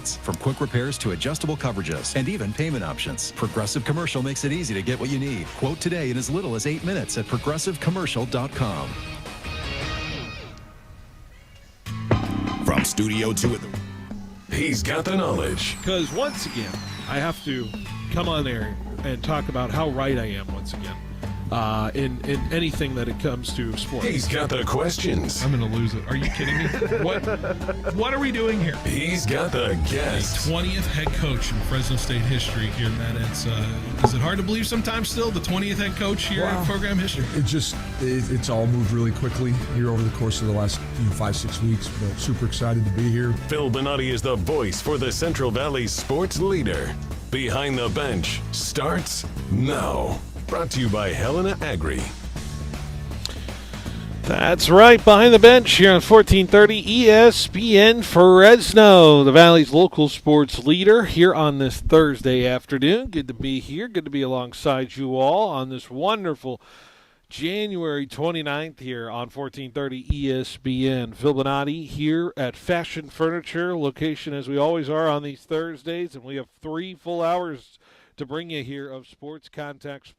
rates. From quick repairs to adjustable coverages and even payment options, Progressive Commercial makes it easy to get what you need. Quote today in as little as 8 minutes at progressivecommercial.com. From Studio 2 he's got the knowledge. Because once again, I have to come on there and talk about how right I am once again in anything that it comes to sports. He's got the questions. I'm going to lose it. Are you kidding me? What are we doing here? He's got the guests. 20th head coach in Fresno State history here, Matt. Is it hard to believe sometimes still, the 20th head coach here in program history? It's all moved really quickly here over the course of the last 5-6 weeks, but super excited to be here. Phil Bonatti is the voice for the Central Valley sports leader. Behind the Bench starts now. Brought to you by Helena Agri. That's right, Behind the Bench here on 1430 ESPN Fresno, the Valley's local sports leader here on this Thursday afternoon. Good to be here. Good to be alongside you all on this wonderful January 29th here on 1430 ESPN. Phil Bonatti here at Fashion Furniture, location as we always are on these Thursdays, and we have 3 full hours to bring you here of sports content,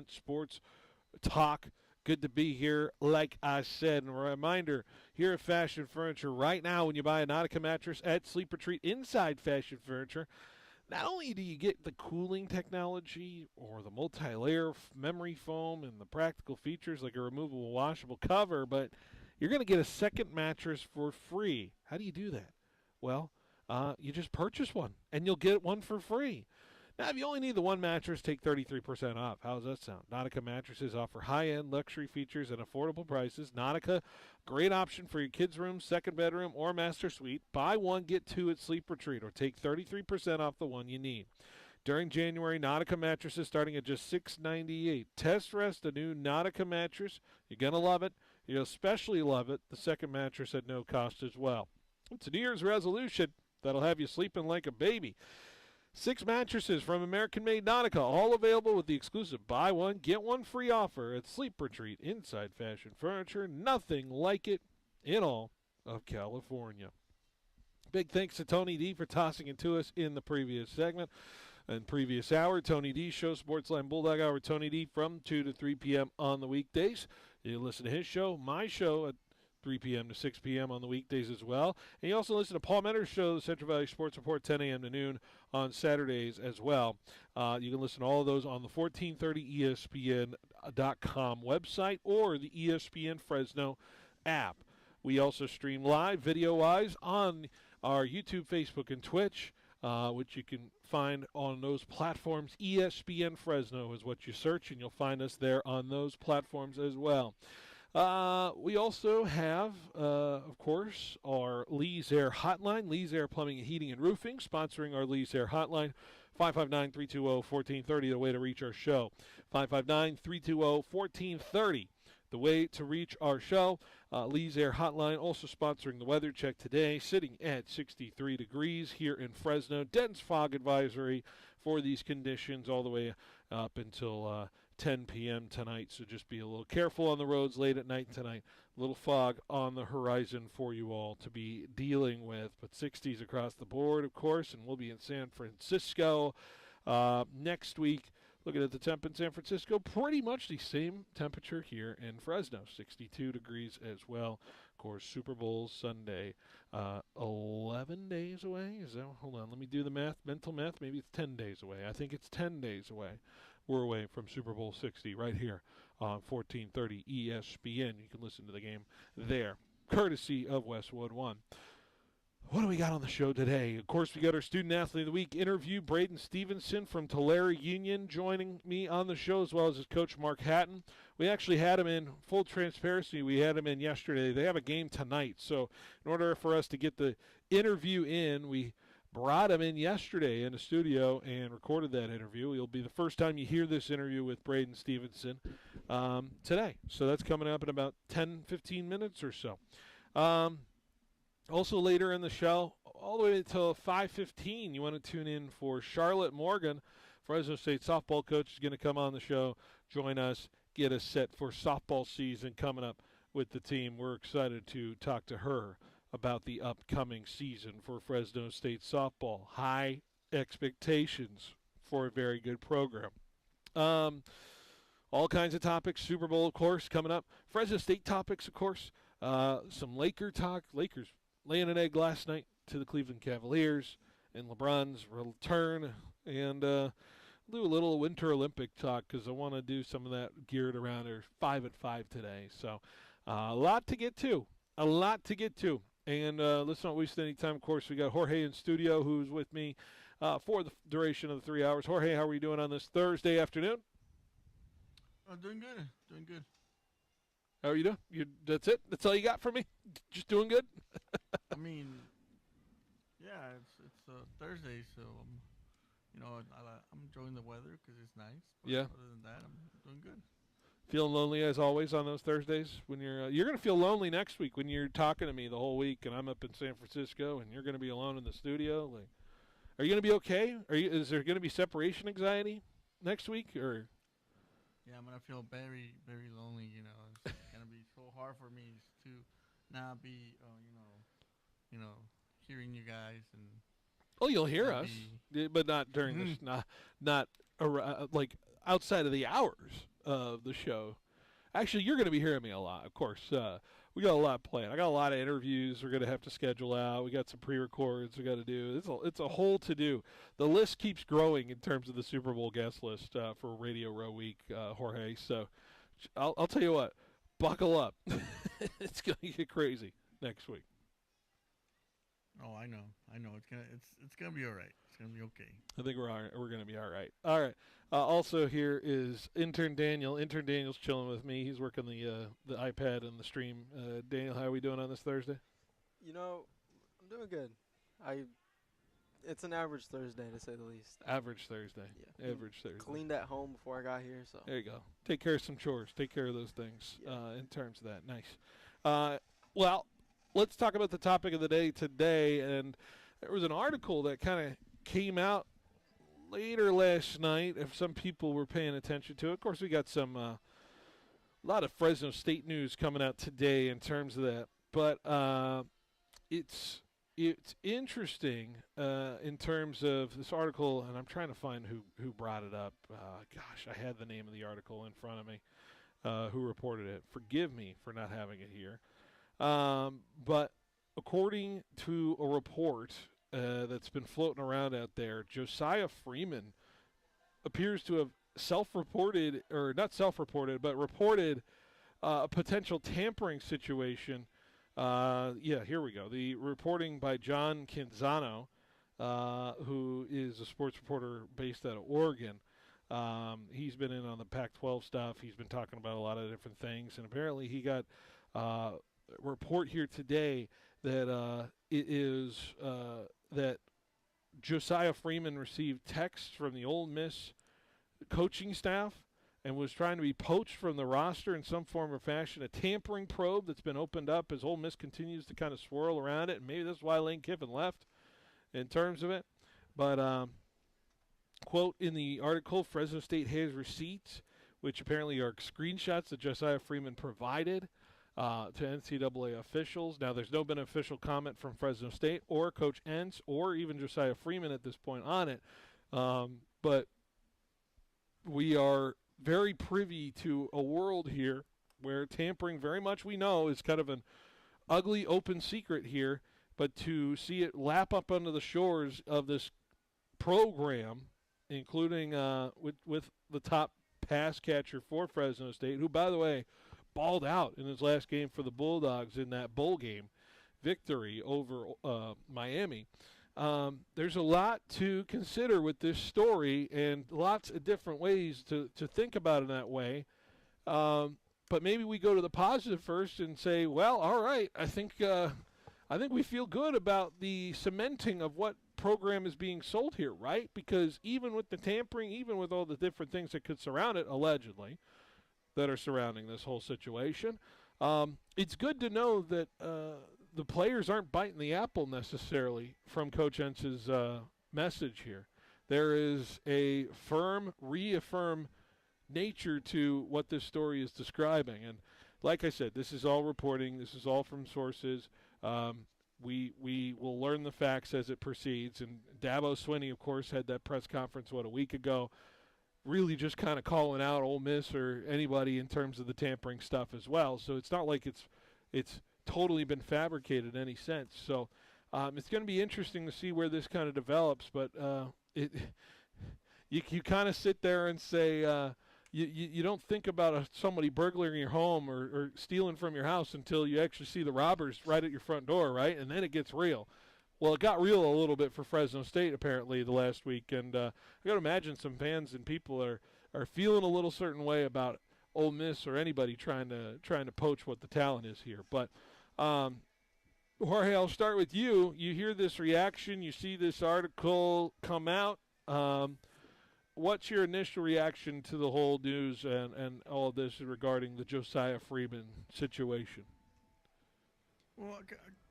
sports talk. Good to be here, like I said. And a reminder, here at Fashion Furniture, right now when you buy a Nautica mattress at Sleep Retreat inside Fashion Furniture, not only do you get the cooling technology or the multi-layer memory foam and the practical features like a removable washable cover, but you're going to get a second mattress for free. How do you do that? Well, you just purchase one, and you'll get one for free. Now, if you only need the one mattress, take 33% off. How does that sound? Nautica mattresses offer high-end luxury features and affordable prices. Nautica, great option for your kids' room, second bedroom, or master suite. Buy one, get two at Sleep Retreat, or take 33% off the one you need. During January, Nautica mattresses starting at just $698. Test rest a new Nautica mattress. You're going to love it. You'll especially love it. The second mattress at no cost as well. It's a New Year's resolution that'll have you sleeping like a baby. 6 mattresses from American-made Nautica, all available with the exclusive buy one, get one free offer at Sleep Retreat inside Fashion Furniture. Nothing like it in all of California. Big thanks to Tony D for tossing it to us in the previous segment and previous hour. Tony D show, Sportsline Bulldog Hour, Tony D from 2 to 3 p.m. on the weekdays. You listen to his show, my show, at 3 p.m. to 6 p.m. on the weekdays as well. And you also listen to Paul Mender's show, the Central Valley Sports Report, 10 a.m. to noon on Saturdays as well. You can listen to all of those on the 1430ESPN.com website or the ESPN Fresno app. We also stream live, video-wise, on our YouTube, Facebook, and Twitch, which you can find on those platforms. ESPN Fresno is what you search, and you'll find us there on those platforms as well. We also have, of course, our Lee's Air Hotline, Lee's Air Plumbing and Heating and Roofing, sponsoring our Lee's Air Hotline, 559-320-1430, the way to reach our show. 559-320-1430, the way to reach our show. Lee's Air Hotline also sponsoring the weather check today, sitting at 63 degrees here in Fresno. Dense fog advisory for these conditions all the way up until 10 p.m. tonight, so just be a little careful on the roads late at night tonight. A little fog on the horizon for you all to be dealing with, but 60s across the board, of course, and we'll be in San Francisco next week. Looking at the temp in San Francisco, pretty much the same temperature here in Fresno, 62 degrees as well. Of course, Super Bowl Sunday, 11 days away. Hold on, let me do the math, mental math. Maybe it's 10 days away. I think it's 10 days away. We're away from Super Bowl 60 right here on 1430 ESPN. You can listen to the game there, courtesy of Westwood One. What do we got on the show today? Of course, we got our Student Athlete of the Week interview. Braden Stevenson from Tulare Union joining me on the show, as well as his coach, Mark Hatton. We actually had him in, full transparency, we had him in yesterday. They have a game tonight, so in order for us to get the interview in, we brought him in yesterday in the studio and recorded that interview. It'll be the first time you hear this interview with Braden Stevenson today. So that's coming up in about 10, 15 minutes or so. Also later in the show, all the way until 5:15, you want to tune in for Charlotte Morgan. Fresno State softball coach is going to come on the show, join us, get us set for softball season coming up with the team. We're excited to talk to her about the upcoming season for Fresno State softball. High expectations for a very good program. All kinds of topics. Super Bowl, of course, coming up. Fresno State topics, of course. Some Laker talk. Lakers laying an egg last night to the Cleveland Cavaliers, and LeBron's return, and do a little Winter Olympic talk because I want to do some of that geared around our 5 at 5 today. So a lot to get to. And let's not waste any time. Of course, we got Jorge in studio who's with me for the duration of the 3 hours. Jorge, how are you doing on this Thursday afternoon? Doing good. How are you doing? That's it? That's all you got for me? Just doing good? I mean, yeah, it's Thursday, so I'm enjoying the weather because it's nice. But yeah. Other than that, I'm doing good. Feeling lonely as always on those Thursdays when you're going to feel lonely next week when you're talking to me the whole week and I'm up in San Francisco and you're going to be alone in the studio. Like, are you going to be okay? Is there going to be separation anxiety next week or? Yeah, I'm gonna feel very, very lonely. It's gonna be so hard for me to not be, hearing you guys and. Oh, you'll hear us, but not during this. Not like outside of the hours of the show. Actually, you're going to be hearing me a lot, of course. We got a lot planned. I got a lot of interviews we're going to have to schedule out. We got some pre-records we got to do. It's a whole to-do. The list keeps growing in terms of the Super Bowl guest list for Radio Row Week, Jorge. So I'll tell you what, buckle up. It's going to get crazy next week. Oh, I know. It's gonna be all right. It's gonna be okay. I think we're gonna be all right. All right. Also here is intern Daniel. Intern Daniel's chilling with me. He's working the iPad and the stream. Daniel, how are we doing on this Thursday? I'm doing good. It's an average Thursday to say the least. Average Thursday. Yeah. Average Thursday. Cleaned at home before I got here, so. There you go. Take care of some chores. Take care of those things. In terms of that, nice. Well. Let's talk about the topic of the day today. And there was an article that kind of came out later last night, if some people were paying attention to it. Of course, we got some a lot of Fresno State news coming out today in terms of that. But it's interesting in terms of this article, and I'm trying to find who brought it up. Gosh, I had the name of the article in front of me, who reported it. Forgive me for not having it here. But according to a report that's been floating around out there, Josiah Freeman appears to have reported a potential tampering situation. Here we go. The reporting by John Canzano, who is a sports reporter based out of Oregon. He's been in on the Pac-12 stuff. He's been talking about a lot of different things, and apparently he got report here today that that Josiah Freeman received texts from the Ole Miss coaching staff and was trying to be poached from the roster in some form or fashion. A tampering probe that's been opened up as Ole Miss continues to kind of swirl around it, and maybe that's why Lane Kiffin left in terms of it. But quote in the article, Fresno State has receipts, which apparently are screenshots that Josiah Freeman provided to NCAA officials. Now, there's been an official comment from Fresno State or Coach Entz or even Josiah Freeman at this point on it. But we are very privy to a world here where tampering very much we know is kind of an ugly open secret here, but to see it lap up under the shores of this program, including with the top pass catcher for Fresno State, who, by the way, balled out in his last game for the Bulldogs in that bowl game victory over Miami. There's a lot to consider with this story and lots of different ways to think about it that way. But maybe we go to the positive first and say, well, all right, I think we feel good about the cementing of what program is being sold here, right? Because even with the tampering, even with all the different things that could surround it, allegedly, that are surrounding this whole situation, it's good to know that the players aren't biting the apple necessarily from Coach Entz's message here. There is a reaffirm nature to what this story is describing. And like I said, this is all reporting. This is all from sources. we will learn the facts as it proceeds. And Dabo Swinney, of course, had that press conference, a week ago, really just kind of calling out Ole Miss or anybody in terms of the tampering stuff as well. So it's not like it's totally been fabricated in any sense. So it's going to be interesting to see where this kind of develops. But you kind of sit there and say you don't think about somebody burglaring your home or stealing from your house until you actually see the robbers right at your front door, right? And then it gets real. Well, it got real a little bit for Fresno State apparently the last week, and I got to imagine some fans and people are feeling a little certain way about Ole Miss or anybody trying to poach what the talent is here. But Jorge, I'll start with you. You hear this reaction, you see this article come out. What's your initial reaction to the whole news and all of this regarding the Josiah Freeman situation? Well, I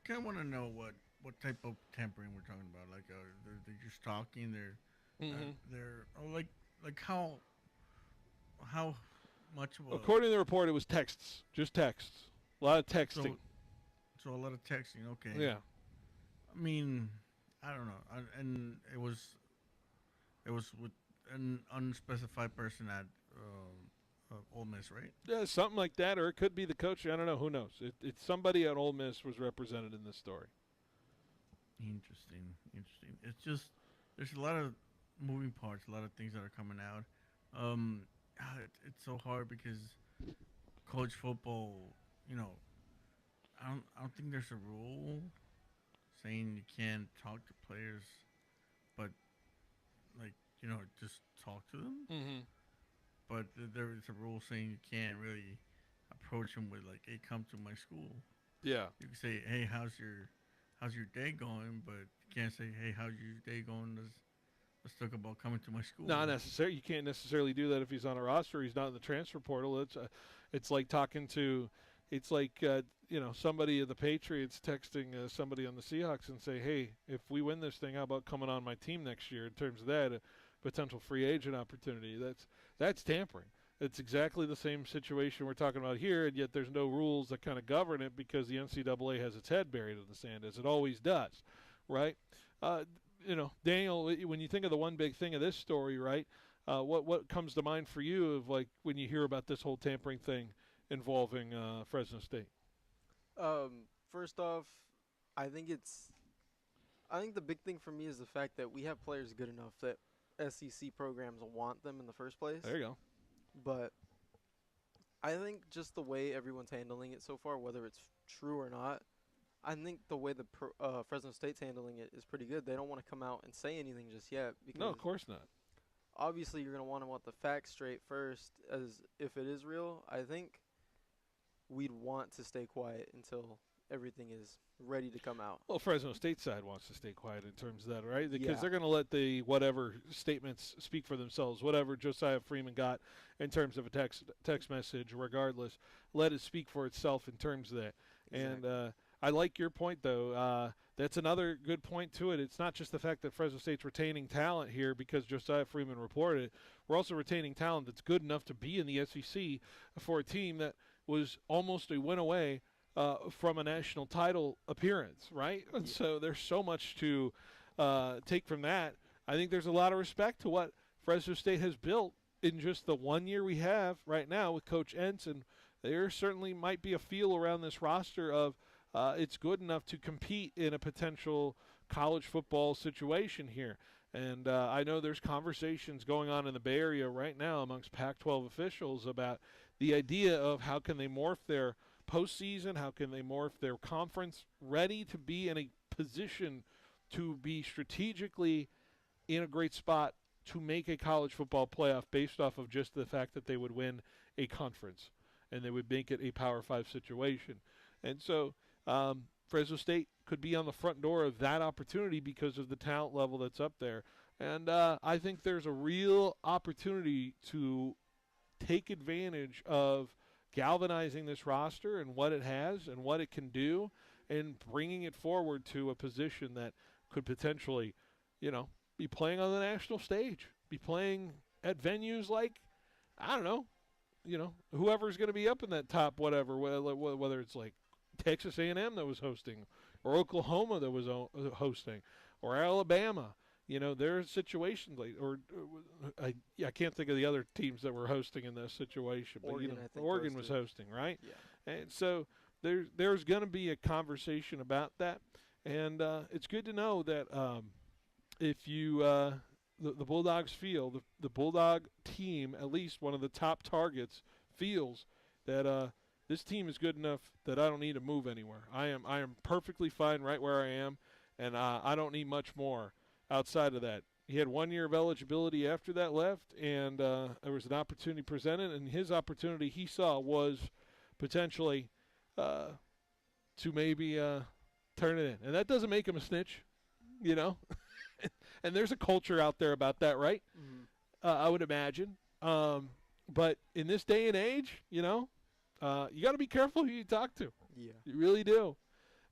kind of want to know what type of tampering we're talking about. Like, they're just talking. They're like how much of a, according to the report, it was texts, just texts, a lot of texting. So a lot of texting. Okay. Yeah. I mean, I don't know, and it was with an unspecified person at Ole Miss, right? Yeah, something like that, or it could be the coach. I don't know. Who knows? It's somebody at Ole Miss was represented in this story. Interesting. It's just there's a lot of moving parts, a lot of things that are coming out. It's so hard because college football, I don't think there's a rule saying you can't talk to players, but just talk to them. Mm-hmm. But there is a rule saying you can't really approach them with like, "Hey, come to my school." Yeah. You can say, "Hey, how's your day going?" But you can't say, "Hey, how's your day going? Let's talk about coming to my school." Not necessarily. You can't necessarily do that if he's on a roster. He's not in the transfer portal. It's like talking to, somebody of the Patriots texting somebody on the Seahawks and say, "Hey, if we win this thing, how about coming on my team next year?" In terms of that, a potential free agent opportunity. That's tampering. It's exactly the same situation we're talking about here, and yet there's no rules that kind of govern it because the NCAA has its head buried in the sand, as it always does, right? Daniel, when you think of the one big thing of this story, right, what comes to mind for you of like when you hear about this whole tampering thing involving Fresno State? First off, I think the big thing for me is the fact that we have players good enough that SEC programs want them in the first place. There you go. But I think just the way everyone's handling it so far, whether it's true or not, I think the way the Fresno State's handling it is pretty good. They don't want to come out and say anything just yet. Because No, of course not. obviously you're going to want the facts straight first, as if it is real. I think we'd want to stay quiet until everything is ready to come out. Well, Fresno State side wants to stay quiet in terms of that, right? Because Yeah. they're going to let the whatever statements speak for themselves. Whatever Josiah Freeman got in terms of a text message, regardless, let it speak for itself in terms of that. Exactly. And I like your point, though. That's another good point to it. It's not just the fact that Fresno State's retaining talent here because Josiah Freeman reported it. We're also retaining talent that's good enough to be in the SEC for a team that was almost a win away from a national title appearance, right? And so there's so much to take from that. I think there's a lot of respect to what Fresno State has built in just the 1 year we have right now with Coach Entz, and there certainly might be a feel around this roster of it's good enough to compete in a potential college football situation here. And I know there's conversations going on in the Bay Area right now amongst Pac-12 officials about the idea of how can they morph their postseason, how can they morph their conference ready to be in a position to be strategically in a great spot to make a college football playoff based off of just the fact that they would win a conference and they would make it a Power 5 situation. And so Fresno State could be on the front door of that opportunity because of the talent level that's up there. And I think there's a real opportunity to take advantage of galvanizing this roster and what it has and what it can do and bringing it forward to a position that could potentially, be playing on the national stage, be playing at venues like, I don't know, whoever's going to be up in that top whatever, whether it's like Texas A&M that was hosting, or Oklahoma that was hosting, or Alabama. You know, there's situations like, I can't think of the other teams that were hosting in this situation, but Oregon, I think, Oregon was hosting, right? Yeah. And so there's going to be a conversation about that, and it's good to know that if you the Bulldogs feel the Bulldog team, at least one of the top targets, feels that this team is good enough that I don't need to move anywhere. I am perfectly fine right where I am, and I don't need much more outside of that. He had 1 year of eligibility after that left, and there was an opportunity presented, and his opportunity he saw was potentially to maybe turn it in. And that doesn't make him a snitch, you know. And there's a culture out there about that, right? Mm-hmm. I would imagine. But in this day and age, you know, you got to be careful who you talk to. Yeah. You really do.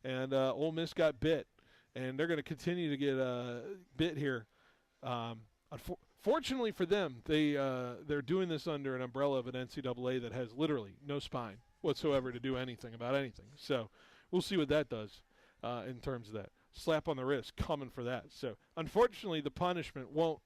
And Ole Miss got bit, and they're going to continue to get bit here. Fortunately for them, they're doing this under an umbrella of an NCAA that has literally no spine whatsoever to do anything about anything. So we'll see what that does in terms of that. Slap on the wrist coming for that. So unfortunately, the punishment won't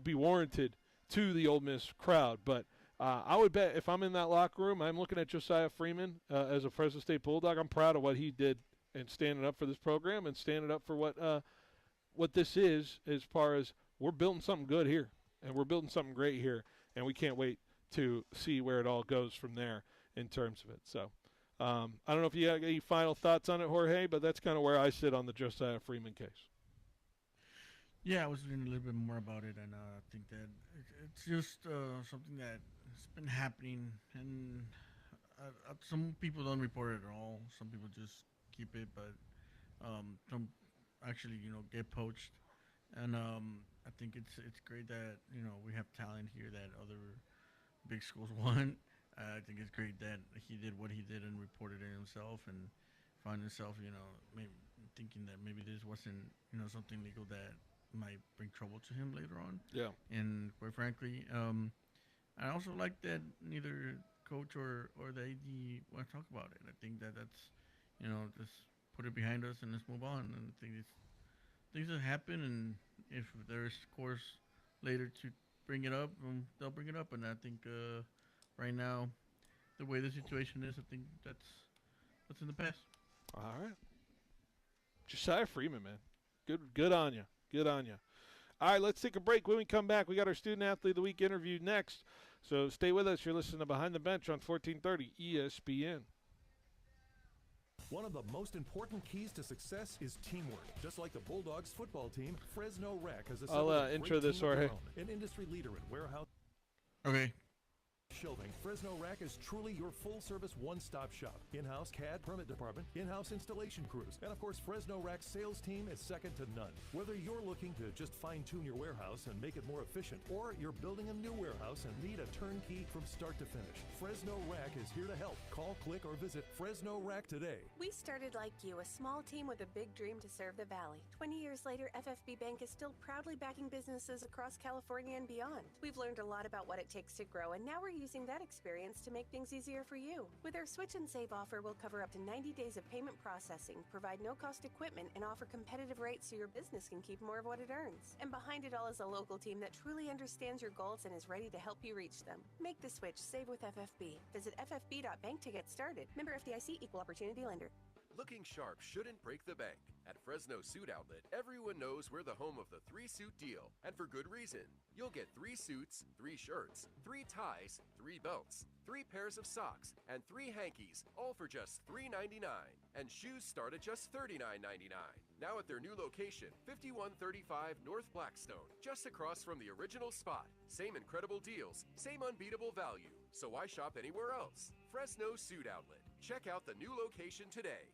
be warranted to the Ole Miss crowd. But I would bet if I'm in that locker room, I'm looking at Josiah Freeman as a Fresno State Bulldog. I'm proud of what he did and standing up for this program and standing up for what this is, as far as we're building something good here and we're building something great here, and we can't wait to see where it all goes from there in terms of it. So I don't know if you have any final thoughts on it, Jorge, but that's kind of where I sit on the Josiah Freeman case. Yeah, I was reading a little bit more about it, and I think that it's just something that has been happening, and some people don't report it at all. Some people just keep it, but some actually, get poached. And I think it's great that we have talent here that other big schools want. I think it's great that he did what he did and reported it himself, and found himself, maybe thinking that maybe this wasn't, something legal that might bring trouble to him later on. Yeah. And quite frankly, I also like that neither coach or the AD want to talk about it. I think that's, just put it behind us and let's move on. And I think it's things that happen, and if there's course later to bring it up, they'll bring it up. And I think right now, the way the situation is, I think that's in the past. All right. Josiah Freeman, man. Good on you. Good on you. All right, let's take a break. When we come back, we got our Student Athlete of the Week interview next. So stay with us. You're listening to Behind the Bench on 1430 ESPN. One of the most important keys to success is teamwork. Just like the Bulldogs football team, Fresno Rec has assembled I'll intro this, Jorge. an industry leader in warehouse. Okay. Shelving. Fresno Rack is truly your full-service one-stop shop. In-house CAD permit department, in-house installation crews, and of course Fresno Rack's sales team is second to none. Whether you're looking to just fine-tune your warehouse and make it more efficient, or you're building a new warehouse and need a turnkey from start to finish, Fresno Rack is here to help. Call, click, or visit Fresno Rack today. We started like you, a small team with a big dream to serve the Valley. 20 years later, FFB Bank is still proudly backing businesses across California and beyond. We've learned a lot about what it takes to grow, and now we're using that experience to make things easier for you. With our Switch and Save offer, we'll cover up to 90 days of payment processing, provide no-cost equipment, and offer competitive rates so your business can keep more of what it earns. And behind it all is a local team that truly understands your goals and is ready to help you reach them. Make the switch. Save with FFB. Visit ffb.bank to get started. Member FDIC, Equal Opportunity Lender. Looking sharp shouldn't break the bank. At Fresno Suit Outlet, everyone knows we're the home of the 3-suit deal, and for good reason. You'll get 3 suits, 3 shirts, 3 ties, 3 belts, 3 pairs of socks, and 3 hankies, all for just $3.99. And shoes start at just $39.99. Now at their new location, 5135 North Blackstone, just across from the original spot. Same incredible deals, same unbeatable value. So why shop anywhere else? Fresno Suit Outlet. Check out the new location today.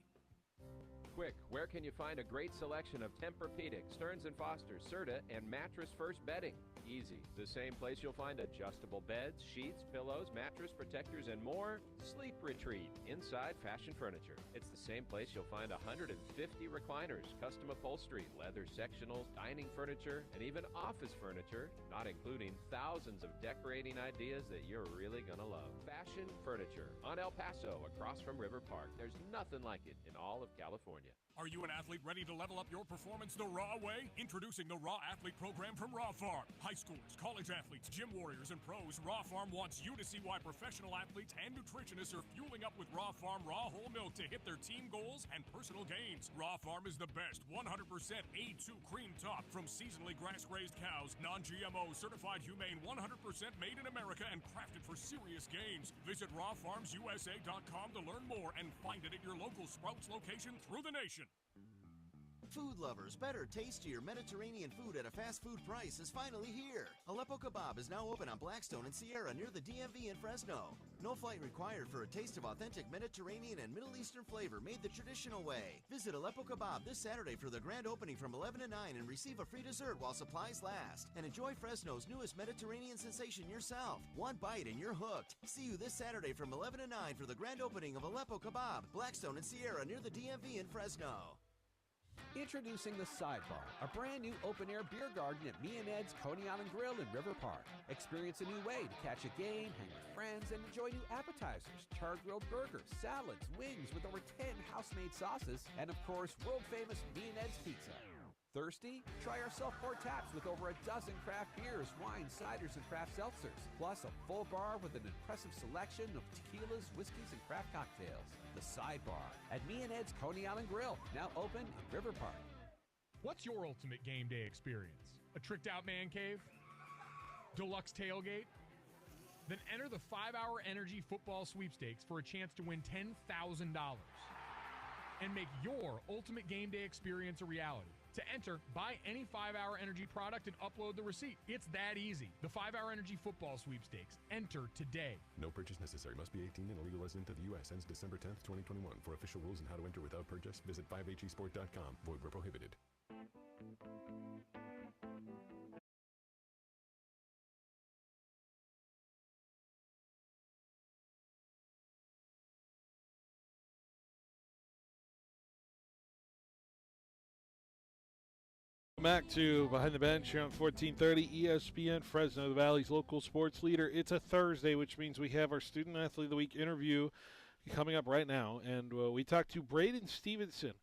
Quick, where can you find a great selection of Tempur-Pedic, Stearns & Foster, Serta, and Mattress First bedding? Easy. The same place you'll find adjustable beds, sheets, pillows, mattress protectors, and more. Sleep Retreat, Inside Fashion Furniture. It's the same place you'll find 150 recliners, custom upholstery, leather sectionals, dining furniture, and even office furniture, not including thousands of decorating ideas that you're really gonna love. Fashion Furniture on El Paso, across from River Park. There's nothing like it in all of California. California. Are you an athlete ready to level up your performance the raw way? Introducing the Raw Athlete Program from Raw Farm. High schoolers, college athletes, gym warriors, and pros, Raw Farm wants you to see why professional athletes and nutritionists are fueling up with Raw Farm raw whole milk to hit their team goals and personal gains. Raw Farm is the best 100% A2 cream top from seasonally grass-raised cows, non-GMO, certified humane, 100% made in America, and crafted for serious gains. Visit rawfarmsusa.com to learn more and find it at your local Sprouts location through the nation. Food lovers, better, tastier Mediterranean food at a fast food price is finally here. Aleppo Kebab is now open on Blackstone and Sierra near the DMV in Fresno. No flight required for a taste of authentic Mediterranean and Middle Eastern flavor made the traditional way. Visit Aleppo Kebab this Saturday for the grand opening from 11 to 9 and receive a free dessert while supplies last. And enjoy Fresno's newest Mediterranean sensation yourself. One bite and you're hooked. See you this Saturday from 11 to 9 for the grand opening of Aleppo Kebab, Blackstone and Sierra near the DMV in Fresno. Introducing The Sidebar, a brand new open-air beer garden at Me and Ed's Coney Island Grill in River Park. Experience a new way to catch a game, hang with friends, and enjoy new appetizers, char-grilled burgers, salads, wings with over 10 house-made sauces, and of course, world-famous Me and Ed's Pizza. Thirsty? Try our self-poured taps with over a dozen craft beers, wines, ciders, and craft seltzers. Plus a full bar with an impressive selection of tequilas, whiskeys, and craft cocktails. The Sidebar at Me and Ed's Coney Island Grill, now open in River Park. What's your ultimate game day experience? A tricked-out man cave? Deluxe tailgate? Then enter the 5-Hour Energy Football Sweepstakes for a chance to win $10,000 and make your ultimate game day experience a reality. To enter, buy any 5-Hour Energy product and upload the receipt. It's that easy. The 5-Hour Energy Football Sweepstakes. Enter today. No purchase necessary. Must be 18 and a legal resident of the U.S. Ends December 10th, 2021. For official rules and how to enter without purchase, visit 5hesport.com. Void where prohibited. Back to Behind the Bench here on 1430 ESPN Fresno, the Valley's local sports leader. It's a Thursday, which means we have our Student Athlete of the Week interview coming up right now. And we talked to Braden Stevenson,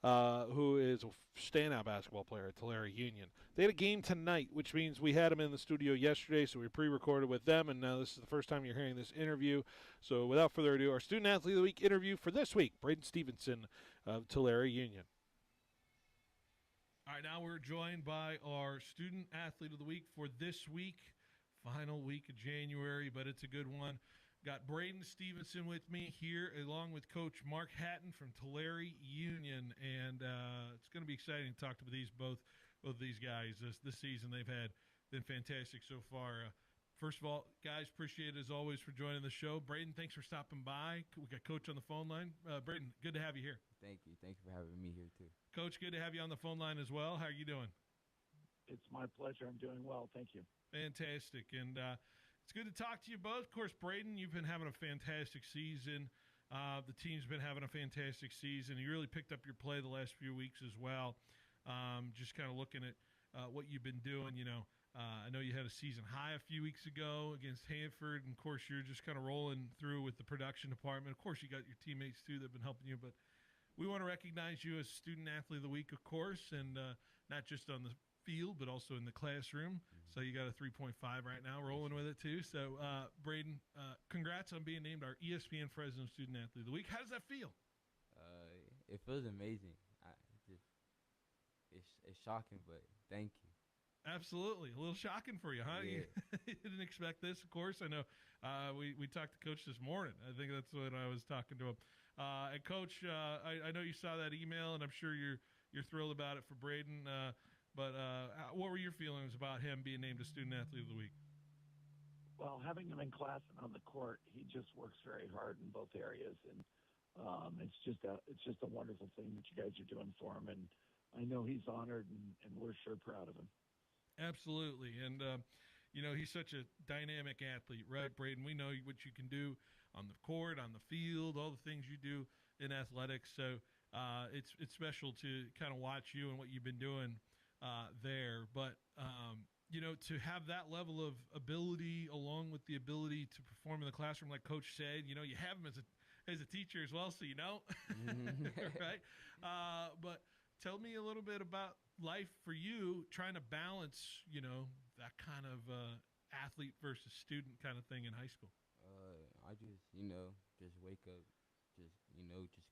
who is a standout basketball player at Tulare Union. They had a game tonight, which means we had him in the studio yesterday, so we pre-recorded with them, and now this is the first time you're hearing this interview. So without further ado, our Student Athlete of the Week interview for this week, Braden Stevenson of Tulare Union. All right, now we're joined by our Student Athlete of the Week for this week, final week of January, but it's a good one. Got Braden Stevenson with me here, along with Coach Mark Hatton from Tulare Union, and it's going to be exciting to talk to both of these guys this season. They've been fantastic so far. First of all, guys, appreciate it as always for joining the show. Braden, thanks for stopping by. We got Coach on the phone line. Braden, good to have you here. Thank you. Thank you for having me here, too. Coach, good to have you on the phone line as well. How are you doing? It's my pleasure. I'm doing well. Thank you. Fantastic. And it's good to talk to you both. Of course, Braden, you've been having a fantastic season. The team's been having a fantastic season. You really picked up your play the last few weeks as well. Just kind of looking at what you've been doing. I know you had a season high a few weeks ago against Hanford. And, of course, you're just kind of rolling through with the production department. Of course, you got your teammates, too, that have been helping you. But we want to recognize you as Student Athlete of the Week, of course, and not just on the field, but also in the classroom. So you got a 3.5 right now, rolling with it too. So, Braden, congrats on being named our ESPN Fresno Student Athlete of the Week. How does that feel? It feels amazing. It's shocking, but thank you. Absolutely. A little shocking for you, huh? Yeah. You didn't expect this, of course. I know we talked to Coach this morning. I think that's when I was talking to him. And Coach, I know you saw that email, and I'm sure you're thrilled about it for Braden. But what were your feelings about him being named a Student Athlete of the Week? Well, having him in class and on the court, he just works very hard in both areas, and it's just a wonderful thing that you guys are doing for him. And I know he's honored, and we're sure proud of him. Absolutely. And, he's such a dynamic athlete, right, Braden? We know what you can do on the court, on the field, all the things you do in athletics. So it's special to kind of watch you and what you've been doing there. But, to have that level of ability along with the ability to perform in the classroom, like Coach said, you have him as a teacher as well, so you know, right? But tell me a little bit about life for you, trying to balance, that kind of athlete versus student kind of thing in high school. I just, just wake up, just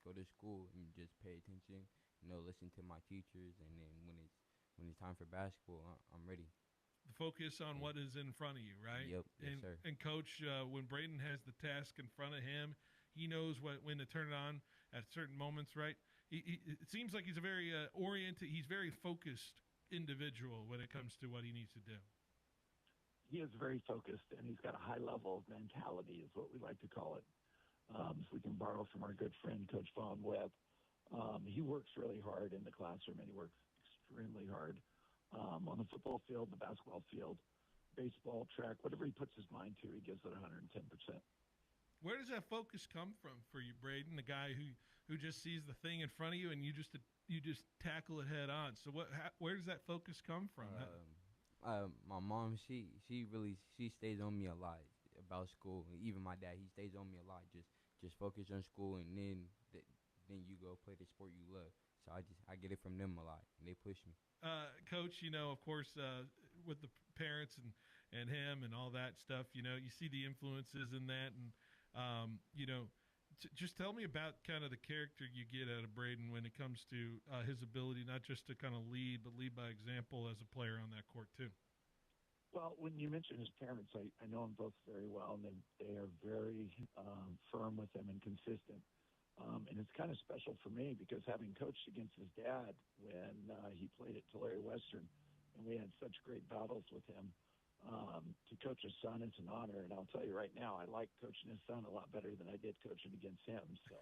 go to school and just pay attention, listen to my teachers, and then when it's time for basketball, I'm ready. The focus on what is in front of you, right? Yep, yes, and, sir. And Coach, when Braden has the task in front of him, he knows when to turn it on at certain moments, right? It seems like he's a very he's very focused individual when it comes to what he needs to do. He is very focused, and he's got a high level of mentality, is what we like to call it. If we can borrow from our good friend, Coach Vaughn Webb. He works really hard in the classroom, and he works extremely hard on the football field, the basketball field, baseball, track, whatever he puts his mind to, he gives it 110%. Where does that focus come from for you, Braden, the guy who just sees the thing in front of you and you just tackle it head on? So where does that focus come from? My mom, she stays on me a lot about school. Even my dad, he stays on me a lot. Just focus on school, and then you go play the sport you love. So I get it from them a lot, and they push me. Coach, of course, with the parents and him and all that stuff, you see the influences in that, and just tell me about kind of the character you get out of Braden when it comes to his ability not just to kind of lead, but lead by example as a player on that court too. Well, when you mention his parents, I know them both very well, and they are very firm with him and consistent. And it's kind of special for me because having coached against his dad when he played at Tulare Western, and we had such great battles with him, to coach his son, it's an honor. And I'll tell you right now, I like coaching his son a lot better than I did coaching against him. So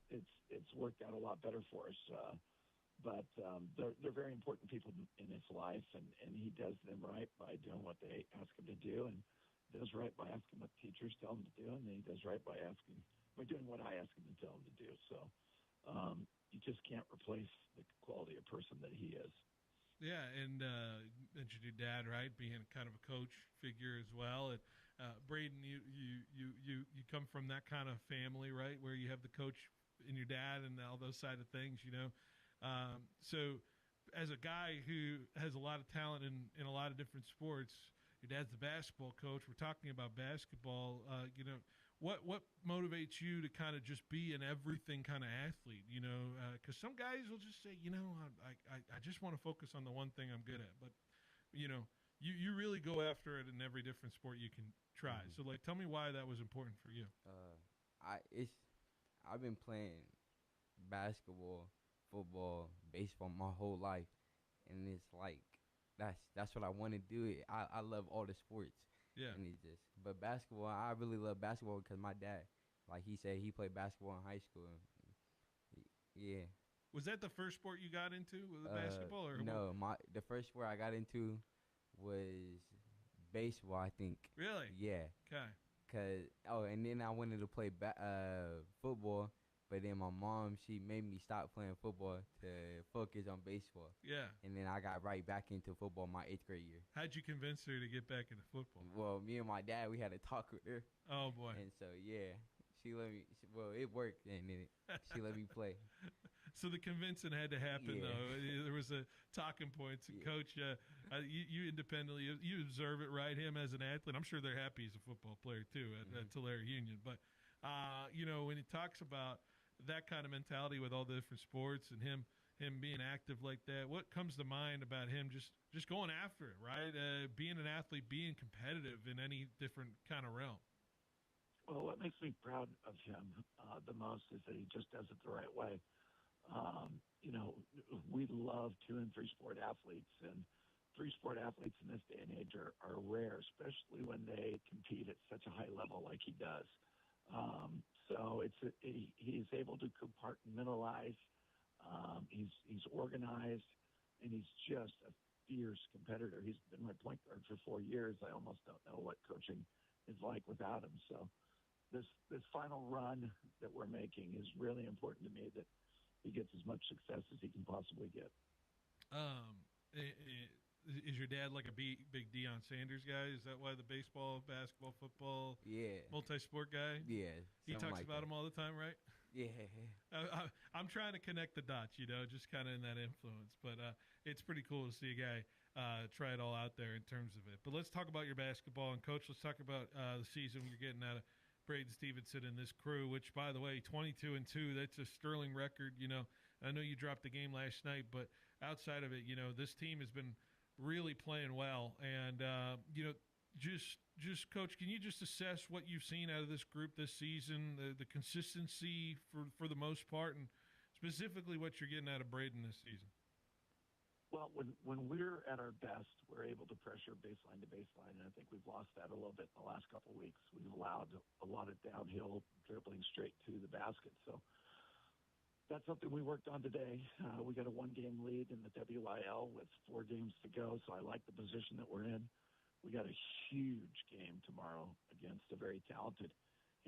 it's worked out a lot better for us. But they're very important people in his life, and he does them right by doing what they ask him to do, and does right by asking what teachers tell him to do, and then he does right by doing what I ask him to tell him to do. So you just can't replace the quality of person that he is. Yeah, and mentioned your dad, right, being kind of a coach figure as well. And Braden, you come from that kind of family, right, where you have the coach and your dad and all those side of things, So as a guy who has a lot of talent in a lot of different sports, your dad's the basketball coach. We're talking about basketball. What motivates you to kind of just be an everything kind of athlete, because some guys will just say, I just want to focus on the one thing I'm good at. But, you really go after it in every different sport you can try. Mm-hmm. So, tell me why that was important for you. I've been playing basketball, football, baseball my whole life. And it's like, that's what I want to do. I love all the sports. Yeah. And but basketball, I really love basketball because my dad, like he said, he played basketball in high school. Yeah. Was that the first sport you got into, was it basketball? Or no, the first sport I got into was baseball, I think. Really? Yeah. Okay. And then I wanted to play football, but then my mom, she made me stop playing football to focus on baseball. Yeah. And then I got right back into football my 8th grade year. How'd you convince her to get back into football? Well, me and my dad, we had a talk with her. Oh, boy. And so, yeah, she let me, it worked, and then she let me play. So the convincing had to happen, though. There was a talking points. And Coach, you independently, you observe it, right? Him as an athlete, I'm sure they're happy he's a football player, too, at Tulare Union. But, when he talks about that kind of mentality with all the different sports and him being active like that, what comes to mind about him just going after it, right? Being an athlete, being competitive in any different kind of realm. Well, what makes me proud of him the most is that he just does it the right way. We love 2- and 3-sport athletes, and 3-sport athletes in this day and age are rare, especially when they compete at such a high level like he does. So he's able to compartmentalize. He's organized, and he's just a fierce competitor. He's been my point guard for 4 years. I almost don't know what coaching is like without him. So this final run that we're making is really important to me, that he gets as much success as he can possibly get. Is your dad like a big Deion Sanders guy? Is that why the baseball, basketball, football, multi-sport guy? Yeah. He talks like about that. them all the time, right? Yeah. I'm trying to connect the dots, just kind of in that influence. But it's pretty cool to see a guy try it all out there in terms of it. But let's talk about your basketball. And, Coach, let's talk about the season you're getting out of Braden Stevenson and this crew, which, by the way, 22-2, that's a sterling record. I know you dropped the game last night, but outside of it, this team has been really playing well. And, just Coach, can you just assess what you've seen out of this group this season, the consistency for the most part, and specifically what you're getting out of Braden this season? Well, when we're at our best, we're able to pressure baseline to baseline, and I think we've lost that a little bit in the last couple of weeks. We've allowed a lot of downhill dribbling straight to the basket. So that's something we worked on today. We got a one-game lead in the WIL with 4 games to go, so I like the position that we're in. We got a huge game tomorrow against a very talented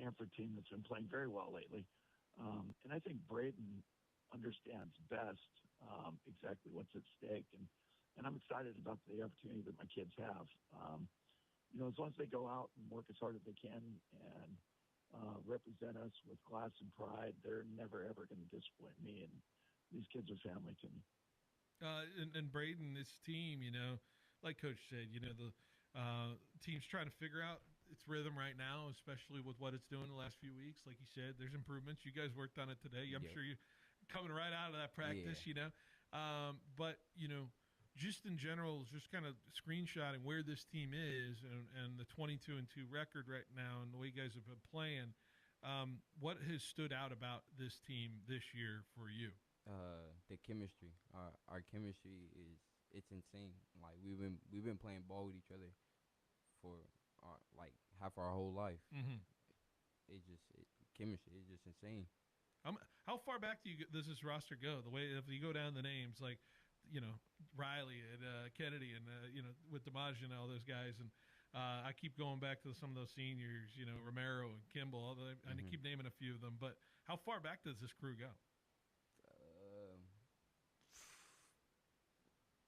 Hanford team that's been playing very well lately. And I think Braden understands best exactly what's at stake. And I'm excited about the opportunity that my kids have. As long as they go out and work as hard as they can and represent us with class and pride, they're never, ever going to disappoint me. And these kids are family to me. And Braden, this team, like Coach said, the team's trying to figure out its rhythm right now, especially with what it's doing the last few weeks. Like you said, there's improvements. You guys worked on it today. I'm sure you're coming right out of that practice, But, just in general, just kind of screenshotting where this team is and the 22-2 record right now and the way you guys have been playing, what has stood out about this team this year for you? The chemistry. Our chemistry it's insane. Like we've been playing ball with each other for half our whole life. Mm-hmm. Chemistry is just insane. How far back does this roster go? The way if you go down the names like Riley and Kennedy and with DiMaggio and all those guys, and I keep going back to some of those seniors, Romero and Kimball. Although I keep naming a few of them, but how far back does this crew go?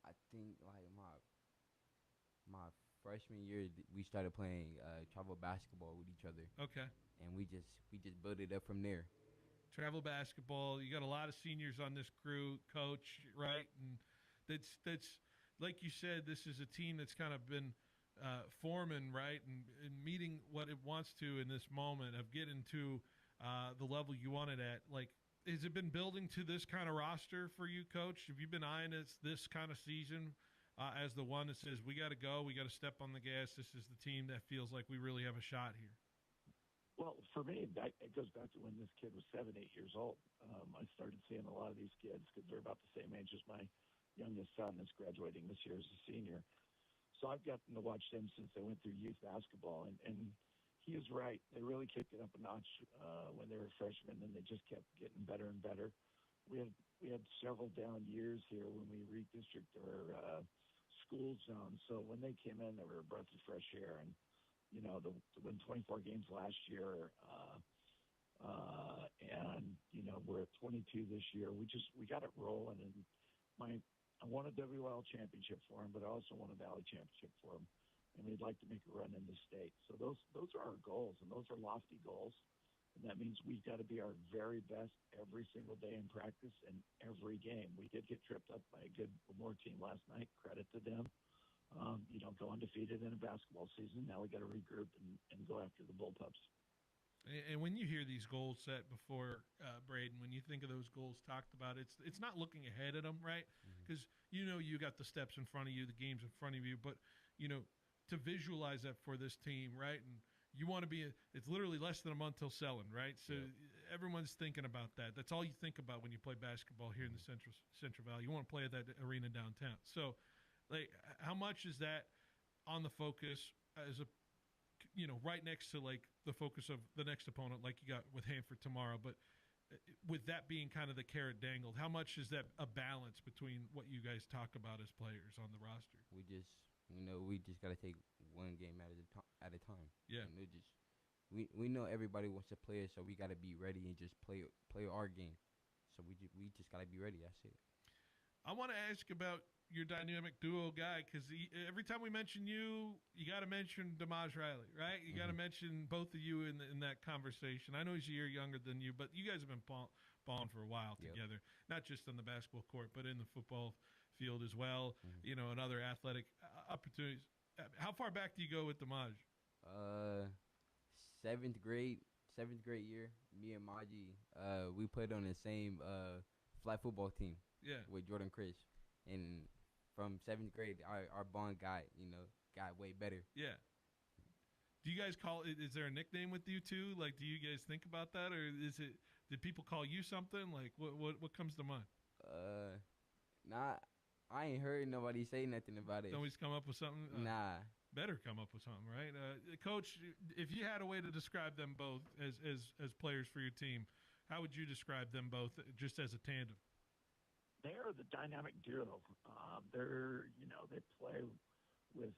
I think like my freshman year we started playing travel basketball with each other. Okay. And we just built it up from there. Travel basketball. You got a lot of seniors on this crew, Coach, right? And that's like you said, this is a team that's kind of been forming, right, and meeting what it wants to in this moment of getting to the level you want it at. Like, has it been building to this kind of roster for you, Coach? Have you been eyeing this kind of season as the one that says we got to go, we got to step on the gas? This is the team that feels like we really have a shot here. Well, for me, it goes back to when this kid was 7, 8 years old. I started seeing a lot of these kids because they're about the same age as my youngest son that's graduating this year as a senior. So I've gotten to watch them since they went through youth basketball. And he is right. They really kicked it up a notch when they were freshmen, and they just kept getting better and better. We had several down years here when we redistricted our school zone. So when they came in, they were a breath of fresh air. And to win 24 games last year, and we're at 22 this year. We got it rolling, and I won a WL championship for him, but I also won a Valley championship for him, and we'd like to make a run in the state. So those are our goals, and those are lofty goals, and that means we've got to be our very best every single day in practice and every game. We did get tripped up by a good Lemoore team last night. Credit to them. Go undefeated in a basketball season. Now we got to regroup and go after the Bullpups. And when you hear these goals set before, Braden, when you think of those goals talked about, it's not looking ahead at them, right? Because you got the steps in front of you, the games in front of you, but to visualize that for this team, right? And you want to be. It's literally less than a month till selling, right? So everyone's thinking about that. That's all you think about when you play basketball here in the Central Valley. You want to play at that arena downtown. So, like, how much is that on the focus as a right next to like the focus of the next opponent, like you got with Hanford tomorrow, but with that being kind of the carrot dangled, how much is that a balance between what you guys talk about as players on the roster? We just got to take one game at a time. Yeah. We know everybody wants to play it, so we got to be ready and just play our game. So we just got to be ready. That's it. I want to ask about your dynamic duo guy, because every time we mention you, you got to mention Damaj Riley, right? You got to mention both of you in that conversation. I know he's a year younger than you, but you guys have been balling for a while together, not just on the basketball court, but in the football field as well, and other athletic opportunities. How far back do you go with Damaj? Seventh grade year, me and Maji, we played on the same flag football team. Yeah. With Jordan Chris, and from 7th grade, our bond got way better. Yeah. Do you guys is there a nickname with you two? Like, do you guys think about that, or did people call you something? Like, what comes to mind? Nah, I ain't heard nobody say nothing about it. Nobody's come up with something? Nah. Better come up with something, right? Coach, if you had a way to describe them both as players for your team, how would you describe them both just as a tandem? They're the dynamic duo. They play with,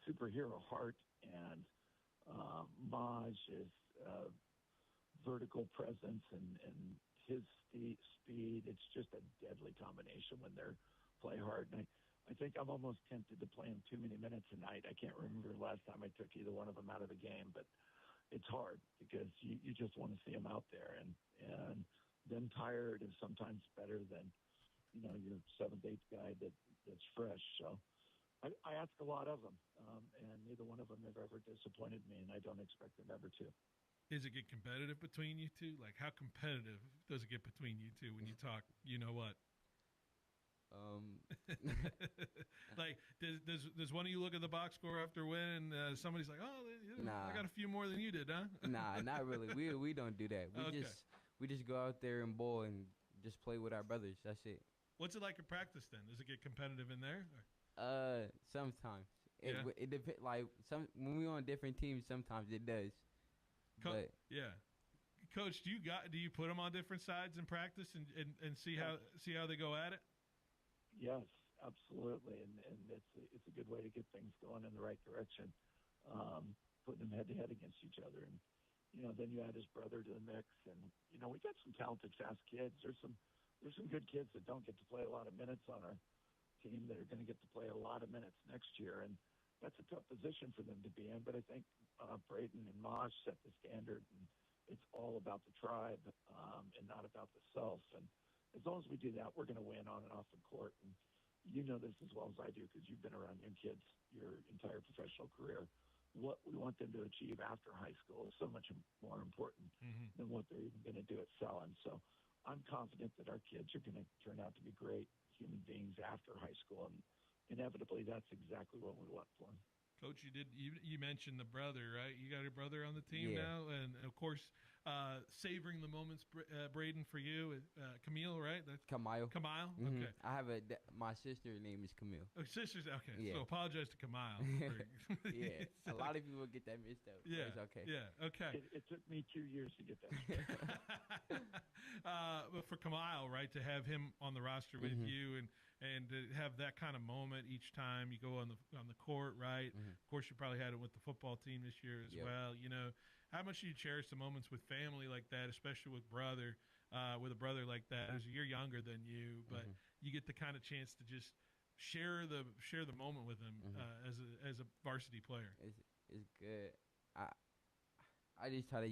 superhero heart, and Maj is vertical presence and his speed. It's just a deadly combination when they're play hard. And I think I'm almost tempted to play him too many minutes a night. I can't remember the last time I took either one of them out of the game, but it's hard because you just want to see them out there, and them tired is sometimes better than, your 7th, 8th guy that's fresh. So I ask a lot of them, and neither one of them have ever disappointed me, and I don't expect them ever to. Does it get competitive between you two? Like, how competitive does it get between you two when you talk? You know what? Like, does one of you look at the box score after a win, and somebody's like, "Oh, nah. I got a few more than you did, huh?" Nah, not really. We don't do that. We just go out there and bowl and just play with our brothers. That's it. What's it like in practice then? Does it get competitive in there? Sometimes. Yeah. It depends. Like when we on different teams, sometimes it does. But yeah. Coach, do you put them on different sides in practice and see how they go at it? Yes, absolutely, and it's a good way to get things going in the right direction. Putting them head to head against each other, and then you add his brother to the mix, and we got some talented, fast kids. There's some good kids that don't get to play a lot of minutes on our team that are going to get to play a lot of minutes next year, and that's a tough position for them to be in. But I think Braden and Maj set the standard, and it's all about the tribe and not about the self. And as long as we do that, we're going to win on and off the court. And you know this as well as I do because you've been around young kids your entire professional career. What we want them to achieve after high school is so much more important than what they're even going to do at Selland. So I'm confident that our kids are going to turn out to be great human beings after high school, and inevitably that's exactly what we want for them. Coach, you mentioned the brother, right? You got a brother on the team now, and of course, savoring the moments, Braden, for you, Camille, right? That's Camille. Okay. I have my sister's name is Camille. Oh, sister's okay. Yeah. So apologize to Camille. Yeah, a lot of people get that mixed up. Yeah, it's okay. Yeah, okay. It took me 2 years to get that. But for Camille, right, to have him on the roster with you and to have that kind of moment each time you go on the court, right? Of course, you probably had it with the football team this year as well. How much do you cherish the moments with family like that, especially with a brother like that who's a year younger than you, but you get the kind of chance to just share the moment with him as a varsity player. It's good. I just try to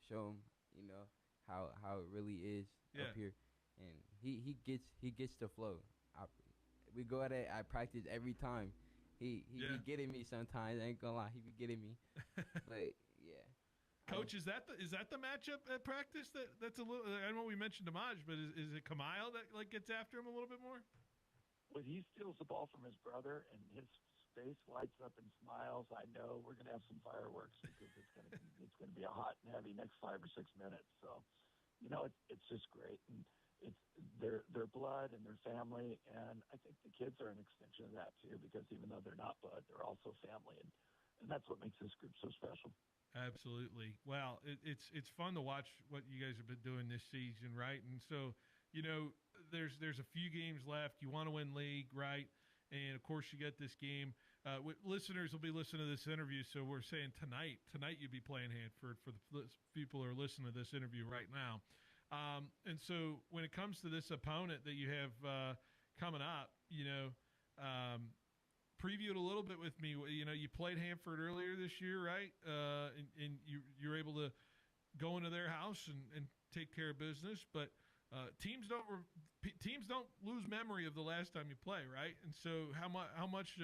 show him how it really is up here, and he gets the flow. We go at it. I practice every time. He be getting me sometimes. I ain't gonna lie, he be getting me. But yeah. Coach, is that the matchup at practice? That's a little. I know we mentioned Damaj, but is it Camille that gets after him a little bit more? When he steals the ball from his brother and his face lights up and smiles, I know we're gonna have some fireworks because it's gonna be a hot and heavy next 5 or 6 minutes. So, it's just great, and it's their blood and their family, and I think the kids are an extension of that too, because even though they're not blood, they're also family, and that's what makes this group so special. Absolutely. Well, it's fun to watch what you guys have been doing this season, right? And so, there's a few games left. You want to win league, right? And of course, you get this game. Listeners will be listening to this interview, so we're saying tonight you'd be playing Hanford for the people who are listening to this interview right now. And so, when it comes to this opponent that you have coming up, preview it a little bit with me. You played Hanford earlier this year, right? And you're able to go into their house and take care of business. But teams don't lose memory of the last time you play, right? And so how much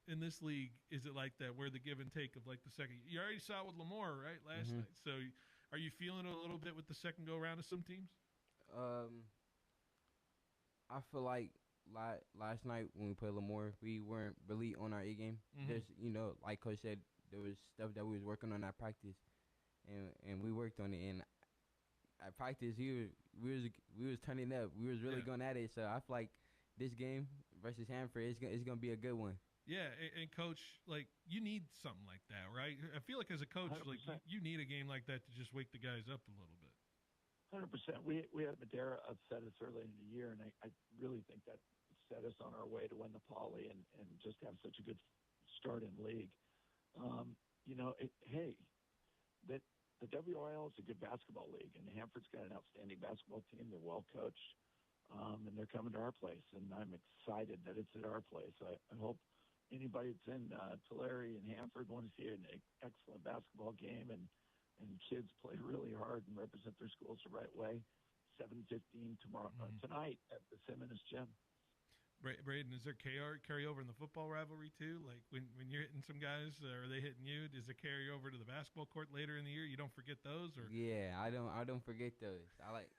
in this league is it like that, where the give and take of like the second? You already saw it with Lemoore, right, last night. So are you feeling it a little bit with the second go around of some teams? I feel like last night when we played Lemoore, we weren't really on our A game. There's, like Coach said, there was stuff that we was working on at practice, and we worked on it. And at practice, we was turning up. We was really going at it. So I feel like this game versus Hanford, it's gonna be a good one. Yeah, and Coach, like, you need something like that, right? I feel like as a coach, 100%. like you need a game like that to just wake the guys up a little bit. 100%. We had Madera upset us early in the year, and I really think that set us on our way to win the Poly and just have such a good start in league. The WIL is a good basketball league, and Hanford's got an outstanding basketball team. They're well coached, and they're coming to our place, and I'm excited that it's at our place. I hope anybody that's in Tulare and Hanford want to see an excellent basketball game and kids play really hard and represent their schools the right way. 7:15 tonight at the Simmons Gym. Braden, is there carry over in the football rivalry too? Like when you're hitting some guys, are they hitting you? Does it carry over to the basketball court later in the year? You don't forget those, or Yeah, I don't forget those. I like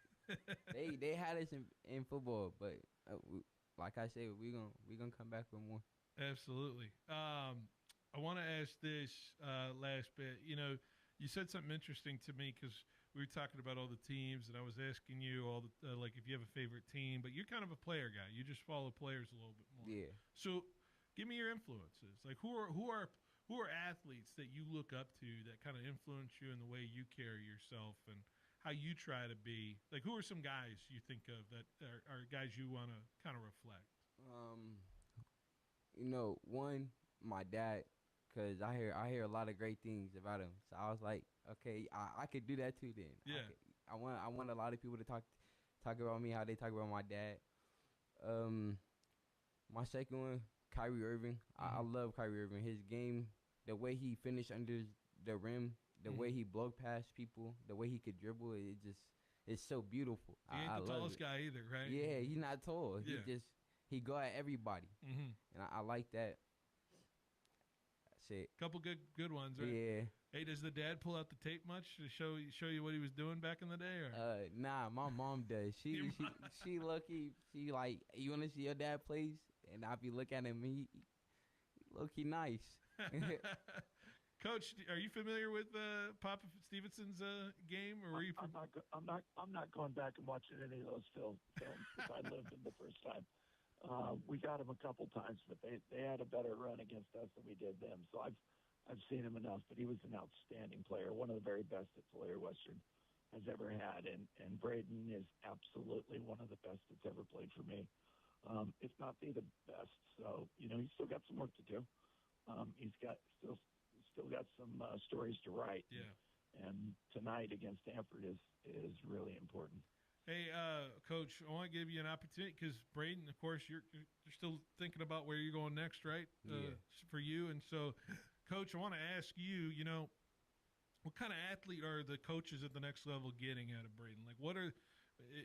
they had us in football, but like I said, we gonna come back with more. Absolutely. I want to ask this last bit. You said something interesting to me because we were talking about all the teams, and I was asking you all the like if you have a favorite team, but you're kind of a player guy. You just follow players a little bit more. Yeah. So, give me your influences. Like who are athletes that you look up to that kind of influence you in the way you carry yourself and how you try to be? Like who are some guys you think of that are guys you want to kind of reflect? One, my dad, because I hear a lot of great things about him. So I was like, okay, I could do that too. Then I want a lot of people to talk about me how they talk about my dad. My second one, Kyrie Irving. I love Kyrie Irving. His game, the way he finished under the rim, the way he blow past people, the way he could dribble, it's so beautiful. He ain't I the love tallest it. guy either, right? Yeah, he's not tall. Yeah. He go at everybody, and I like that. That's it. Couple good ones, right? Yeah. Hey, does the dad pull out the tape much to show you what he was doing back in the day? Or? Nah, my mom does. She lucky. She like, you want to see your dad plays, and I be looking at him. He low-key nice. Coach, are you familiar with Papa Stevenson's game, or were you? I'm not going back and watching any of those films if I lived them the first time. We got them a couple times, but they had a better run against us than we did them. So I've seen him enough, but he was an outstanding player, one of the very best that Tulare Western has ever had. And Braden is absolutely one of the best that's ever played for me, if not the best. So, he's still got some work to do. He's still got some stories to write. Yeah. And tonight against Hanford is really important. Hey, Coach, I want to give you an opportunity because Braden, of course, you're still thinking about where you're going next, right? Yeah. For you, and so, Coach, I want to ask you, what kind of athlete are the coaches at the next level getting out of Braden? Like,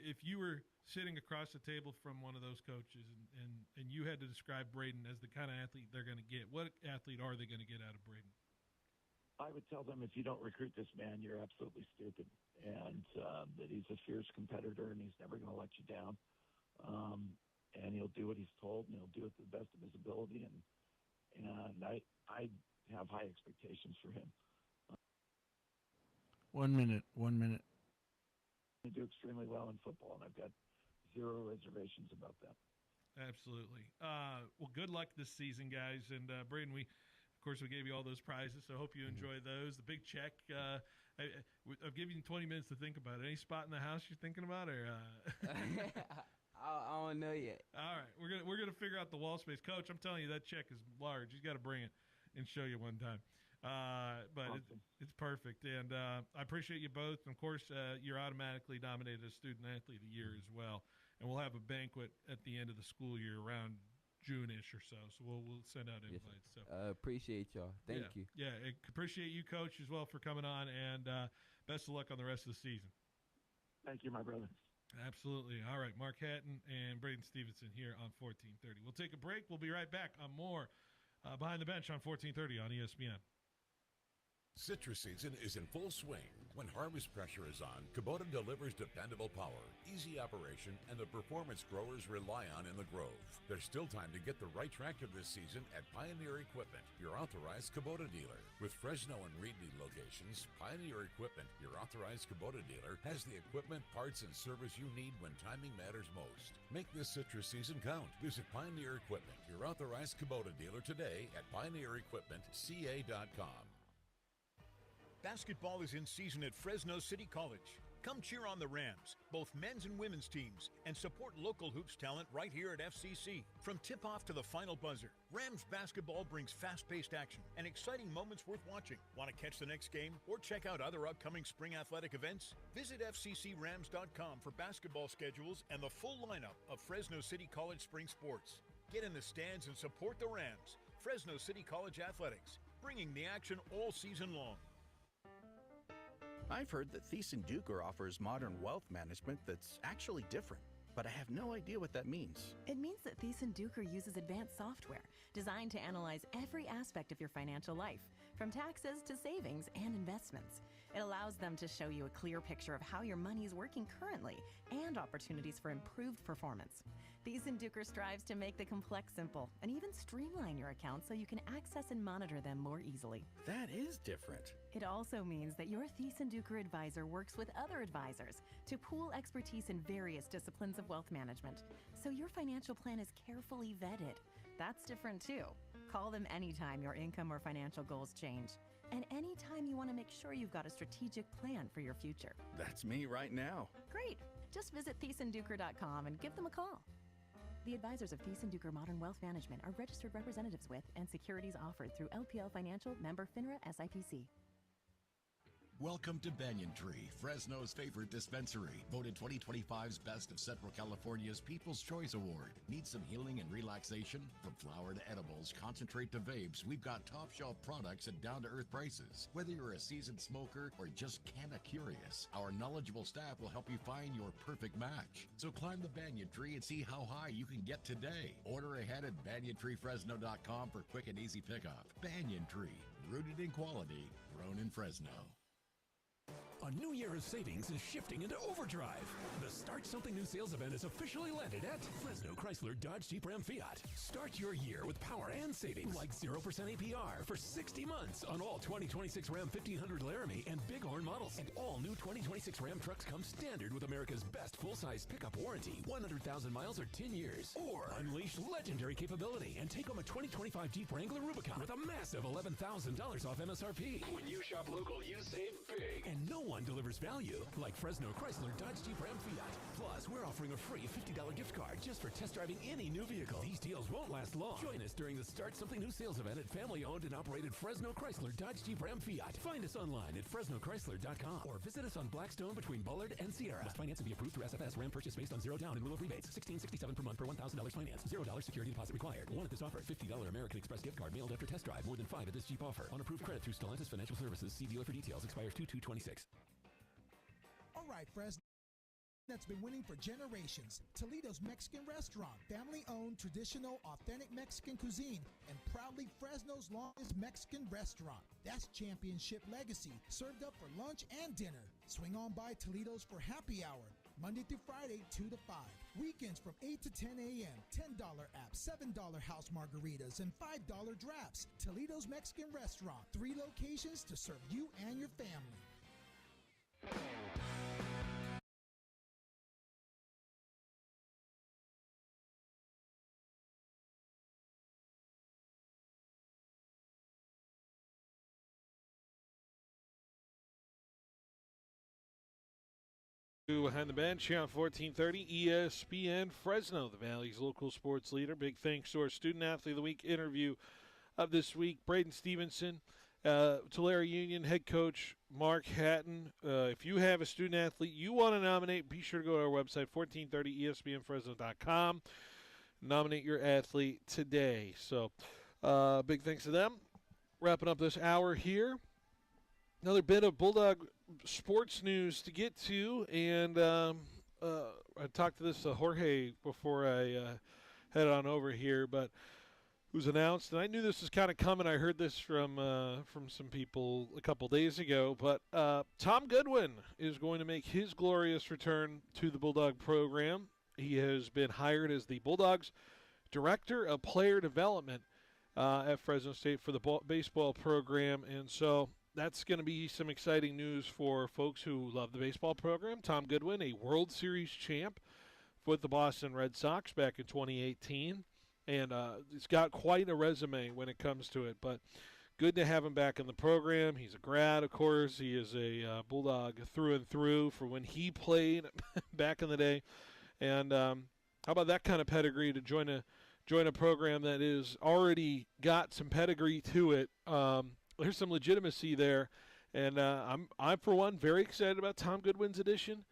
if you were sitting across the table from one of those coaches and you had to describe Braden as the kind of athlete they're going to get, what athlete are they going to get out of Braden? I would tell them, if you don't recruit this man, you're absolutely stupid, and that he's a fierce competitor and he's never going to let you down. And he'll do what he's told, and he'll do it to the best of his ability. And I have high expectations for him. 1 minute. They do extremely well in football, and I've got zero reservations about that. Absolutely. Well, good luck this season, guys. And Braden, of course, we gave you all those prizes, so I hope you enjoy those. The big check. I've given you 20 minutes to think about it. Any spot in the house you're thinking about, or? I don't know yet. All right, we're gonna figure out the wall space, Coach. I'm telling you, that check is large. He's got to bring it and show you one time. But awesome. it's perfect, and I appreciate you both. And of course, you're automatically nominated as Student Athlete of the Year as well. and we'll have a banquet at the end of the school year around June-ish or so. So we'll send out Yes, invites. So appreciate y'all. Thank you. Yeah, appreciate you, Coach, as well for coming on, and best of luck on the rest of the season. Thank you, my brother. Absolutely. All right, Mark Hatton and Braden Stevenson here on 1430. We'll take a break. We'll be right back on more Behind the Bench on 1430 on ESPN. Citrus season is in full swing. When harvest pressure is on, Kubota delivers dependable power, easy operation, and the performance growers rely on in the Grove. There's still time to get the right tractor this season at Pioneer Equipment, your authorized Kubota dealer. With Fresno and Reedley locations, Pioneer Equipment, your authorized Kubota dealer, has the equipment, parts, and service you need when timing matters most. Make this citrus season count. Visit Pioneer Equipment, your authorized Kubota dealer today at pioneerequipmentca.com. Basketball is in season at Fresno City College. Come cheer on the Rams, both men's and women's teams, and support local hoops talent right here at FCC. From tip-off to the final buzzer, Rams basketball brings fast-paced action and exciting moments worth watching. Want to catch the next game or check out other upcoming spring athletic events? Visit FCCRams.com for basketball schedules and the full lineup of Fresno City College spring sports. Get in the stands and support the Rams. Fresno City College Athletics, bringing the action all season long. I've heard that Thiessen Duker offers modern wealth management that's actually different, but I have no idea what that means. It means that Thiessen Duker uses advanced software designed to analyze every aspect of your financial life, from taxes to savings and investments. It allows them to show you a clear picture of how your money is working currently and opportunities for improved performance. Thiessen Duker strives to make the complex simple and even streamline your accounts so you can access and monitor them more easily. That is different. It also means that your Thiessen Duker advisor works with other advisors to pool expertise in various disciplines of wealth management, so your financial plan is carefully vetted. That's different too. Call them anytime your income or financial goals change, and anytime you want to make sure you've got a strategic plan for your future. That's me right now. Great. Just visit ThiessenDuker.com and give them a call. The advisors of Thiessen Duker Modern Wealth Management are registered representatives with and securities offered through LPL Financial, member FINRA SIPC. Welcome to Banyan Tree, Fresno's favorite dispensary. Voted 2025's Best of Central California's People's Choice Award. Need some healing and relaxation? From flower to edibles, concentrate to vapes, we've got top shelf products at down-to-earth prices. Whether you're a seasoned smoker or just kinda curious, our knowledgeable staff will help you find your perfect match. So climb the Banyan Tree and see how high you can get today. Order ahead at BanyanTreeFresno.com for quick and easy pickup. Banyan Tree, rooted in quality, grown in Fresno. A new year of savings is shifting into overdrive. The Start Something New sales event is officially landed at Fresno Chrysler Dodge Jeep Ram Fiat. Start your year with power and savings like 0% APR for 60 months on all 2026 Ram 1500 Laramie and Bighorn models. And all new 2026 Ram trucks come standard with America's best full-size pickup warranty, 100,000 miles or 10 years. Or unleash legendary capability and take home a 2025 Jeep Wrangler Rubicon with a massive $11,000 off MSRP. When you shop local, you save big. And no one delivers value like Fresno Chrysler Dodge Jeep Ram Fiat. Plus, we're offering a free $50 gift card just for test driving any new vehicle. These deals won't last long. Join us during the Start Something New sales event at family-owned and operated Fresno Chrysler Dodge Jeep Ram Fiat. Find us online at FresnoChrysler.com or visit us on Blackstone between Bullard and Sierra. Must finance and be approved through SFS. Ram purchase based on 0 down in lieu of rebates. $16.67 per month per $1,000 finance. $0 security deposit required. One at this offer. $50 American Express gift card mailed after test drive. More than 5 at this Jeep offer. On approved credit through Stellantis Financial Services. See dealer for details. Expires 2/2/26. All right, Fresno, that's been winning for generations. Toledo's Mexican restaurant, family-owned, traditional, authentic Mexican cuisine, and proudly Fresno's longest Mexican restaurant. That's championship legacy, served up for lunch and dinner. Swing on by Toledo's for happy hour, Monday through Friday, 2 to 5. Weekends from 8 to 10 a.m. $10 apps, $7 house margaritas, and $5 drafts. Toledo's Mexican restaurant, 3 locations to serve you and your family. Behind the Bench here on 1430 ESPN Fresno, the Valley's local sports leader. Big thanks to our Student Athlete of the Week interview of this week, Braden Stevenson Tulare Union head coach Mark Hatton. If you have a student athlete you want to nominate, be sure to go to our website, 1430espnfresno.com. Nominate your athlete today. So big thanks to them. Wrapping up this hour here. Another bit of Bulldog sports news to get to, and I talked to this to Jorge before I head on over here, but it was announced, and I knew this was kind of coming. I heard this from some people a couple days ago, but Tom Goodwin is going to make his glorious return to the Bulldog program. He has been hired as the Bulldogs Director of Player Development at Fresno State for the baseball program, and so that's going to be some exciting news for folks who love the baseball program. Tom Goodwin, a World Series champ with the Boston Red Sox back in 2018, and he's got quite a resume when it comes to it, but good to have him back in the program. He's a grad, of course. He is a Bulldog through and through for when he played back in the day, and how about that kind of pedigree to join a program that is already got some pedigree to it. There's some legitimacy there, and I'm for one very excited about Tom Goodwin's addition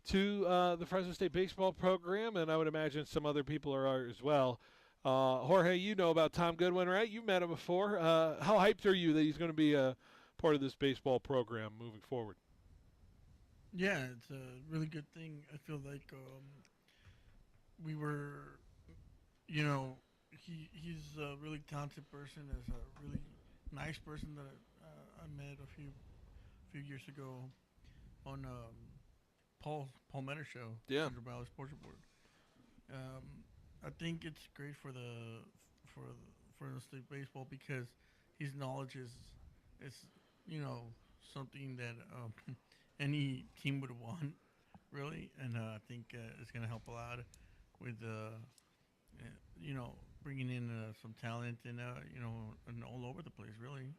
to the Fresno State baseball program, and I would imagine some other people are as well. Jorge, you know about Tom Goodwin, right? You've met him before. How hyped are you that he's going to be a part of this baseball program moving forward? Yeah, it's a really good thing. I feel like we were, he's a really talented person. Is a really nice person that I met a few years ago on Paul Menner show. Yeah. Central Valley Sports Report. I think it's great for the state baseball because his knowledge is something that any team would want, really, and I think it's going to help a lot with bringing in some talent and and all over the place, really.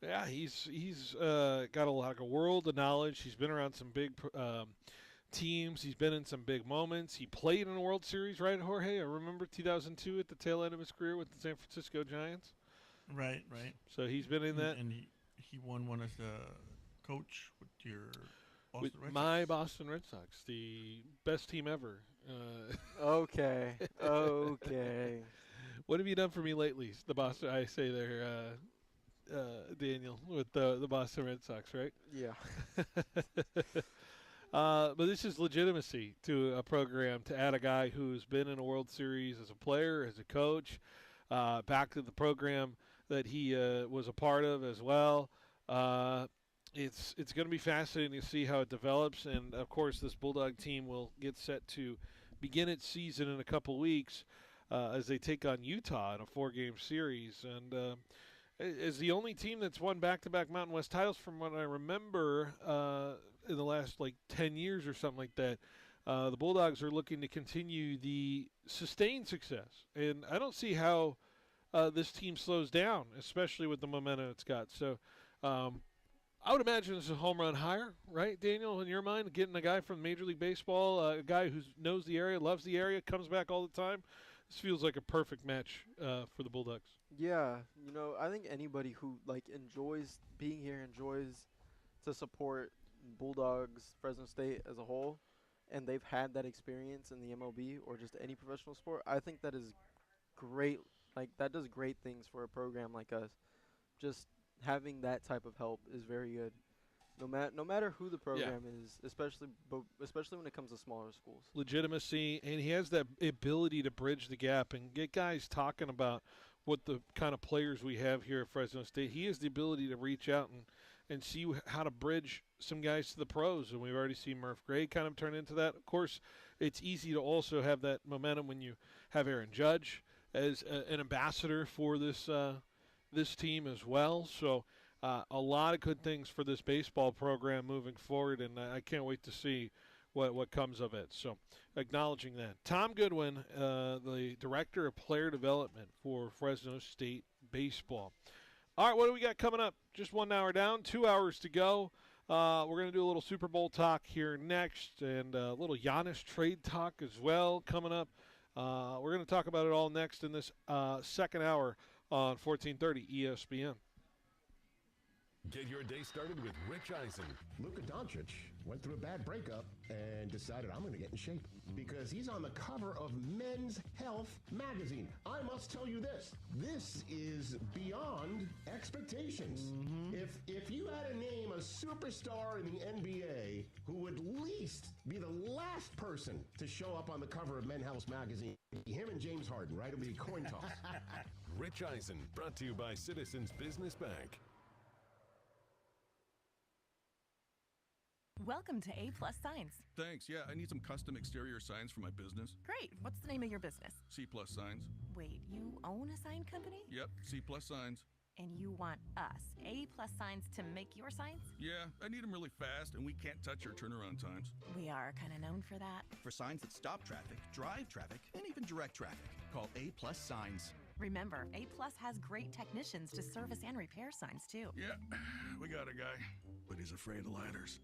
Yeah, he's got a lot of world of knowledge. He's been around some big teams. He's been in some big moments. He played in a World Series, right, Jorge? I remember 2002 at the tail end of his career with the San Francisco Giants. Right. So he's been in that. And he won one as a coach with your Boston Red Sox. My Boston Red Sox, the best team ever. Okay. What have you done for me lately? The Boston, I say there, Daniel, with the Boston Red Sox, right? Yeah. But this is legitimacy to a program to add a guy who's been in a World Series as a player, as a coach, back to the program that he was a part of as well. It's going to be fascinating to see how it develops, and of course this Bulldog team will get set to begin its season in a couple weeks as they take on Utah in a 4-game series, and is the only team that's won back-to-back Mountain West titles from what I remember in the last 10 years or something like that. The Bulldogs are looking to continue the sustained success, and I don't see how this team slows down, especially with the momentum it's got. So I would imagine it's a home run hire, right, Daniel, in your mind, getting a guy from Major League Baseball, a guy who knows the area, loves the area, comes back all the time. This feels like a perfect match for the Bulldogs. Yeah, I think anybody who enjoys being here, enjoys to support Bulldogs, Fresno State as a whole, and they've had that experience in the MLB or just any professional sport, I think that is great. That does great things for a program like us. Just having that type of help is very good. No matter who the program is, especially when it comes to smaller schools. Legitimacy, and he has that ability to bridge the gap and get guys talking about what the kind of players we have here at Fresno State. He has the ability to reach out and see how to bridge some guys to the pros, and we've already seen Murph Gray kind of turn into that. Of course, it's easy to also have that momentum when you have Aaron Judge as an ambassador for this team as well. So a lot of good things for this baseball program moving forward, and I can't wait to see what comes of it. So acknowledging that. Tom Goodwin, the Director of Player Development for Fresno State Baseball. All right, what do we got coming up? Just 1 hour down, 2 hours to go. We're going to do a little Super Bowl talk here next, and a little Giannis trade talk as well coming up. We're going to talk about it all next in this second hour on 1430 ESPN. Get your day started with Rich Eisen. Luka Doncic went through a bad breakup and decided, I'm going to get in shape because he's on the cover of Men's Health magazine. I must tell you this is beyond expectations. If you had to name a superstar in the NBA who would at least be the last person to show up on the cover of Men's Health magazine, him and James Harden, right? It'll be a coin toss. Rich Eisen, brought to you by Citizens Business Bank. Welcome to A+ Signs. Thanks. Yeah, I need some custom exterior signs for my business. Great. What's the name of your business? C+ Signs. Wait, you own a sign company? Yep, C+ Signs. And you want us, A+ Signs, to make your signs? Yeah, I need them really fast, and we can't touch our turnaround times. We are kind of known for that. For signs that stop traffic, drive traffic, and even direct traffic, call A+ Signs. Remember, A+ has great technicians to service and repair signs, too. Yeah, we got a guy, but he's afraid of ladders.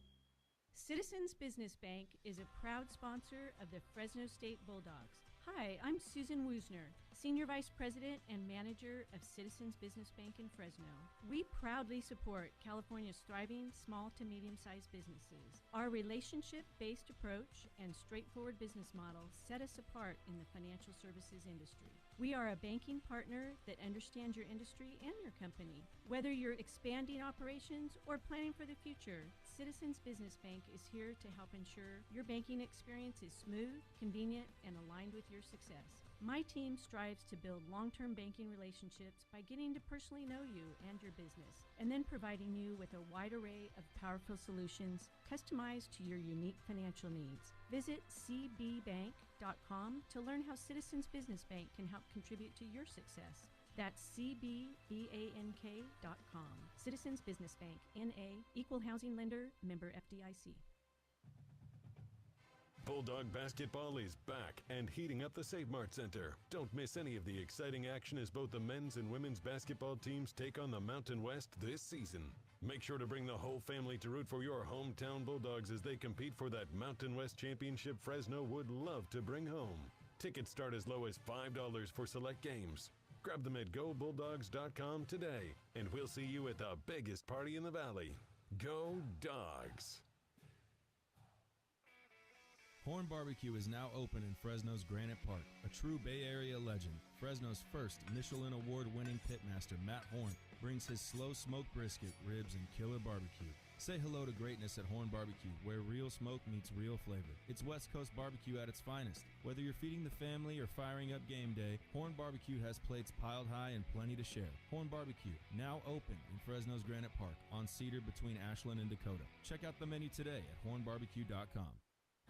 Citizens Business Bank is a proud sponsor of the Fresno State Bulldogs. Hi, I'm Susan Woosner, Senior Vice President and Manager of Citizens Business Bank in Fresno. We proudly support California's thriving small to medium-sized businesses. Our relationship-based approach and straightforward business model set us apart in the financial services industry. We are a banking partner that understands your industry and your company. Whether you're expanding operations or planning for the future, Citizens Business Bank is here to help ensure your banking experience is smooth, convenient, and aligned with your success. My team strives to build long-term banking relationships by getting to personally know you and your business, and then providing you with a wide array of powerful solutions customized to your unique financial needs. Visit cbbank.com to learn how Citizens Business Bank can help contribute to your success. That's cbbank.com. Citizens Business Bank, N.A., Equal Housing Lender, member FDIC. Bulldog basketball is back and heating up the Save Mart Center. Don't miss any of the exciting action as both the men's and women's basketball teams take on the Mountain West this season. Make sure to bring the whole family to root for your hometown Bulldogs as they compete for that Mountain West championship Fresno would love to bring home. Tickets start as low as $5 for select games. Grab them at GoBulldogs.com today, and we'll see you at the biggest party in the Valley. Go Dogs! Horn Barbecue is now open in Fresno's Granite Park. A true Bay Area legend, Fresno's first Michelin Award-winning pitmaster, Matt Horn, brings his slow smoked brisket, ribs, and killer barbecue. Say hello to greatness at Horn Barbecue, where real smoke meets real flavor. It's West Coast barbecue at its finest. Whether you're feeding the family or firing up game day, Horn Barbecue has plates piled high and plenty to share. Horn Barbecue, now open in Fresno's Granite Park, on Cedar between Ashland and Dakota. Check out the menu today at hornbarbecue.com.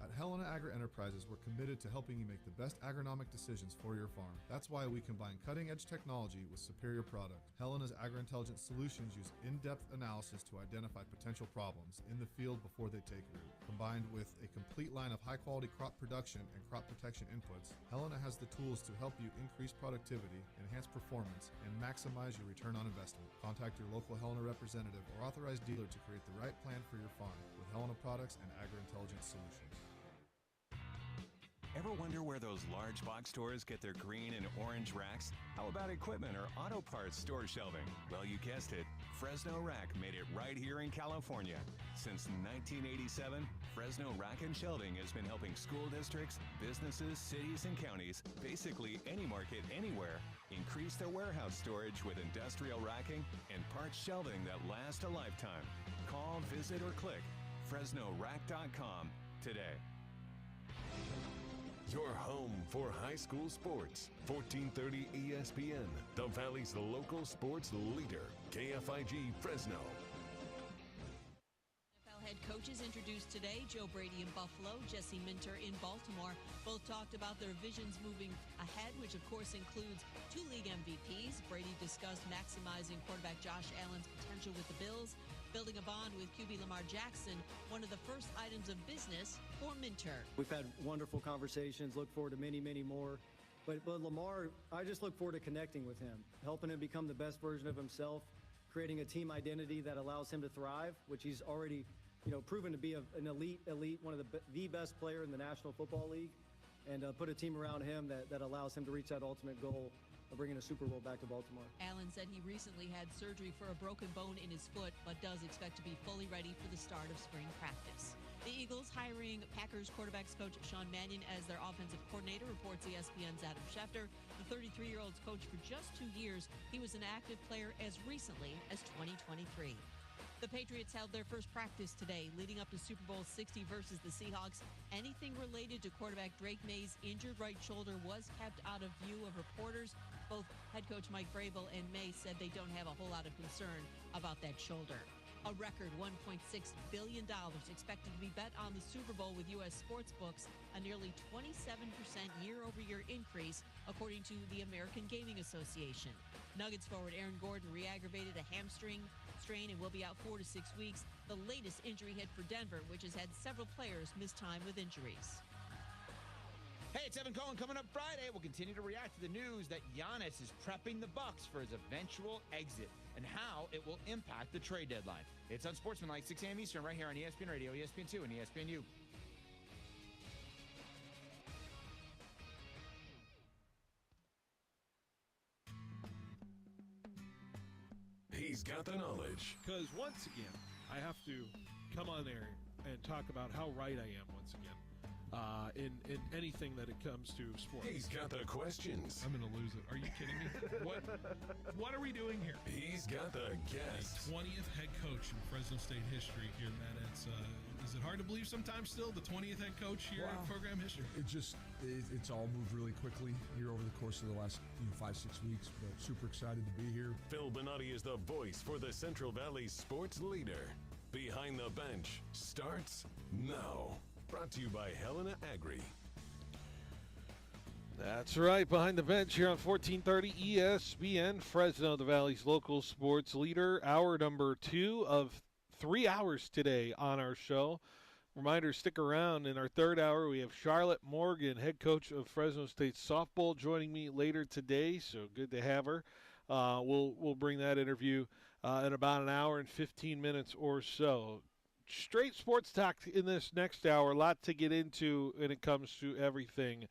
At Helena Agri-Enterprises, we're committed to helping you make the best agronomic decisions for your farm. That's why we combine cutting-edge technology with superior product. Helena's agri-intelligence solutions use in-depth analysis to identify potential problems in the field before they take root. Combined with a complete line of high-quality crop production and crop protection inputs, Helena has the tools to help you increase productivity, enhance performance, and maximize your return on investment. Contact your local Helena representative or authorized dealer to create the right plan for your farm with Helena products and agri-intelligence solutions. Ever wonder where those large box stores get their green and orange racks? How about equipment or auto parts store shelving? Well, you guessed it. Fresno Rack made it right here in California. Since 1987, Fresno Rack and Shelving has been helping school districts, businesses, cities, and counties, basically any market anywhere, increase their warehouse storage with industrial racking and parts shelving that last a lifetime. Call, visit, or click FresnoRack.com today. Your home for high school sports. 1430 ESPN, the Valley's local sports leader. KFIG Fresno. NFL head coaches introduced today. Joe Brady in Buffalo, Jesse Minter in Baltimore. Both talked about their visions moving ahead, which of course includes 2 league MVPs. Brady discussed maximizing quarterback Josh Allen's potential with the Bills, building a bond with QB Lamar Jackson, one of the first items of business for Minter. We've had wonderful conversations, look forward to many, many more. But Lamar, I just look forward to connecting with him, helping him become the best version of himself, creating a team identity that allows him to thrive, which he's already, proven to be an elite, one of the best player in the National Football League, and put a team around him that allows him to reach that ultimate goal of bringing a Super Bowl back to Baltimore. Allen said he recently had surgery for a broken bone in his foot, but does expect to be fully ready for the start of spring practice. The Eagles hiring Packers quarterbacks coach Sean Mannion as their offensive coordinator, reports ESPN's Adam Schefter. The 33-year-old's coached for just 2 years. He was an active player as recently as 2023. The Patriots held their first practice today, leading up to Super Bowl 60 versus the Seahawks. Anything related to quarterback Drake May's injured right shoulder was kept out of view of reporters. Both head coach Mike Vrabel and May said they don't have a whole lot of concern about that shoulder. A record $1.6 billion expected to be bet on the Super Bowl with U.S. sports books, a nearly 27% year-over-year increase, according to the American Gaming Association. Nuggets forward Aaron Gordon re-aggravated a hamstring strain and will be out 4 to 6 weeks, the latest injury hit for Denver, which has had several players miss time with injuries. Hey, it's Evan Cohen. Coming up Friday, we'll continue to react to the news that Giannis is prepping the Bucks for his eventual exit and how it will impact the trade deadline. It's Unsportsmanlike, 6 a.m. Eastern, right here on ESPN Radio, ESPN2, and ESPNU. He's got the knowledge. Because once again, I have to come on there and talk about how right I am once again. In anything that it comes to sports. He's got the questions. I'm going to lose it. Are you kidding me? What are we doing here? He's got the guests. 20th head coach in Fresno State history here, Matt. Is it hard to believe sometimes still the 20th head coach here in program history? It's all moved really quickly here over the course of the last 5-6 weeks, but super excited to be here. Phil Bonatti is the voice for the Central Valley sports leader. Behind the Bench starts now. Brought to you by Helena Agri. That's right. Behind the Bench here on 1430 ESPN, Fresno, the Valley's local sports leader. Hour number 2 of 3 hours today on our show. Reminder, stick around. In our third hour, we have Charlotte Morgan, head coach of Fresno State softball, joining me later today, so good to have her. We'll bring that interview in about an hour and 15 minutes or so. Straight sports talk in this next hour. A lot to get into when it comes to everything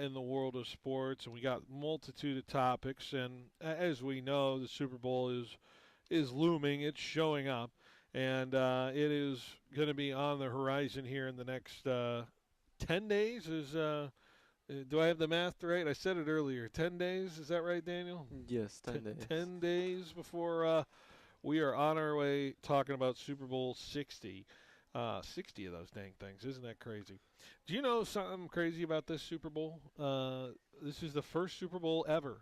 in the world of sports, and we got multitude of topics. And as we know, the Super Bowl is looming. It's showing up, and it is going to be on the horizon here in the next 10 days. Do I have the math right? I said it earlier. 10 days. Is that right, Daniel? Yes, 10 days. 10 days before we are on our way talking about Super Bowl 60. 60 of those dang things. Isn't that crazy? Do you know something crazy about this Super Bowl? This is the first Super Bowl ever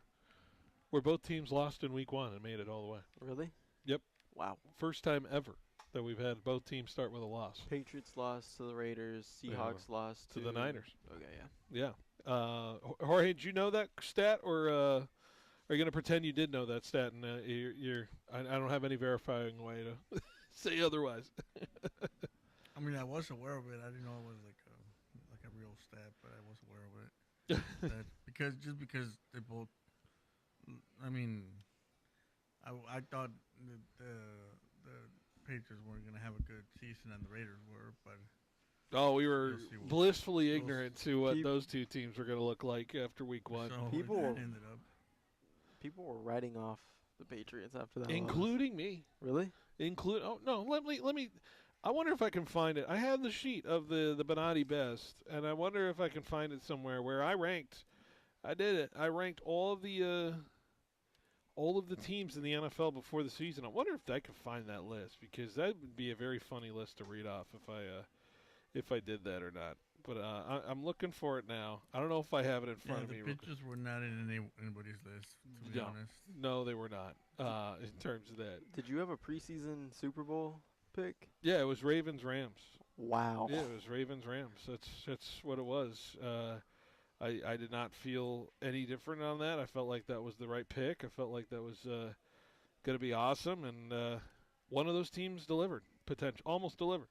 where both teams lost in week 1 and made it all the way. Really? Yep. Wow. First time ever that we've had both teams start with a loss. Patriots lost to the Raiders. Seahawks lost to the Niners. Okay, yeah. Yeah. Jorge, did you know that stat, or are you going to pretend you did know that stat? And I don't have any verifying way to say otherwise. I mean, I was aware of it. I didn't know it was like a real stat, but I was aware of it. because they both. I mean, I thought the Patriots weren't going to have a good season, and the Raiders were, but. Oh, we were blissfully ignorant to what those two teams were going to look like after week 1. So People were ended up. writing off the Patriots after that, including me. Really? Oh no, let me. I wonder if I can find it. I have the sheet of the Bonatti best, and I wonder if I can find it somewhere where I ranked. I did it. I ranked all of the teams in the NFL before the season. I wonder if I could find that list, because that would be a very funny list to read off if I did that or not. But I'm looking for it now. I don't know if I have it in front of me. The Patriots were not in anybody's list, to be honest. No, they were not. In terms of that. Did you have a preseason Super Bowl pick? Yeah, it was Ravens-Rams. Wow. Yeah, it was Ravens-Rams. That's what it was. I did not feel any different on that. I felt like that was the right pick. I felt like that was going to be awesome, and one of those teams delivered, almost delivered,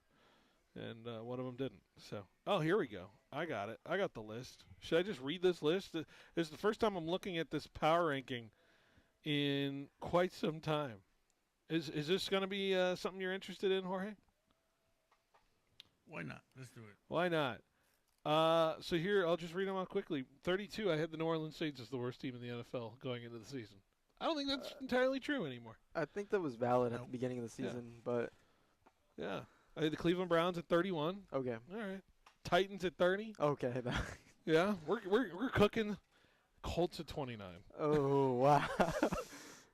and one of them didn't. So, here we go. I got it. I got the list. Should I just read this list? This is the first time I'm looking at this power ranking in quite some time. Is this going to be something you're interested in, Jorge? Why not? Let's do it. Why not? So here, I'll just read them out quickly. 32, I had the New Orleans Saints as the worst team in the NFL going into the season. I don't think that's entirely true anymore. I think that was valid at the beginning of the season, but Yeah. I had the Cleveland Browns at 31. okay. All right. Titans at 30. Okay. Yeah, we're cooking. Colts at 29. Oh, wow.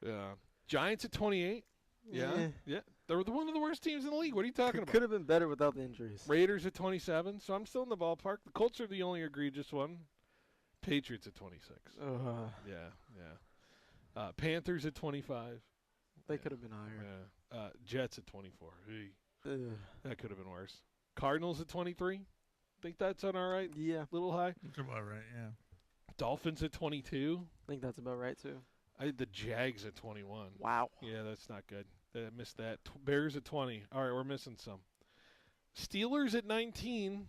Yeah. Giants at 28. Yeah. Eh. Yeah. They were one of the worst teams in the league. What are you talking about? Could have been better without the injuries. Raiders at 27, so I'm still in the ballpark. The Colts are the only egregious one. Patriots at 26. Yeah. Panthers at 25. They could have been higher. Yeah. Jets at 24. Hey. Ugh. That could have been worse. Cardinals at 23. Think that's on all right? Yeah. Little high. That's about right, yeah. Dolphins at 22. I think that's about right, too. I had the Jags at 21. Wow. Yeah, that's not good. I missed that. Bears at 20. All right, we're missing some. Steelers at 19.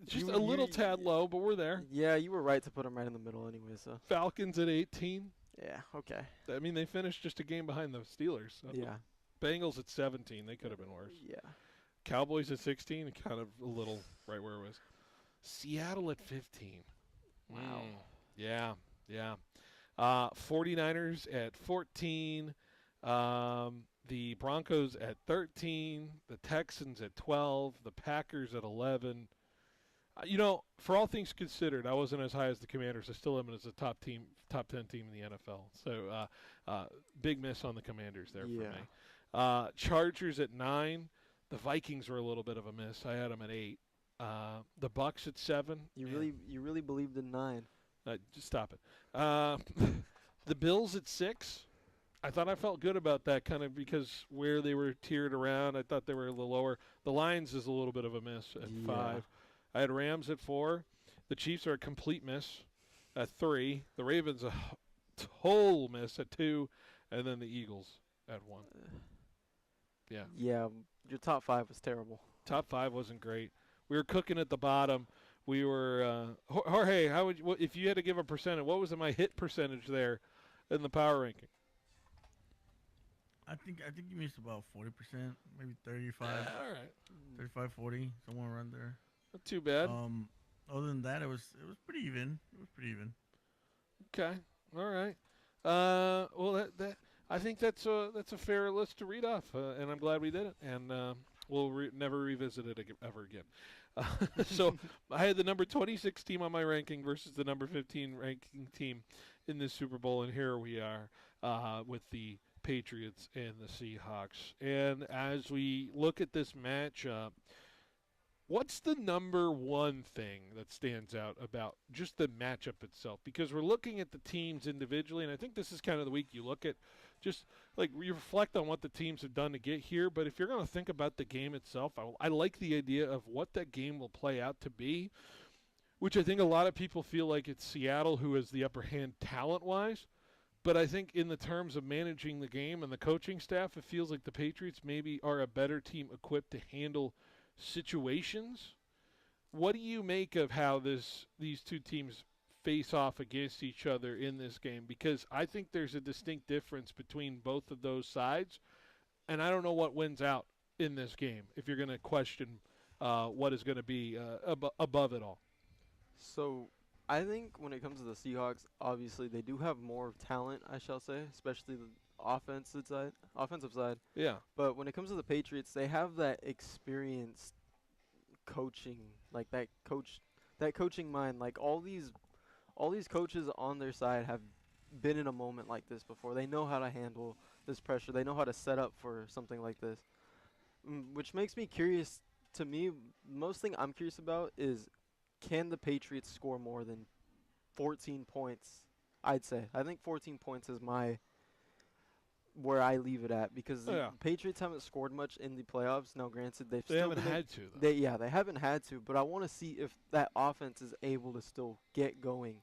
Just a little tad low, but we're there. Yeah, you were right to put them right in the middle anyway. So Falcons at 18. Yeah, okay. I mean, they finished just a game behind the Steelers. So. Yeah. Bengals at 17. They could have been worse. Yeah. Cowboys at 16. Kind of a little right where it was. Seattle at 15. Wow. Yeah. 49ers at 14. The Broncos at 13. The Texans at 12. The Packers at 11. For all things considered, I wasn't as high as the Commanders. I still am as a top 10 team in the NFL. So big miss on the Commanders there for me. Chargers at 9. The Vikings were a little bit of a miss. I had them at 8. The Bucks at 7. You really believed in 9. Just stop it. The Bills at 6. I thought I felt good about that kind of because where they were tiered around, I thought they were a little lower. The Lions is a little bit of a miss at 5. I had Rams at 4. The Chiefs are a complete miss at 3. The Ravens a total miss at 2. And then the Eagles at 1. Yeah. Yeah, your top 5 was terrible. Top 5 wasn't great. We were cooking at the bottom. We were Jorge. If you had to give a percentage? What was my hit percentage there in the power ranking? I think you missed about 40%, maybe 35. All right. 35, 40, somewhere around there. Not too bad. Other than that, it was pretty even. Okay. All right. Well, I think that's a fair list to read off, and I'm glad we did it. And we'll never revisit it ever again. So I had the number 26 team on my ranking versus the number 15 ranking team in this Super Bowl, and here we are with the Patriots and the Seahawks. And as we look at this matchup, what's the number one thing that stands out about just the matchup itself? Because we're looking at the teams individually, and I think this is kind of the week you look at just like you reflect on what the teams have done to get here. But if you're going to think about the game itself, I like the idea of what that game will play out to be, which I think a lot of people feel like it's Seattle who has the upper hand talent-wise. But I think in the terms of managing the game and the coaching staff, it feels like the Patriots maybe are a better team equipped to handle situations. What do you make of how these two teams face off against each other in this game? Because I think there's a distinct difference between both of those sides, and I don't know what wins out in this game if you're going to question what is going to be above it all. So I think when it comes to the Seahawks, obviously they do have more talent, I shall say, especially the offensive side. Yeah. But when it comes to the Patriots, they have that experienced coaching, like that coaching mind. Like all these coaches on their side have been in a moment like this before. They know how to handle this pressure. They know how to set up for something like this, which makes me curious. To me, most thing I'm curious about is, can the Patriots score more than 14 points? I'd say. I think 14 points is where I leave it at, because the Patriots haven't scored much in the playoffs. Now, granted, they haven't had to, though. They haven't had to, but I want to see if that offense is able to still get going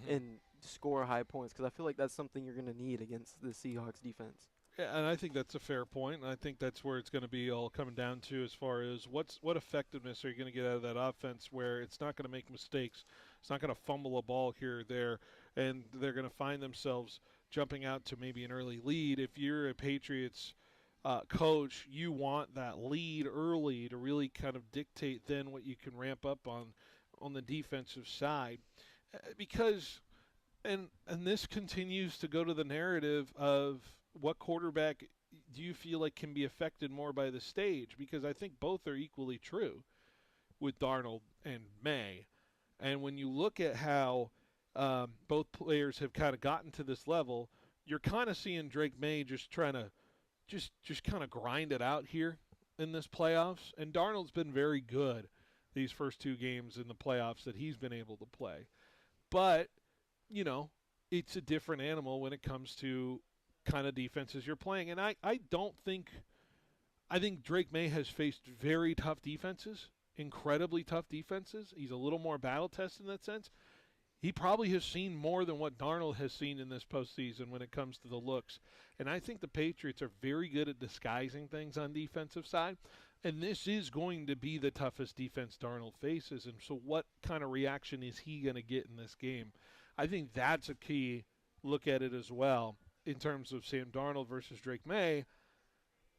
and score high points, because I feel like that's something you're going to need against the Seahawks defense. Yeah, and I think that's a fair point, and I think that's where it's going to be all coming down to as far as what effectiveness are you going to get out of that offense where it's not going to make mistakes, it's not going to fumble a ball here or there, and they're going to find themselves jumping out to maybe an early lead. If you're a Patriots coach, you want that lead early to really kind of dictate then what you can ramp up on on the defensive side, because and this continues to go to the narrative of what quarterback do you feel like can be affected more by the stage, because I think both are equally true with Darnold and May. And when you look at how both players have kind of gotten to this level, you're kind of seeing Drake May just trying to just kind of grind it out here in this playoffs. And Darnold's been very good these first 2 games in the playoffs that he's been able to play. But, you know, it's a different animal when it comes to kind of defenses you're playing. And I think Drake May has faced very tough defenses, incredibly tough defenses. He's a little more battle-tested in that sense. He probably has seen more than what Darnold has seen in this postseason when it comes to the looks. And I think the Patriots are very good at disguising things on defensive side. And this is going to be the toughest defense Darnold faces. And so what kind of reaction is he going to get in this game? I think that's a key look at it as well in terms of Sam Darnold versus Drake May.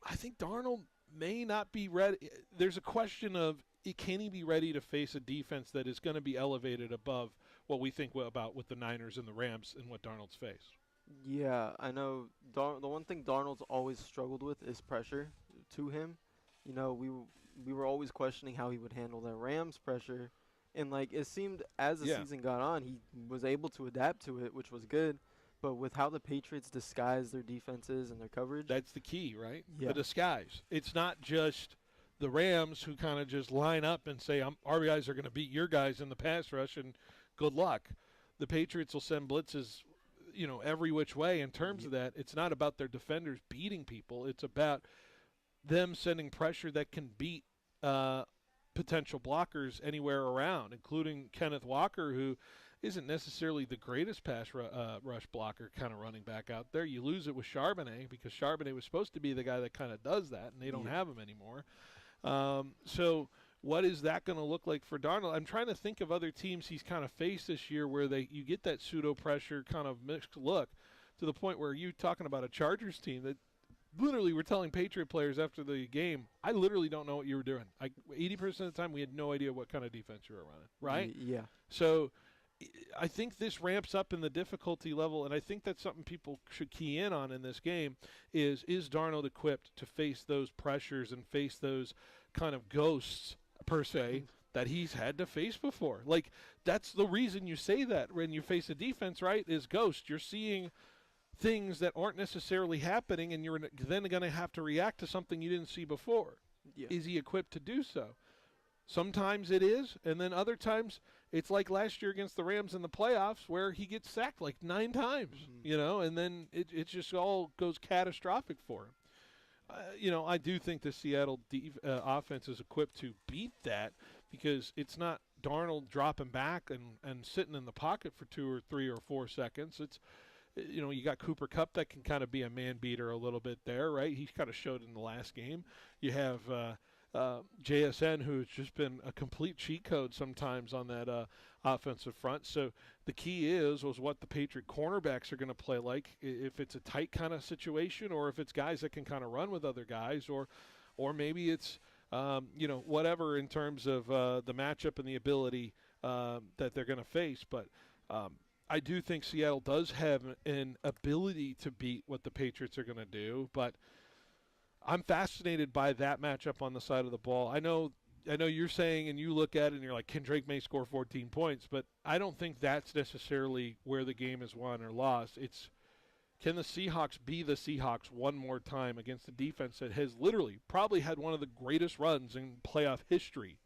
I think Darnold may not be ready. There's a question of, can he be ready to face a defense that is going to be elevated above what we think about with the Niners and the Rams and what Darnold's faced? Yeah, I know. The one thing Darnold's always struggled with is pressure to him. You know, we were always questioning how he would handle that Rams pressure, and like it seemed as the season got on, he was able to adapt to it, which was good. But with how the Patriots disguise their defenses and their coverage, that's the key, right? Yeah. The disguise. It's not just the Rams who kind of just line up and say, our guys are going to beat your guys in the pass rush, and good luck. The Patriots will send blitzes, you know, every which way in terms of that. It's not about their defenders beating people. It's about them sending pressure that can beat potential blockers anywhere around, including Kenneth Walker, who isn't necessarily the greatest pass rush blocker kind of running back out there. You lose it with Charbonnet because Charbonnet was supposed to be the guy that kind of does that, and they don't have him anymore. So what is that going to look like for Darnold? I'm trying to think of other teams he's kind of faced this year where you get that pseudo-pressure kind of mixed look to the point where you're talking about a Chargers team that literally we're telling Patriot players after the game, I literally don't know what you were doing. 80% of the time we had no idea what kind of defense you were running, right? Yeah. So I think this ramps up in the difficulty level, and I think that's something people should key in on in this game is Darnold equipped to face those pressures and face those kind of ghosts, per se, that he's had to face before. Like, that's the reason you say that when you face a defense, right, is ghost. You're seeing things that aren't necessarily happening, and you're then going to have to react to something you didn't see before. Yeah. Is he equipped to do so? Sometimes it is, and then other times it's like last year against the Rams in the playoffs where he gets sacked like 9 times, you know, and then it just all goes catastrophic for him. You know, I do think the Seattle offense is equipped to beat that because it's not Darnold dropping back and sitting in the pocket for 2 or 3 or 4 seconds. It's, you know, you got Cooper Kupp that can kind of be a man beater a little bit there, right? He kind of showed in the last game. You have JSN, who's just been a complete cheat code sometimes on that offensive front. So the key was what the Patriot cornerbacks are going to play like, if it's a tight kind of situation or if it's guys that can kind of run with other guys, or maybe it's, you know, whatever in terms of the matchup and the ability that they're going to face. But I do think Seattle does have an ability to beat what the Patriots are going to do, but I'm fascinated by that matchup on the side of the ball. I know you're saying, and you look at it and you're like, can Drake May score 14 points? But I don't think that's necessarily where the game is won or lost. It's, can the Seahawks be the Seahawks one more time against a defense that has literally probably had one of the greatest runs in playoff history,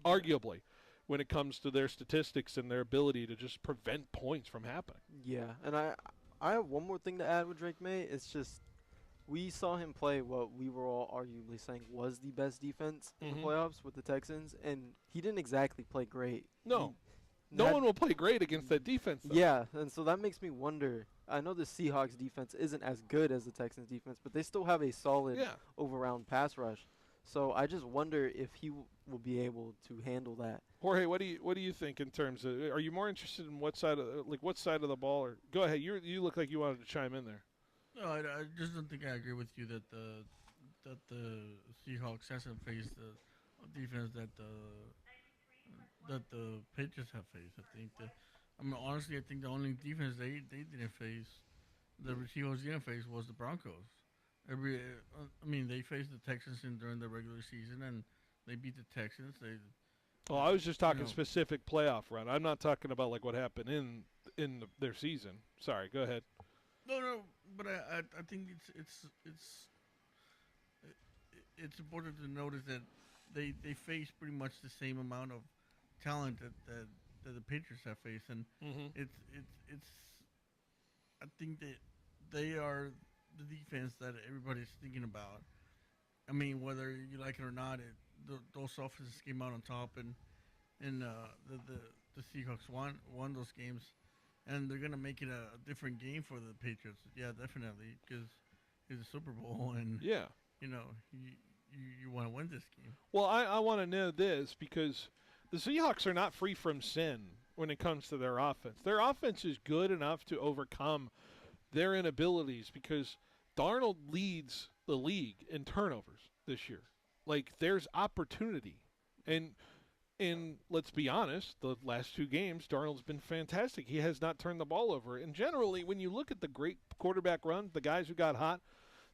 arguably, when it comes to their statistics and their ability to just prevent points from happening. Yeah, and I have one more thing to add with Drake May. It's just we saw him play what we were all arguably saying was the best defense in the playoffs with the Texans, and he didn't exactly play great. No. No one will play great against that defense, though. Yeah, and so that makes me wonder. I know the Seahawks defense isn't as good as the Texans defense, but they still have a solid over-round pass rush. So I just wonder if he will be able to handle that. Jorge, what do you think in terms of? Are you more interested in what side of the ball? Or go ahead. You look like you wanted to chime in there. No, I just don't think I agree with you that the Seahawks hasn't faced the defense that that the Patriots have faced. I think that, I mean, honestly, I think the only defense they didn't face, the Seahawks didn't face, was the Broncos. I mean, they faced the Texans during the regular season, and they beat the Texans. Well, I was just talking know. specific playoff run. I'm not talking about like what happened in their season. Sorry, go ahead. No, but I think it's important to notice that they face pretty much the same amount of talent that the Patriots have faced, and it's I think that they are the defense that everybody's thinking about. I mean, whether you like it or not, those offenses came out on top, and the Seahawks won those games, and they're gonna make it a different game for the Patriots. Yeah, definitely, because it's a Super Bowl, and yeah, you know, you want to win this game. Well, I want to know this because the Seahawks are not free from sin when it comes to their offense. Their offense is good enough to overcome their inabilities because Darnold leads the league in turnovers this year. Like, there's opportunity. And let's be honest, the last two games, Darnold's been fantastic. He has not turned the ball over. And generally, when you look at the great quarterback run, the guys who got hot,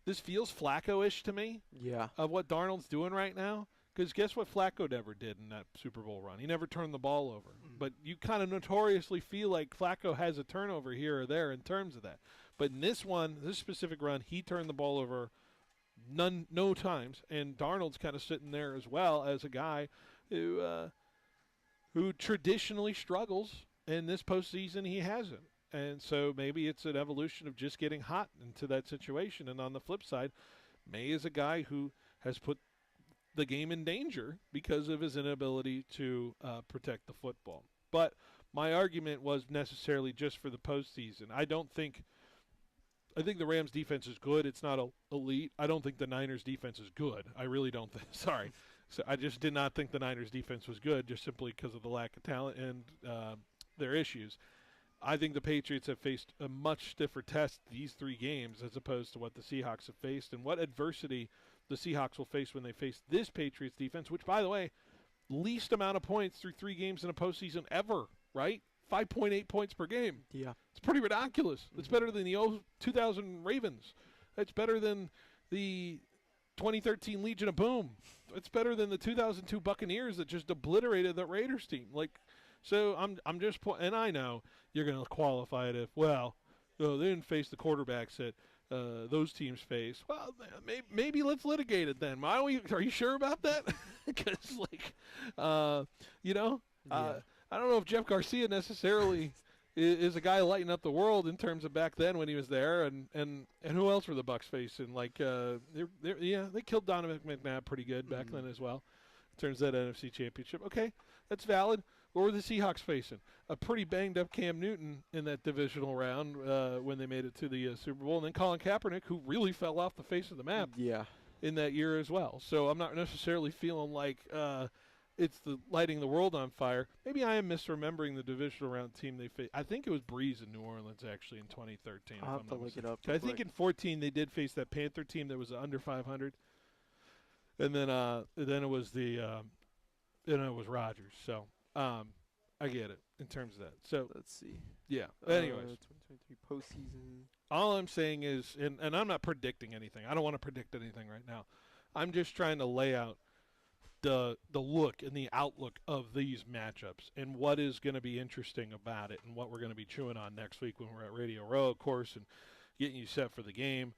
this feels Flacco-ish to me. Yeah. Of what Darnold's doing right now. Because guess what Flacco never did in that Super Bowl run? He never turned the ball over. But you kind of notoriously feel like Flacco has a turnover here or there in terms of that. But in this one, this specific run, he turned the ball over no times. And Darnold's kind of sitting there as well as a guy who traditionally struggles. In this postseason, he hasn't. And so maybe it's an evolution of just getting hot into that situation. And on the flip side, May is a guy who has put the game in danger because of his inability to protect the football. But my argument was necessarily just for the postseason. I think the Rams defense is good. It's not elite. I don't think the Niners defense is good. I really don't think. Sorry. So I just did not think the Niners defense was good just simply because of the lack of talent and their issues. I think the Patriots have faced a much stiffer test these three games as opposed to what the Seahawks have faced and what adversity the Seahawks will face when they face this Patriots defense, which, by the way, least amount of points through three games in a postseason ever, right? 5.8 points per game. Yeah. It's pretty ridiculous. It's better than the 2000 Ravens. It's better than the 2013 Legion of Boom. It's better than the 2002 Buccaneers that just obliterated the Raiders team. So I'm just and I know you're going to qualify it if, well, they didn't face the quarterbacks that those teams face. Well, maybe let's litigate it then. Are you sure about that? Because, I don't know if Jeff Garcia necessarily is a guy lighting up the world in terms of back then when he was there, and who else were the Bucs facing? They killed Donovan McNabb pretty good back then as well in terms of that NFC Championship. Okay, that's valid. What were the Seahawks facing? A pretty banged-up Cam Newton in that divisional round when they made it to the Super Bowl. And then Colin Kaepernick, who really fell off the face of the map in that year as well. So I'm not necessarily feeling like it's lighting the world on fire. Maybe I am misremembering the divisional round team they faced. I think it was Breeze in New Orleans, actually, in 2013. I'll have to look it up. I think in 2014 they did face that Panther team that was under 500. And then it was it was Rodgers. So I get it in terms of that. So let's see. Yeah. Anyways, 2023 postseason. All I'm saying is, and I'm not predicting anything. I don't want to predict anything right now. I'm just trying to lay out the look and the outlook of these matchups and what is going to be interesting about it and what we're going to be chewing on next week when we're at Radio Row, of course, and getting you set for the game.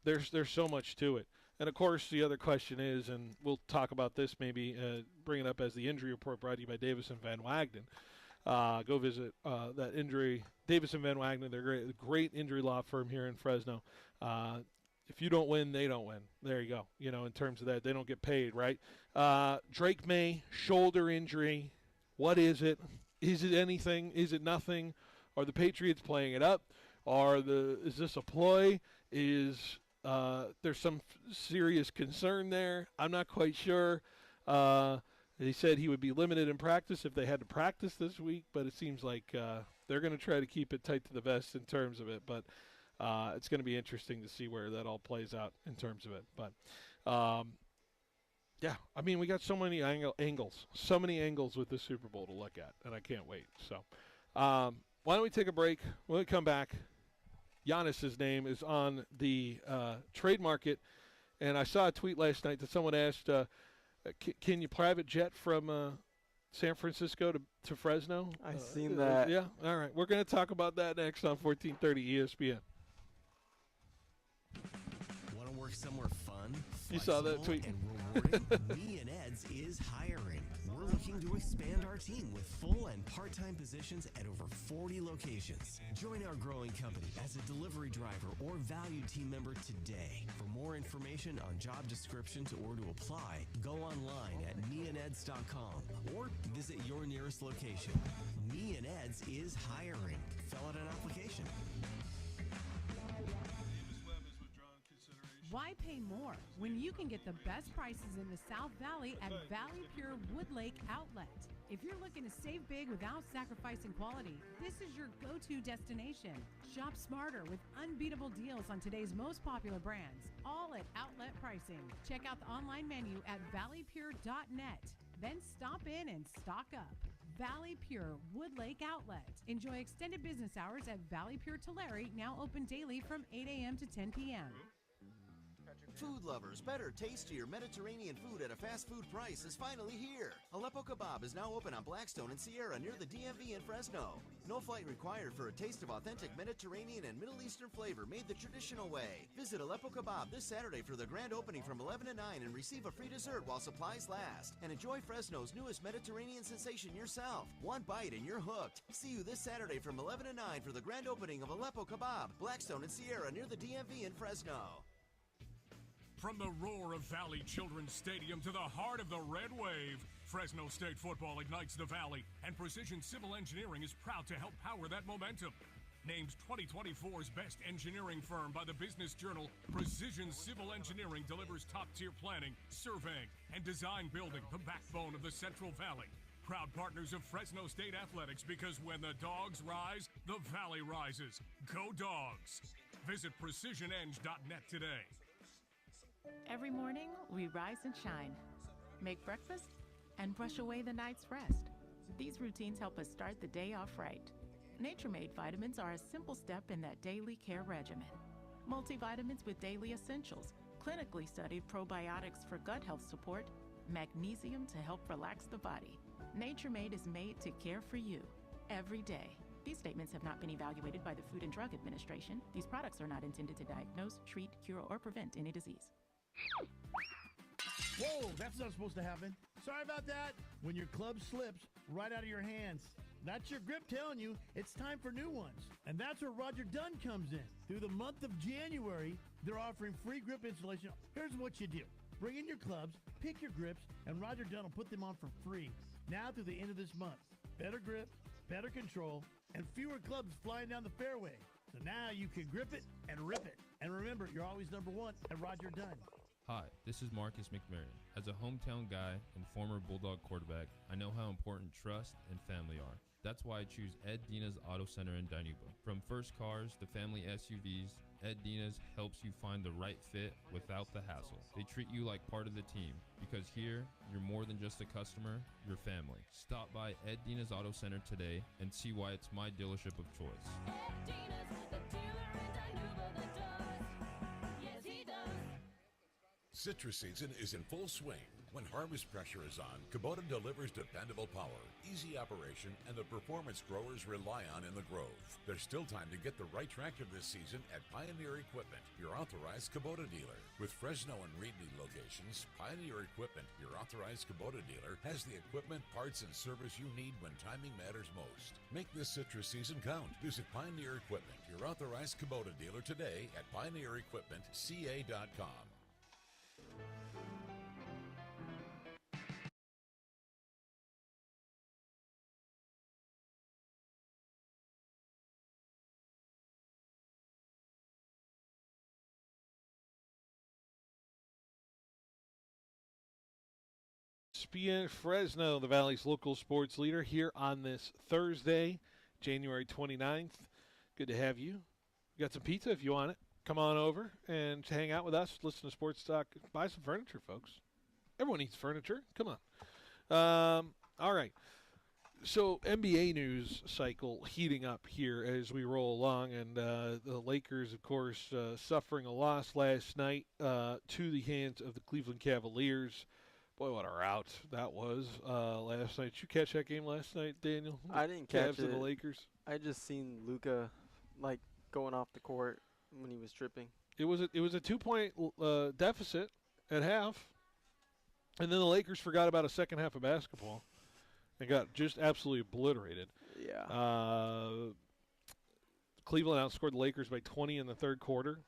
There's so much to it. And, of course, the other question is, and we'll talk about this maybe, bring it up as the injury report brought to you by Davis and Van Wagenen. Go visit that injury. Davis and Van Wagenen, they're great injury law firm here in Fresno. If you don't win, they don't win. There you go. In terms of that, they don't get paid, right? Drake May, shoulder injury. What is it? Is it anything? Is it nothing? Are the Patriots playing it up? Is this a ploy? There's some serious concern there. I'm not quite sure. He said he would be limited in practice if they had to practice this week, but it seems like they're going to try to keep it tight to the vest in terms of it. But it's going to be interesting to see where that all plays out in terms of it. But Yeah, I mean, we got so many angles with this Super Bowl to look at, and I can't wait. So, why don't we take a break? When we come back, Giannis's name is on the trade market, and I saw a tweet last night that someone asked, "Can you private jet from San Francisco to Fresno?" I seen that. Yeah. All right, we're going to talk about that next on 1430 ESPN. Want to work somewhere fun? You saw that tweet. And rewarding? Me and Ed's is hiring. We're looking to expand our team with full and part-time positions at over 40 locations. Join our growing company as a delivery driver or valued team member today. For more information on job descriptions or to apply, go online at meandeds.com or visit your nearest location. Me and Ed's is hiring. Fill out an application. Why pay more when you can get the best prices in the South Valley at Valley Pure Woodlake Outlet? If you're looking to save big without sacrificing quality, this is your go-to destination. Shop smarter with unbeatable deals on today's most popular brands, all at outlet pricing. Check out the online menu at valleypure.net. Then stop in and stock up. Valley Pure Woodlake Outlet. Enjoy extended business hours at Valley Pure Tulare, now open daily from 8 a.m. to 10 p.m. Food lovers, better, tastier Mediterranean food at a fast food price is finally here. Aleppo Kebab is now open on Blackstone and Sierra near the DMV in Fresno. No flight required for a taste of authentic Mediterranean and Middle Eastern flavor made the traditional way. Visit Aleppo Kebab this Saturday for the grand opening from 11 to 9 and receive a free dessert while supplies last. And enjoy Fresno's newest Mediterranean sensation yourself. One bite and you're hooked. See you this Saturday from 11 to 9 for the grand opening of Aleppo Kebab, Blackstone and Sierra near the DMV in Fresno. From the roar of Valley Children's Stadium to the heart of the Red Wave, Fresno State football ignites the Valley, and Precision Civil Engineering is proud to help power that momentum. Named 2024's best engineering firm by the Business Journal, Precision Civil Engineering delivers top-tier planning, surveying, and design building, the backbone of the Central Valley. Proud partners of Fresno State Athletics, because when the dogs rise, the Valley rises. Go Dogs! Visit precisioneng.net today. Every morning, we rise and shine, make breakfast, and brush away the night's rest. These routines help us start the day off right. Nature-Made vitamins are a simple step in that daily care regimen. Multivitamins with daily essentials, clinically studied probiotics for gut health support, magnesium to help relax the body. Nature-Made is made to care for you every day. These statements have not been evaluated by the Food and Drug Administration. These products are not intended to diagnose, treat, cure, or prevent any disease. Whoa, that's not supposed to happen. Sorry about that. When your club slips right out of your hands, that's your grip telling you it's time for new ones. And that's where Roger Dunn comes in. Through the month of January, they're offering free grip installation. Here's what you do. Bring in your clubs, pick your grips, and Roger Dunn will put them on for free. Now through the end of this month. Better grip, better control, and fewer clubs flying down the fairway. So now you can grip it and rip it. And remember, you're always number one at Roger Dunn. Hi, this is Marcus McMarion. As a hometown guy and former Bulldog quarterback, I know how important trust and family are. That's why I choose Ed Dina's Auto Center in Dinuba. From first cars to family SUVs, Ed Dina's helps you find the right fit without the hassle. They treat you like part of the team, because here, you're more than just a customer, you're family. Stop by Ed Dina's Auto Center today and see why it's my dealership of choice. Ed Dina's, the dealer in Dinuba that does. Yes, he does. Citrus season is in full swing. When harvest pressure is on, Kubota delivers dependable power, easy operation, and the performance growers rely on in the Grove. There's still time to get the right tractor this season at Pioneer Equipment, your authorized Kubota dealer. With Fresno and Reedley locations, Pioneer Equipment, your authorized Kubota dealer, has the equipment, parts, and service you need when timing matters most. Make this citrus season count. Visit Pioneer Equipment, your authorized Kubota dealer today at pioneerequipmentca.com. ESPN Fresno, the Valley's local sports leader, here on this Thursday, January 29th. Good to have you. We got some pizza if you want it. Come on over and hang out with us, listen to Sports Talk, buy some furniture, folks. Everyone needs furniture. Come on. All right. So NBA news cycle heating up here as we roll along, and the Lakers, of course, suffering a loss last night to the hands of the Cleveland Cavaliers. Boy, what a rout that was last night. Did you catch that game last night, Daniel? I didn't catch Cavs and it. the Lakers. I just seen Luka like going off the court when he was tripping. It was a 2-point deficit at half, and then the Lakers forgot about a second half of basketball and got just absolutely obliterated. Yeah. Cleveland outscored the Lakers by 20 in the third quarter.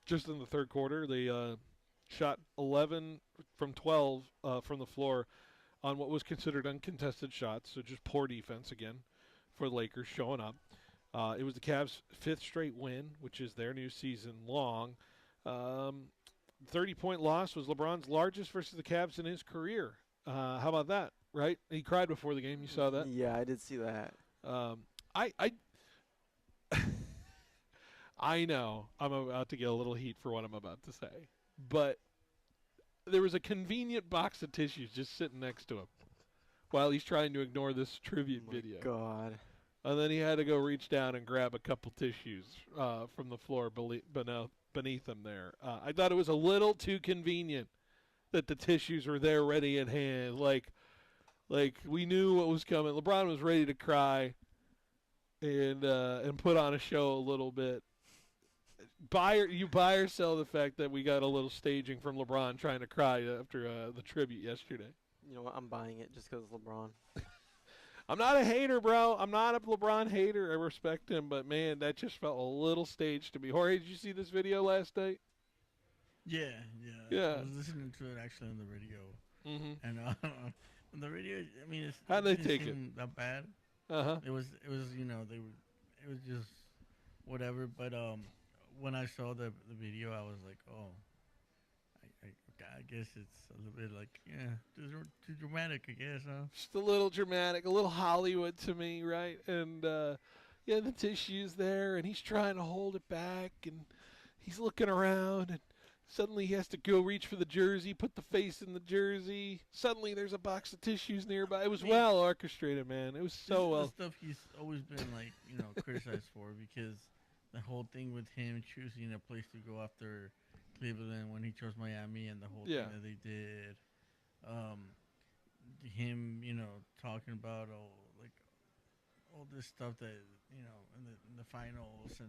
Just in the third quarter, they shot 11 from 12 from the floor on what was considered uncontested shots, so just poor defense again for the Lakers showing up. It was the Cavs' 5th straight win, which is their new season long. 30-point loss was LeBron's largest versus the Cavs in his career. How about that, right? He cried before the game. You saw that? Yeah, I did see that. I know I'm about to get a little heat for what I'm about to say, but there was a convenient box of tissues just sitting next to him while he's trying to ignore this tribute video. God. And then he had to go reach down and grab a couple tissues from the floor beneath him there. I thought it was a little too convenient that the tissues were there ready at hand. Like we knew what was coming. LeBron was ready to cry and put on a show a little bit. Buy or sell the fact that we got a little staging from LeBron trying to cry after the tribute yesterday. You know what? I'm buying it just because LeBron. I'm not a hater, bro. I'm not a LeBron hater. I respect him, but man, that just felt a little staged to me. Jorge, did you see this video last night? Yeah. Yeah. I was listening to it actually on the radio. Mm-hmm. And on the radio, I mean, how'd they didn't take it? seem that bad. Uh-huh. It was it was just whatever. But when I saw the video, I was like, oh, I guess it's a little bit like, too dramatic, I guess, huh? Just a little dramatic, a little Hollywood to me, right? And, the tissue's there, and he's trying to hold it back, and he's looking around, and suddenly he has to go reach for the jersey, put the face in the jersey. Suddenly there's a box of tissues nearby. It was well orchestrated, man. It was so well. This is the stuff he's always been, like, criticized for, because the whole thing with him choosing a place to go after Cleveland when he chose Miami and the whole thing that they did. Him, talking about all this stuff that in the finals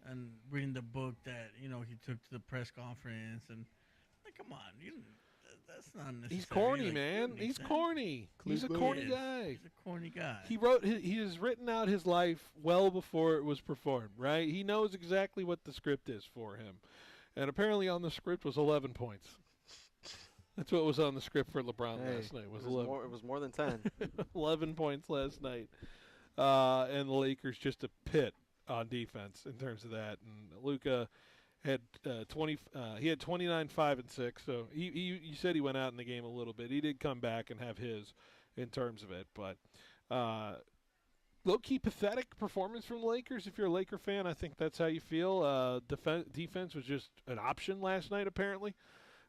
and reading the book that he took to the press conference and come on, that's not necessary. He's corny, man. He's corny. He's a corny guy. He's a corny guy. He has written out his life well before it was performed, right? He knows exactly what the script is for him. And apparently on the script was 11 points. That's what was on the script for LeBron last night. Was 11. It was more than 10. 11 points last night. And the Lakers just a pit on defense in terms of that. And Luka had 29, 5, and 6. So you said he went out in the game a little bit. He did come back and have his in terms of it. But low-key pathetic performance from the Lakers. If you're a Laker fan, I think that's how you feel. Defense was just an option last night, apparently,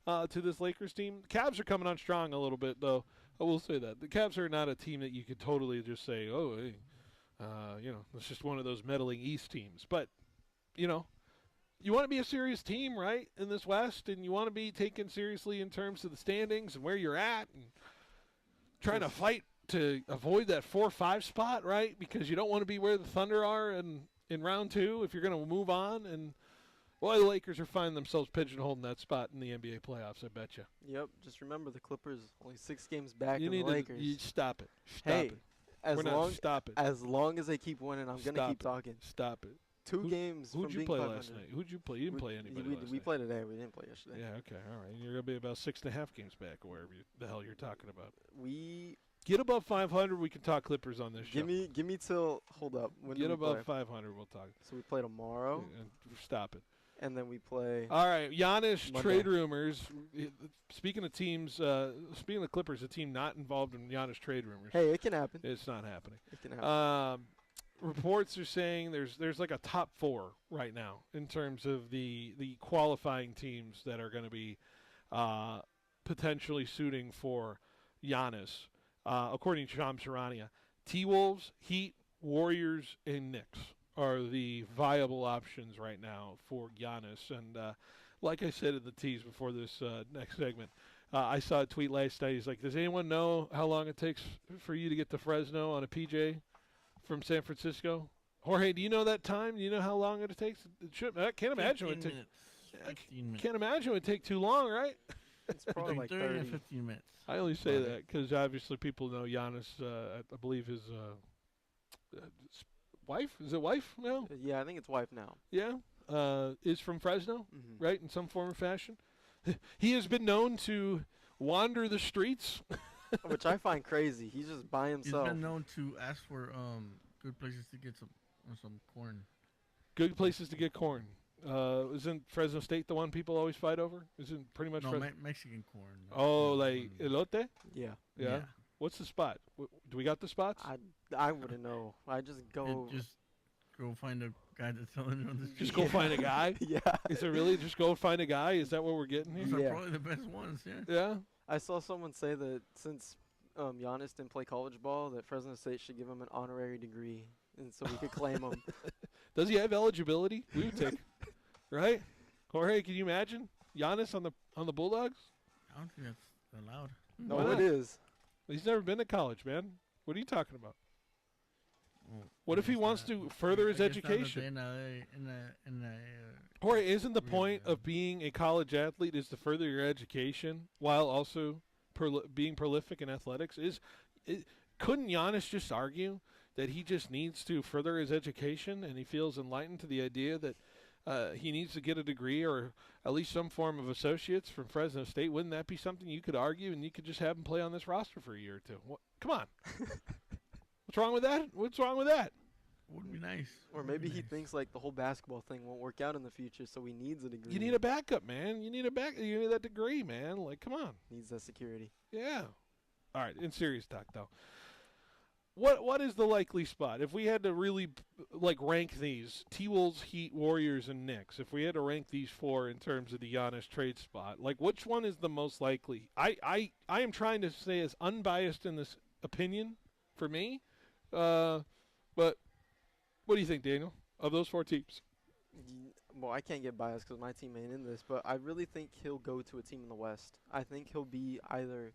to this Lakers team. The Cavs are coming on strong a little bit, though. I will say that. The Cavs are not a team that you could totally just say, oh, hey, it's just one of those meddling East teams. But, you want to be a serious team, right, in this West, and you want to be taken seriously in terms of the standings and where you're at and trying to fight to avoid that 4-5 spot, right? Because you don't want to be where the Thunder are in round 2 if you're going to move on. And, boy, the Lakers are finding themselves pigeonholed in that spot in the NBA playoffs, I bet you. Yep. Just remember the Clippers only 6 games back You of the need Lakers. to stop it. Stop Hey, it. Stop it. As long as they keep winning, I'm going to keep talking. Stop it. 2 games Who'd from you being play 500. last night? Who'd you play? You didn't play anybody last We night. played today. We didn't play yesterday. Yeah, okay, all right. You're going to be about 6.5 games back or wherever the hell you're talking about. We get above 500, we can talk Clippers on this show. Give me till hold up. When get do we above play? 500, we'll talk. So we play tomorrow. Stop it. And then we play. All right, Giannis Monday. trade rumors. Speaking of teams, speaking of the Clippers, a team not involved in Giannis trade rumors. Hey, it can happen. It's not happening. It can happen. Reports are saying there's like a top 4 right now in terms of the qualifying teams that are going to be potentially suiting for Giannis, according to Shams Charania. T-Wolves, Heat, Warriors, and Knicks are the viable options right now for Giannis. And like I said in the tease before this next segment, I saw a tweet last night. He's like, does anyone know how long it takes for you to get to Fresno on a PJ from San Francisco? Jorge, do you know that time? Do you know how long it takes? I can't imagine it would take. 15 minutes. Can't imagine it would take too long, right? It's probably like 30 and 15 minutes. I only say that because obviously people know Giannis. I believe his wife. Is it wife now? Yeah, I think it's wife now. Yeah, is from Fresno, Mhm. right? In some form or fashion. He has been known to wander the streets. Which I find crazy. He's just by He's himself. been known to ask for good places to get some corn. Good places to get corn. Isn't Fresno State the one people always fight over? Isn't pretty much No, Fresno? Mexican corn. Oh, like elote? Yeah. Yeah. What's the spot? Do we got the spots? I wouldn't know. I just go. Just go find a guy that's selling it on the street. Just go find a guy? Yeah. Is it really just go find a guy? Is that what we're getting here? Those are probably the best ones, yeah. Yeah. I saw someone say that since Giannis didn't play college ball, that Fresno State should give him an honorary degree, and so we could claim him. Does he have eligibility? We would take, right? Jorge, can you imagine Giannis on the Bulldogs? I don't think that's allowed. No, Why it not? is. He's never been to college, man. What are you talking about? Well, What if he wants to further his I guess not that education? in Jorge, isn't the point of being a college athlete is to further your education while also being prolific in athletics? Couldn't Giannis just argue that he just needs to further his education and he feels enlightened to the idea that he needs to get a degree or at least some form of associates from Fresno State? Wouldn't that be something you could argue and you could just have him play on this roster for a year or two? Come on. What's wrong with that? What's wrong with that? Would be nice. Or maybe he thinks like the whole basketball thing won't work out in the future, so he needs a degree. You need a backup, man. You need that degree, man. Like, come on. Needs that security. Yeah. All right. In serious talk, though, what is the likely spot if we had to really rank these T-Wolves, Heat, Warriors, and Knicks? If we had to rank these four in terms of the Giannis trade spot, which one is the most likely? I am trying to stay as unbiased in this opinion for me, but what do you think, Daniel, of those four teams? Well, I can't get biased because my team ain't in this, but I really think he'll go to a team in the West. I think he'll be either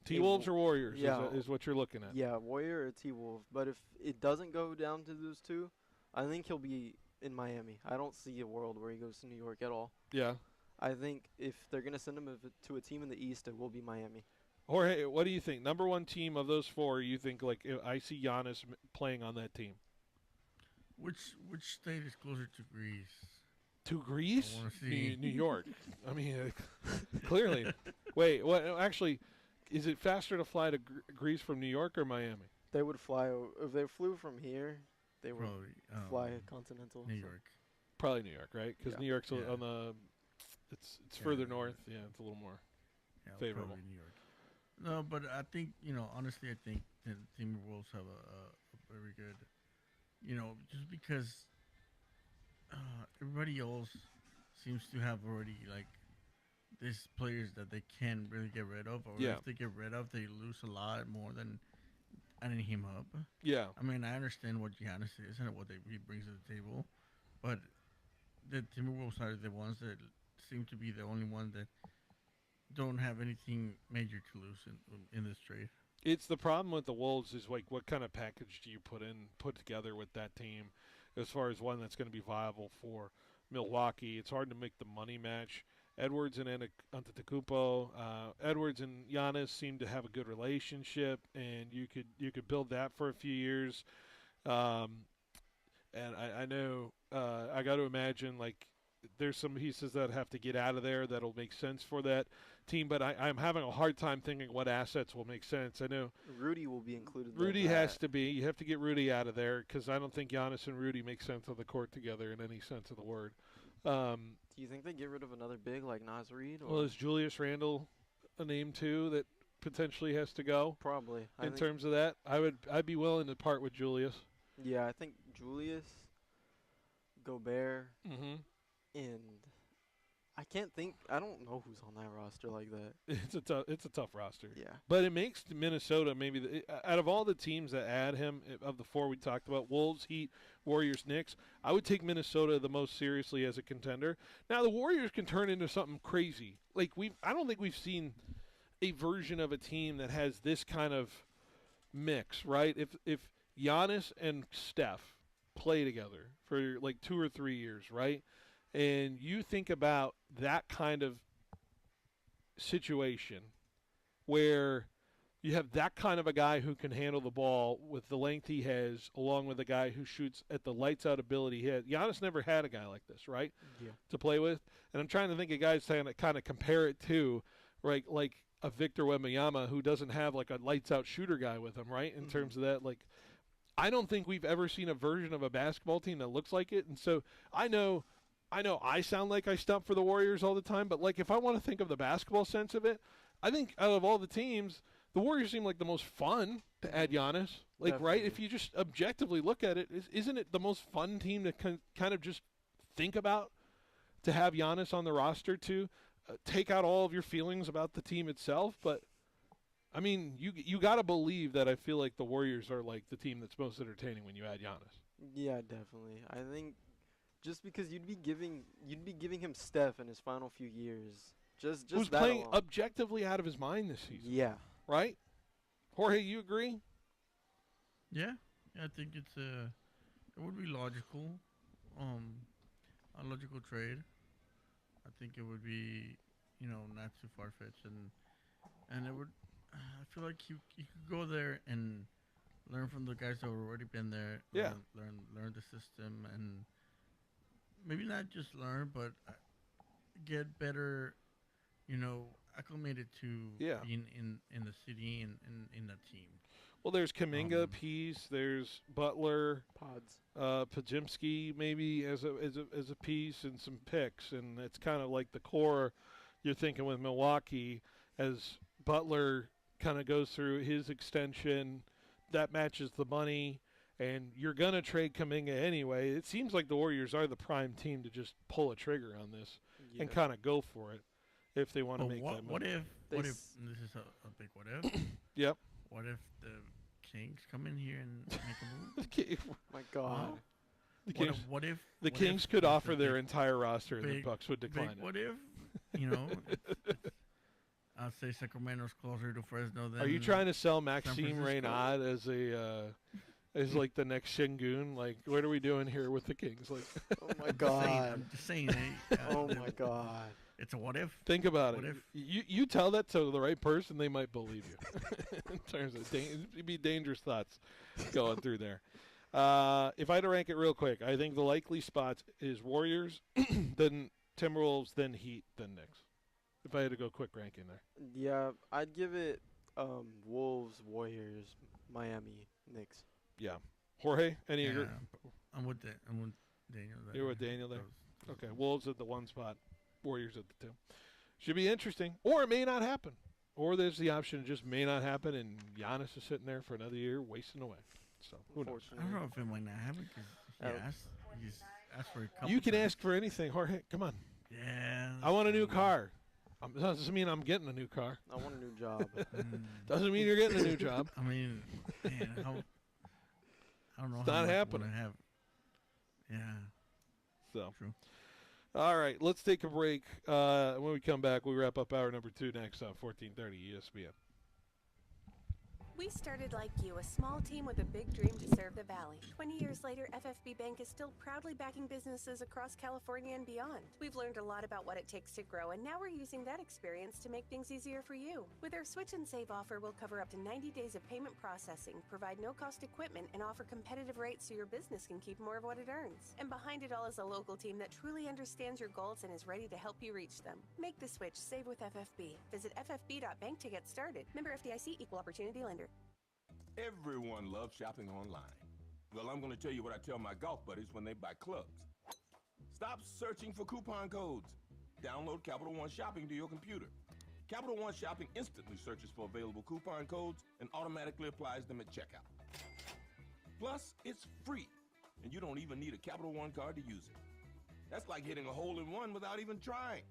T-Wolves or Warriors yeah, is what you're looking at. Yeah, Warrior or T-Wolf. But if it doesn't go down to those two, I think he'll be in Miami. I don't see a world where he goes to New York at all. Yeah. I think if they're going to send him to a team in the East, it will be Miami. Jorge, what do you think? Number one team of those four, you think, I see Giannis playing on that team? Which state is closer to Greece? To Greece? I wanna see. New York. I mean, clearly. Wait, what? Actually, is it faster to fly to Greece from New York or Miami? They would fly if they flew from here. They would Probably, fly continental. New so- York. Probably New York, right? Because Yeah. New York's Yeah. on the. It's Yeah. further north. Yeah, it's a little more Yeah, favorable. probably New York. No, but I think honestly, I think the Timberwolves have a very good, just because everybody else seems to have already these players that they can't really get rid of, or Yeah. if they get rid of, they lose a lot more than adding him up. Yeah. I mean, I understand what Giannis is and what he brings to the table, but the Timberwolves are the ones that seem to be the only ones that don't have anything major to lose in this trade. It's the problem with the Wolves is what kind of package do you put together with that team, as far as one that's going to be viable for Milwaukee. It's hard to make the money match. Edwards and Antetokounmpo, Edwards and Giannis seem to have a good relationship, and you could build that for a few years. And I know I got to imagine there's some pieces that have to get out of there that'll make sense for that team, but I'm having a hard time thinking what assets will make sense. I know Rudy will be included. Rudy has to be. You have to get Rudy out of there because I don't think Giannis and Rudy make sense on the court together in any sense of the word. Do you think they get rid of another big like Nas Reed? Well, is Julius Randle a name too that potentially has to go? Probably. In terms of that, I'd be willing to part with Julius. Yeah, I think Julius, Gobert, Mhm. and I can't think. I don't know who's on that roster like that. It's a tough roster. Yeah. But it makes Minnesota maybe out of all the teams that add him, of the four we talked about, Wolves, Heat, Warriors, Knicks, I would take Minnesota the most seriously as a contender. Now the Warriors can turn into something crazy. Like I don't think we've seen a version of a team that has this kind of mix, right? If Giannis and Steph play together for like 2 or 3 years, right? And you think about that kind of situation where you have that kind of a guy who can handle the ball with the length he has, along with a guy who shoots at the lights out ability he has. Giannis never had a guy like this, right? Yeah. To play with. And I'm trying to think of guys to kind of compare it to, right? Like a Victor Wembanyama who doesn't have like a lights out shooter guy with him, right? In terms of that, like, I don't think we've ever seen a version of a basketball team that looks like it. And so I know I sound like I stump for the Warriors all the time, but like if I want to think of the basketball sense of it, I think out of all the teams, the Warriors seem like the most fun to add Giannis. Like, Definitely. right, if you just objectively look at it, isn't it the most fun team to kind of just think about to have Giannis on the roster to take out all of your feelings about the team itself? But I mean, you got to believe that I feel like the Warriors are like the team that's most entertaining when you add Giannis. Yeah, definitely. I think just because you'd be giving him Steph in his final few years. Just Who's that playing alone. objectively out of his mind this season. Yeah. Right? Jorge, you agree? Yeah, I think it would be logical, a logical trade. I think it would be, not too far fetched, and it would. I feel like you could go there and learn from the guys that have already been there. Yeah. Learn the system, and maybe not just learn, but get better, acclimated to being in the city and in the team. Well, there's Kuminga, piece. There's Butler, Pods, Pajimski maybe as a piece, and some picks, and it's kind of like the core. You're thinking with Milwaukee as Butler kind of goes through his extension, that matches the money, and you're gonna trade Kuminga anyway. It seems like the Warriors are the prime team to just pull a trigger on this and kind of go for it if they want to make that move. What if this is a big what if? Yep. What if the Kings come in here and make a move? My God. The Kings, what if the what Kings if could it's offer a their big- entire roster and the big- Bucks would decline big it? What if, I'll say Sacramento's closer to Fresno than. Are you trying to sell San Maxime Francisco. Reynaud as like the next Şengün? Like, what are we doing here with the Kings? Like, Oh my God. I'm just saying. Hey, Oh my God. It's a what if. think about What it. if? You tell that to the right person, they might believe you. In terms of it'd be dangerous thoughts going through there. If I had to rank it real quick, I think the likely spots is Warriors, then Timberwolves, then Heat, then Knicks. If I had to go quick ranking there. Yeah, I'd give it Wolves, Warriors, Miami, Knicks. Yeah. Jorge, any Yeah, agree? I'm with that. I'm with Daniel. You're with Daniel there? Okay, Wolves at the one spot, Warriors at the two. Should be interesting. Or it may not happen. Or there's the option it just may not happen, and Giannis is sitting there for another year wasting away. So, who knows? I don't know if it might not happen because he's asked for a couple. You can times. ask for anything, Jorge. Come on. Yeah. I want a new car. Doesn't mean I'm getting a new car. I want a new job. Doesn't mean you're getting a new job. I mean, man, I don't know. It's how not much I happening. wanna have. Yeah. So, True. all right, let's take a break. When we come back, we wrap up hour number 2 next on 1430 ESPN. We started like you, a small team with a big dream to serve the Valley. 20 years later, FFB Bank is still proudly backing businesses across California and beyond. We've learned a lot about what it takes to grow, and now we're using that experience to make things easier for you. With our Switch and Save offer, we'll cover up to 90 days of payment processing, provide no-cost equipment, and offer competitive rates so your business can keep more of what it earns. And behind it all is a local team that truly understands your goals and is ready to help you reach them. Make the switch, save with FFB. Visit ffb.bank to get started. Member FDIC, Equal Opportunity Lender. Everyone loves shopping online. Well, I'm going to tell you what I tell my golf buddies when they buy clubs. Stop searching for coupon codes. Download Capital One Shopping to your computer. Capital One Shopping instantly searches for available coupon codes and automatically applies them at checkout. Plus, it's free, and you don't even need a Capital One card to use it. That's like hitting a hole in one without even trying.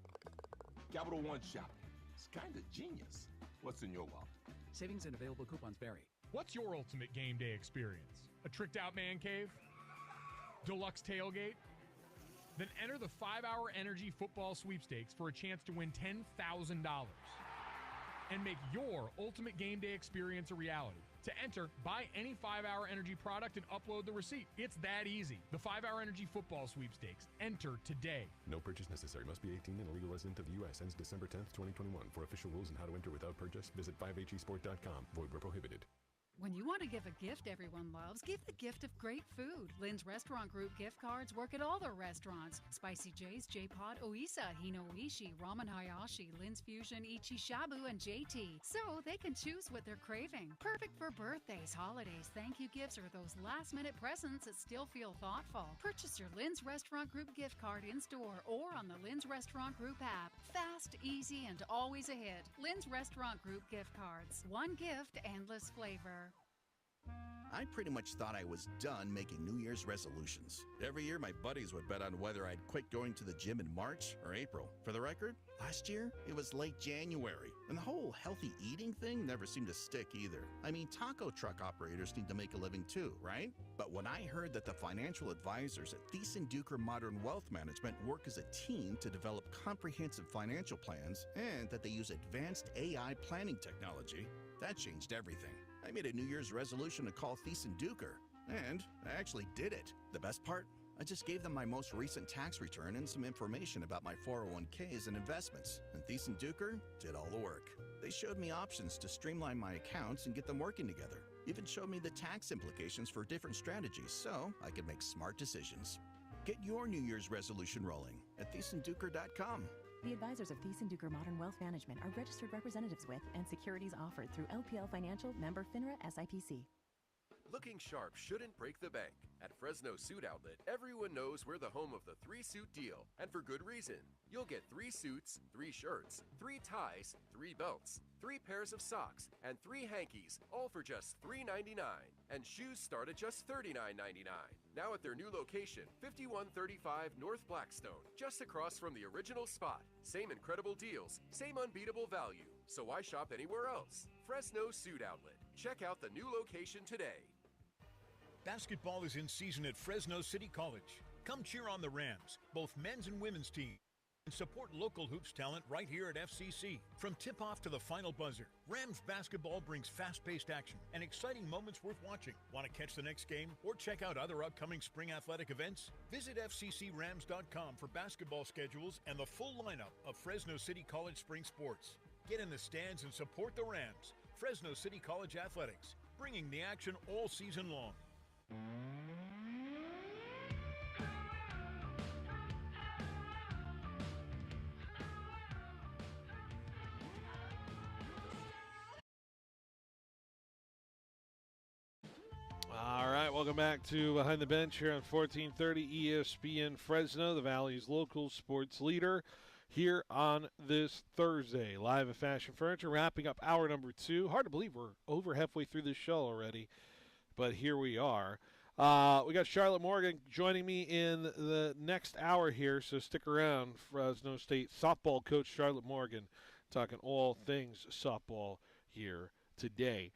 Capital One Shopping. It's kind of genius. What's in your wallet? Savings and available coupons vary. What's your ultimate game day experience? A tricked out man cave? Deluxe tailgate? Then enter the 5-Hour Energy Football Sweepstakes for a chance to win $10,000 and make your ultimate game day experience a reality. To enter, buy any 5-Hour Energy product and upload the receipt. It's that easy. The 5-Hour Energy Football Sweepstakes. Enter today. No purchase necessary. Must be 18 and a legal resident of the U.S. Ends December 10th, 2021. For official rules and how to enter without purchase, visit 5hesport.com. Void where prohibited. When you want to give a gift everyone loves, give the gift of great food. Lynn's Restaurant Group gift cards work at all their restaurants. Spicy J's, J-Pod, Oisa, Hino Ishi, Ramen Hayashi, Lynn's Fusion, Ichi Shabu, and JT. So they can choose what they're craving. Perfect for birthdays, holidays, thank you gifts, or those last-minute presents that still feel thoughtful. Purchase your Lynn's Restaurant Group gift card in-store or on the Lynn's Restaurant Group app. Fast, easy, and always a hit. Lynn's Restaurant Group gift cards. One gift, endless flavor. I pretty much thought I was done making New Year's resolutions. Every year, my buddies would bet on whether I'd quit going to the gym in March or April. For the record, last year, it was late January, and the whole healthy eating thing never seemed to stick either. I mean, taco truck operators need to make a living too, right? But when I heard that the financial advisors at Thiessen-Duker Modern Wealth Management work as a team to develop comprehensive financial plans and that they use advanced AI planning technology, that changed everything. I made a New Year's resolution to call Thiessen-Duker, and I actually did it. The best part? I just gave them my most recent tax return and some information about my 401ks and investments, and Thiessen-Duker did all the work. They showed me options to streamline my accounts and get them working together. Even showed me the tax implications for different strategies so I could make smart decisions. Get your New Year's resolution rolling at Thiessen-Duker.com. The advisors of Thiessen-Duker Modern Wealth Management are registered representatives with and securities offered through LPL Financial, member FINRA SIPC. Looking sharp shouldn't break the bank. At Fresno Suit Outlet, everyone knows we're the home of the 3-suit deal, and for good reason. You'll get 3 suits, 3 shirts, 3 ties, 3 belts, 3 pairs of socks, and 3 hankies, all for just $3.99. And shoes start at just $39.99. Now at their new location, 5135 North Blackstone, just across from the original spot. Same incredible deals, same unbeatable value. So why shop anywhere else? Fresno Suit Outlet. Check out the new location today. Basketball is in season at Fresno City College. Come cheer on the Rams, both men's and women's teams, and support local hoops talent right here at FCC. From tip-off to the final buzzer, Rams basketball brings fast-paced action and exciting moments worth watching. Want to catch the next game or check out other upcoming spring athletic events? Visit FCCRams.com for basketball schedules and the full lineup of Fresno City College spring sports. Get in the stands and support the Rams. Fresno City College Athletics, bringing the action all season long. All right, welcome back to Behind the Bench here on 1430 ESPN Fresno, the Valley's local sports leader, here on this Thursday. Live at Fashion Furniture, wrapping up hour number 2. Hard to believe we're over halfway through this show already, but here we are. We got Charlotte Morgan joining me in the next hour here, so stick around. Fresno State softball coach Charlotte Morgan talking all things softball here today.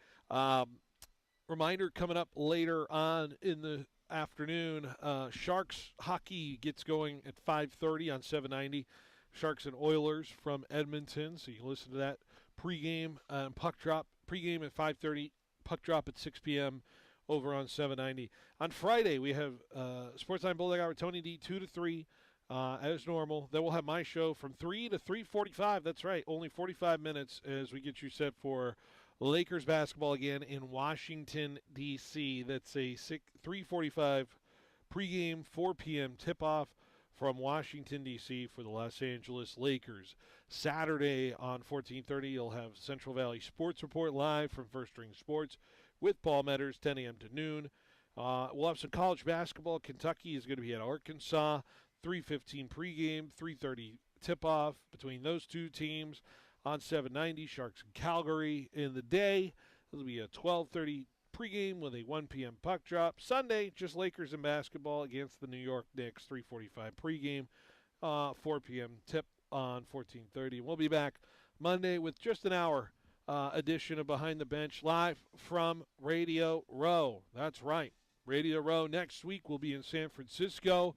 Reminder coming up later on in the afternoon, Sharks hockey gets going at 5:30 on 790. Sharks and Oilers from Edmonton, so you can listen to that pregame and puck drop. Pregame at 5:30, puck drop at 6 p.m. over on 790. On Friday, we have Sportsline Bulldog Hour, Tony D, 2 to 3, as normal. Then we'll have my show from 3 to 3:45. That's right, only 45 minutes as we get you set for Lakers basketball again in Washington, D.C. That's a 3:45 pregame, 4 p.m. tip-off from Washington, D.C. for the Los Angeles Lakers. Saturday on 1430, you'll have Central Valley Sports Report live from First String Sports with Paul Metters, 10 a.m. to noon. We'll have some college basketball. Kentucky is going to be at Arkansas, 3:15 pregame, 3:30 tip-off between those two teams on 790. Sharks and Calgary in the day. It'll be a 12:30 pregame with a 1 p.m. puck drop. Sunday, just Lakers and basketball against the New York Knicks, 3:45 pregame, 4 p.m. tip on 1430. We'll be back Monday with just an hour edition of Behind the Bench live from Radio Row. That's right. Radio Row next week will be in San Francisco,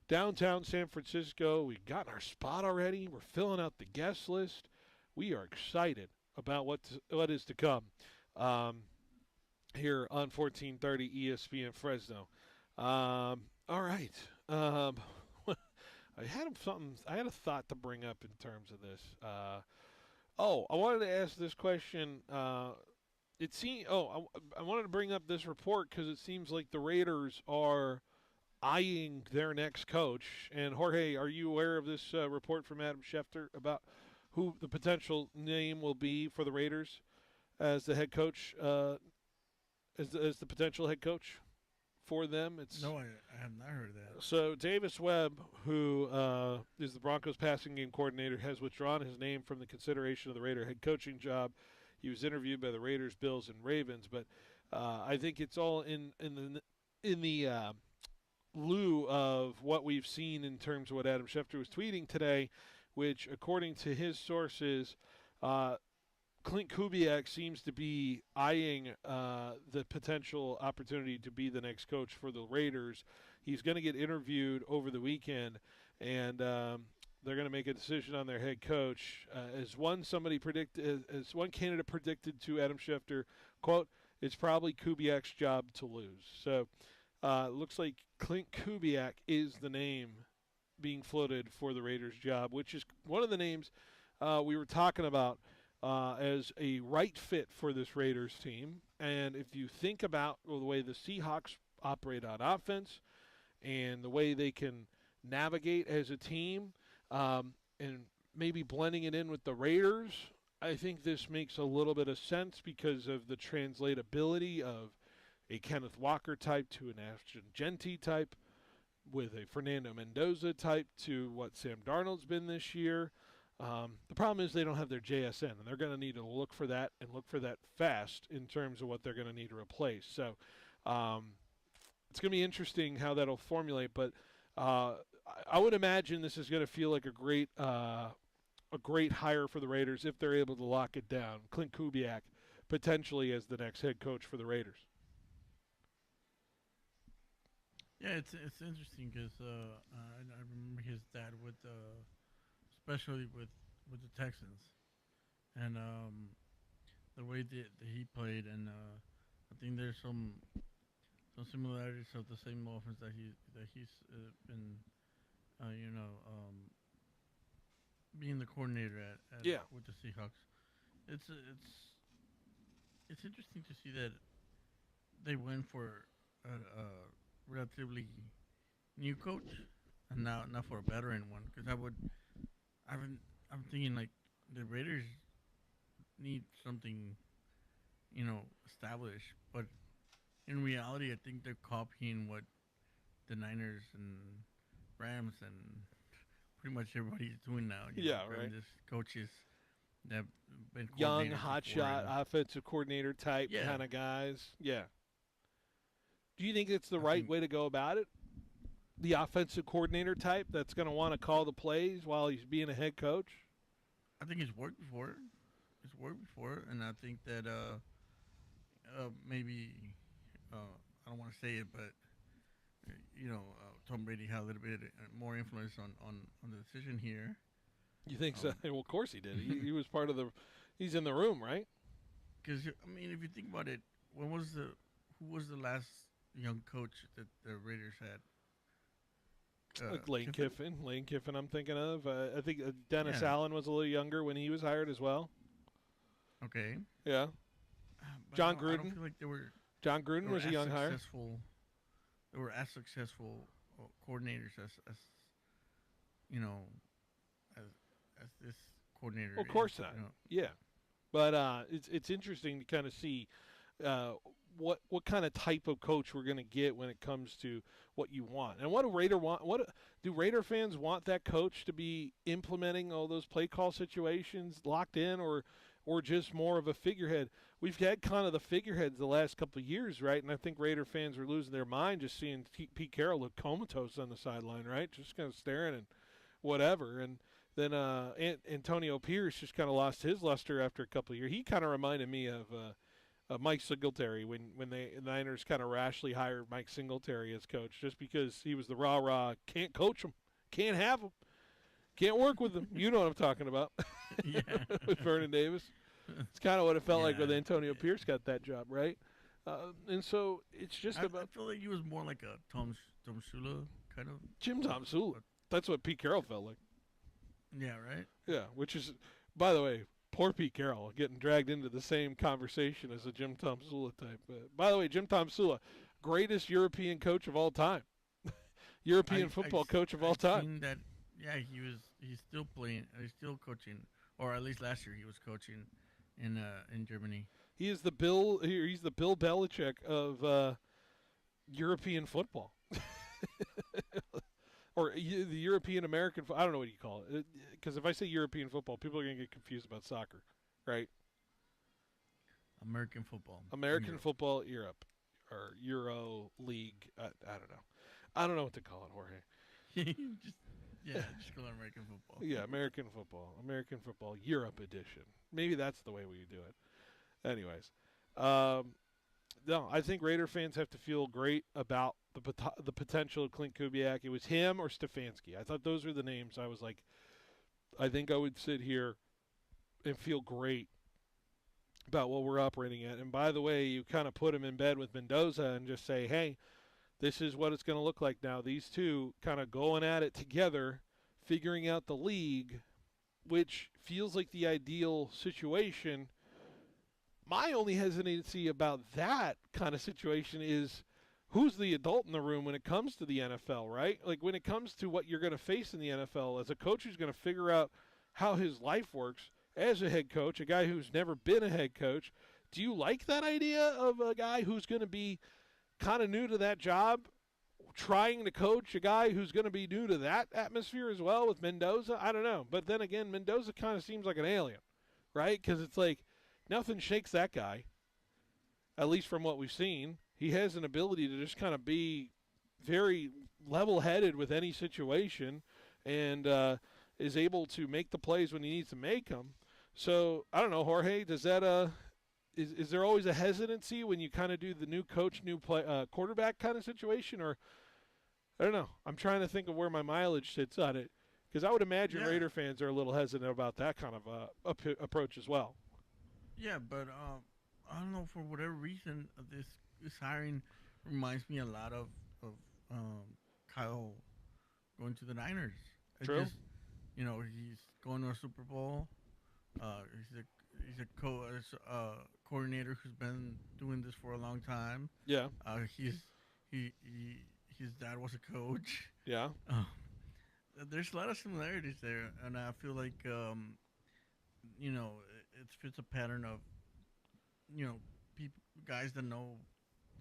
downtown San Francisco. We've gotten our spot already. We're filling out the guest list. We are excited about what is to come here on 1430 ESPN Fresno. All right. I had a thought to bring up in terms of this. I wanted to ask this question. I wanted to bring up this report because it seems like the Raiders are eyeing their next coach. And Jorge, are you aware of this report from Adam Schefter about who the potential name will be for the Raiders as the head coach, as the potential head coach for them? No, I have not heard of that. So Davis Webb, who is the Broncos passing game coordinator, has withdrawn his name from the consideration of the Raider head coaching job. He was interviewed by the Raiders, Bills, and Ravens, but I think it's all in the lieu of what we've seen in terms of what Adam Schefter was tweeting today, which, according to his sources, Clint Kubiak seems to be eyeing the potential opportunity to be the next coach for the Raiders. He's going to get interviewed over the weekend, and they're going to make a decision on their head coach. As one candidate predicted to Adam Schefter, quote, "It's probably Kubiak's job to lose." So it looks like Clint Kubiak is the name being floated for the Raiders job, which is one of the names we were talking about as a right fit for this Raiders team. And if you think about the way the Seahawks operate on offense and the way they can navigate as a team, and maybe blending it in with the Raiders, I think this makes a little bit of sense because of the translatability of a Kenneth Walker type to an Ashton Genty type, with a Fernando Mendoza type to what Sam Darnold's been this year. The problem is they don't have their JSN, and they're going to need to look for that and look for that fast in terms of what they're going to need to replace. So it's going to be interesting how that'll formulate, but I would imagine this is going to feel like a great hire for the Raiders if they're able to lock it down. Clint Kubiak potentially as the next head coach for the Raiders. Yeah, it's interesting because I remember his dad especially with the Texans, and the way that he played, and I think there's some similarities of the same offense that he's been, being the coordinator at with the Seahawks. It's interesting to see that they went for a relatively new coach, and not for a veteran one. Because I'm thinking like the Raiders need something, established. But in reality, I think they're copying what the Niners and Rams and pretty much everybody's doing now. Right. Just coaches that have been Young, coordinators hotshot, before, offensive coordinator type kind of guys. Yeah. Do you think it's the right way to go about it? The offensive coordinator type that's going to want to call the plays while he's being a head coach? I think it's worked before. And I think that maybe I don't want to say it, but Tom Brady had a little bit more influence on the decision here. You think so? Well, of course he did. He was part of he's in the room, right? Because if you think about it, who was the last young coach that the Raiders had? Like Lane Kiffin. Lane Kiffin, I'm thinking of. I think Dennis Allen was a little younger when he was hired as well. Okay. Yeah. John Gruden. I don't feel like John Gruden was a young hire. They were as successful coordinators as this coordinator. Of course not. Yeah, but it's interesting to kind of see what kind of type of coach we're going to get when it comes to what you want. And what do Raider want? Do Raider fans want that coach to be implementing all those play call situations locked in, or just more of a figurehead? We've had kind of the figureheads the last couple of years, right? And I think Raider fans are losing their mind just seeing Pete Carroll look comatose on the sideline, right? Just kind of staring and whatever. And then Antonio Pierce just kind of lost his luster after a couple of years. He kind of reminded me of Mike Singletary when the Niners kind of rashly hired Mike Singletary as coach, just because he was the rah-rah, can't coach him, can't have him, can't work with him. You know what I'm talking about. Yeah. With Vernon Davis. It's kind of what it felt like when Antonio Pierce got that job, right? And so it's just I about feel like he was more like a Tom Shula kind of. Jim Tom Sula. That's what Pete Carroll felt like. Yeah, right? Yeah, which is, by the way, poor Pete Carroll getting dragged into the same conversation as a Jim Tom Sula type. By the way, Jim Tom Sula, greatest European coach of all time. European football coach of all time. Seen that, yeah, he's still playing, he's still coaching, or at least last year he was coaching in Germany. He's the Bill Belichick of European football. Or the European American, I don't know what you call it. Because if I say European football, people are going to get confused about soccer, right? American football. American football, Europe, or Euro League. I don't know. I don't know what to call it, Jorge. just call it American football. Yeah, American football, Europe edition. Maybe that's the way we do it. Anyways, no, I think Raider fans have to feel great about the potential of Clint Kubiak. It was him or Stefanski. I thought those were the names. I was like, I think I would sit here and feel great about what we're operating at. And by the way, you kind of put him in bed with Mendoza and just say, hey, this is what it's going to look like now. These two kind of going at it together, figuring out the league, which feels like the ideal situation. My only hesitancy about that kind of situation is who's the adult in the room when it comes to the NFL, right? Like when it comes to what you're going to face in the NFL as a coach who's going to figure out how his life works as a head coach, a guy who's never been a head coach. Do you like that idea of a guy who's going to be kind of new to that job, trying to coach a guy who's going to be new to that atmosphere as well with Mendoza? I don't know. But then again, Mendoza kind of seems like an alien, right? Because it's like nothing shakes that guy, at least from what we've seen. He has an ability to just kind of be very level-headed with any situation and is able to make the plays when he needs to make them. So, I don't know, Jorge, does that is there always a hesitancy when you kind of do the new coach, new quarterback kind of situation? Or, I don't know. I'm trying to think of where my mileage sits on it, because I would imagine Raider fans are a little hesitant about that kind of approach as well. Yeah, but I don't know, for whatever reason, this hiring reminds me a lot of Kyle going to the Niners. True. He's going to a Super Bowl. He's a coordinator who's been doing this for a long time. Yeah. His dad was a coach. Yeah. There's a lot of similarities there, and I feel like it fits a pattern of guys that know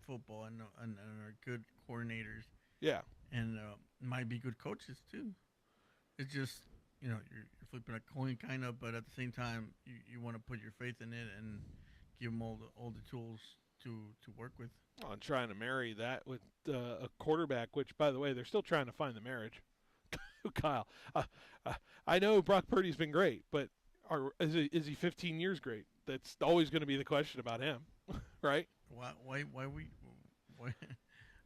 football and are good coordinators. Yeah. And might be good coaches too. It's just you're flipping a coin kind of, but at the same time you want to put your faith in it and give them all the tools to work with. Well, and trying to marry that with a quarterback, which, by the way, they're still trying to find the marriage. Kyle, I know Brock Purdy's been great, but is he 15 years great? That's always going to be the question about him, right? Why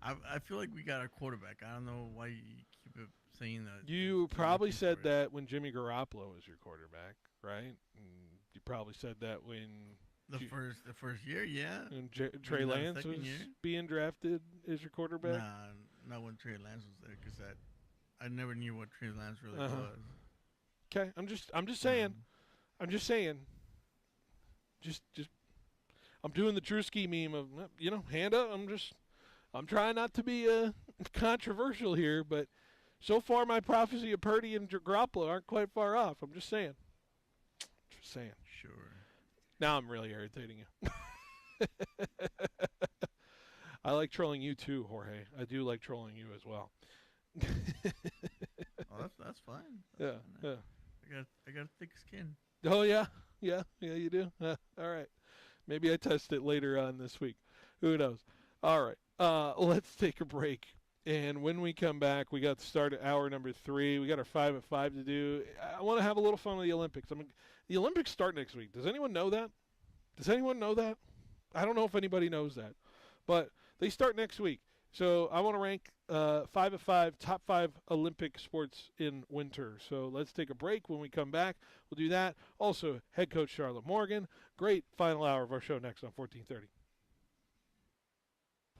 I feel like we got our quarterback. I don't know why you keep saying that. You probably said that when Jimmy Garoppolo was your quarterback, right? And you probably said that when the first year, yeah. And Trey Lance was being drafted as your quarterback. Nah, not when Trey Lance was there, because I never knew what Trey Lance really was. Okay, I'm just saying. I'm just saying. Just I'm doing the Drewski meme of, hand up. I'm trying not to be controversial here, but so far my prophecy of Purdy and Garoppolo aren't quite far off. I'm just saying. Sure. Now I'm really irritating you. I like trolling you too, Jorge. I do like trolling you as well. Oh, that's fine. Yeah. I got a thick skin. Oh yeah, you do. All right, maybe I test it later on this week. Who knows? All right, let's take a break And when we come back, we got to start at hour number 3. We got our 5 at 5 to do. I want to have a little fun with the Olympics. The Olympics start next week. Does anyone know that? Does anyone know that? I don't know if anybody knows that. But they start next week. So I want to rank 5 at 5, top 5 Olympic sports in winter. So let's take a break. When we come back, we'll do that. Also, head coach Charlotte Morgan. Great final hour of our show next on 1430.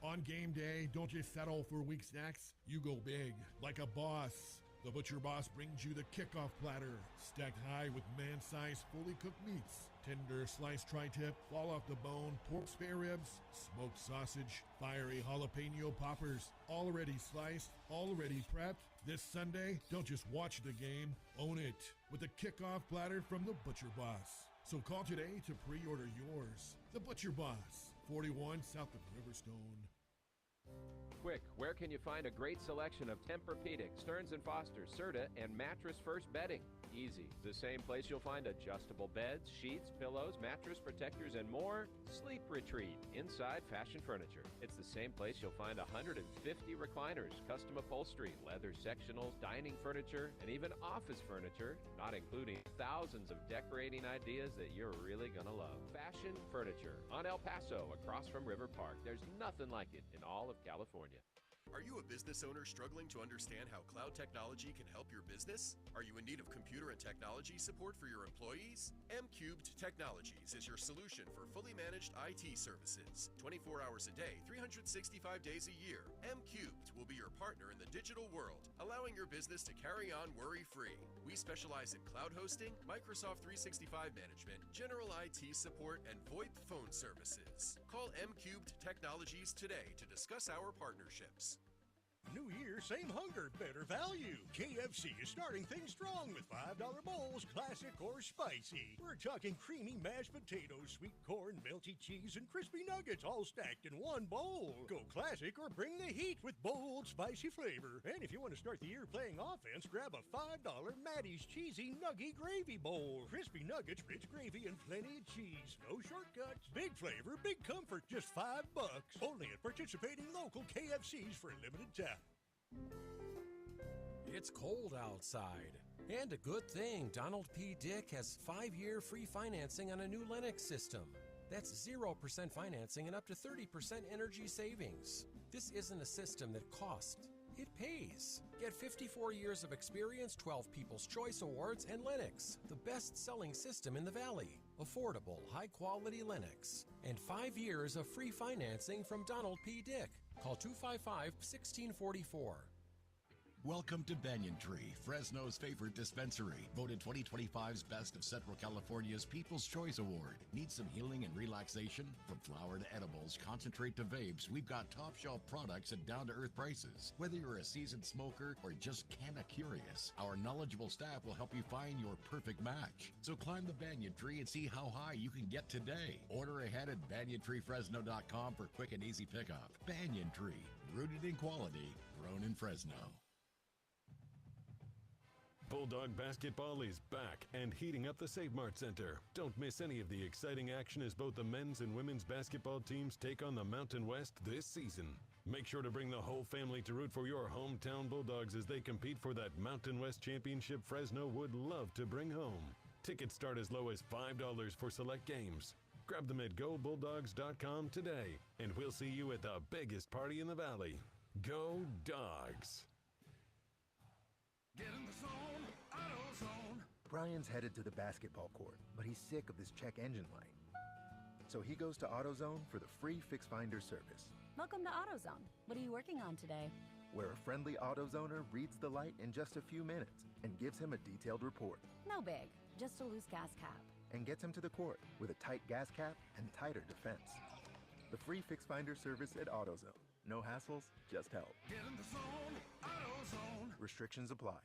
On game day, don't just settle for weak snacks. You go big, like a boss. The Butcher Boss brings you the kickoff platter, stacked high with man-sized, fully cooked meats. Tender sliced tri-tip, fall off the bone, pork spare ribs, smoked sausage, fiery jalapeno poppers, already sliced, already prepped. This Sunday, don't just watch the game, own it with a kickoff platter from the Butcher Boss. So call today to pre-order yours. The Butcher Boss, 41 south of Riverstone. Quick, where can you find a great selection of Tempur-Pedic, Stearns & Foster, Serta, and Mattress First bedding? Easy. The same place you'll find adjustable beds, sheets, pillows, mattress protectors, and more. Sleep Retreat, inside fashion furniture. It's the same place you'll find 150 recliners, custom upholstery, leather sectionals, dining furniture, and even office furniture, not including thousands of decorating ideas that you're really gonna love. Fashion Furniture on El Paso, across from River Park. There's nothing like it in all of California. Are you a business owner struggling to understand how cloud technology can help your business? Are you in need of computer and technology support for your employees? M-Cubed Technologies is your solution for fully managed IT services. 24 hours a day, 365 days a year. M-Cubed will be your partner in the digital world, allowing your business to carry on worry-free. We specialize in cloud hosting, Microsoft 365 management, general IT support, and VoIP phone services. Call M-Cubed Technologies today to discuss our partnerships. New year, same hunger, better value. KFC is starting things strong with $5 bowls, classic or spicy. We're talking creamy mashed potatoes, sweet corn, melty cheese, and crispy nuggets all stacked in one bowl. Go classic or bring the heat with bold, spicy flavor. And if you want to start the year playing offense, grab a $5 Maddie's Cheesy Nuggy Gravy Bowl. Crispy nuggets, rich gravy, and plenty of cheese. No shortcuts. Big flavor, big comfort, just $5. Only at participating local KFCs for a limited time. It's cold outside. And a good thing, Donald P. Dick has 5-year free financing on a new Lennox system. That's 0% financing and up to 30% energy savings. This isn't a system that costs. It pays. Get 54 years of experience, 12 People's Choice Awards, and Lennox, the best-selling system in the Valley. Affordable, high-quality Lennox. And 5 years of free financing from Donald P. Dick. Call 255-1644. Welcome to Banyan Tree, Fresno's favorite dispensary. Voted 2025's Best of Central California's People's Choice Award. Need some healing and relaxation? From flower to edibles, concentrate to vapes, we've got top shelf products at down-to-earth prices. Whether you're a seasoned smoker or just kinda curious, our knowledgeable staff will help you find your perfect match. So climb the Banyan Tree and see how high you can get today. Order ahead at banyantreefresno.com for quick and easy pickup. Banyan Tree, rooted in quality, grown in Fresno. Bulldog basketball is back and heating up the Save Mart Center. Don't miss any of the exciting action as both the men's and women's basketball teams take on the Mountain West this season. Make sure to bring the whole family to root for your hometown Bulldogs as they compete for that Mountain West championship Fresno would love to bring home. Tickets start as low as $5 for select games. Grab them at GoBulldogs.com today, and we'll see you at the biggest party in the Valley. Go Dogs! Get in the zone, AutoZone. Brian's headed to the basketball court, but he's sick of this check engine light. So he goes to AutoZone for the free Fix Finder service, Welcome to AutoZone. What are you working on today? where a friendly AutoZoner reads the light in just a few minutes and gives him a detailed report, No big, just a loose gas cap. and gets him to the court with a tight gas cap and tighter defense. The free Fix Finder service at AutoZone. No hassles, just help. Get in the zone, AutoZone. Restrictions apply.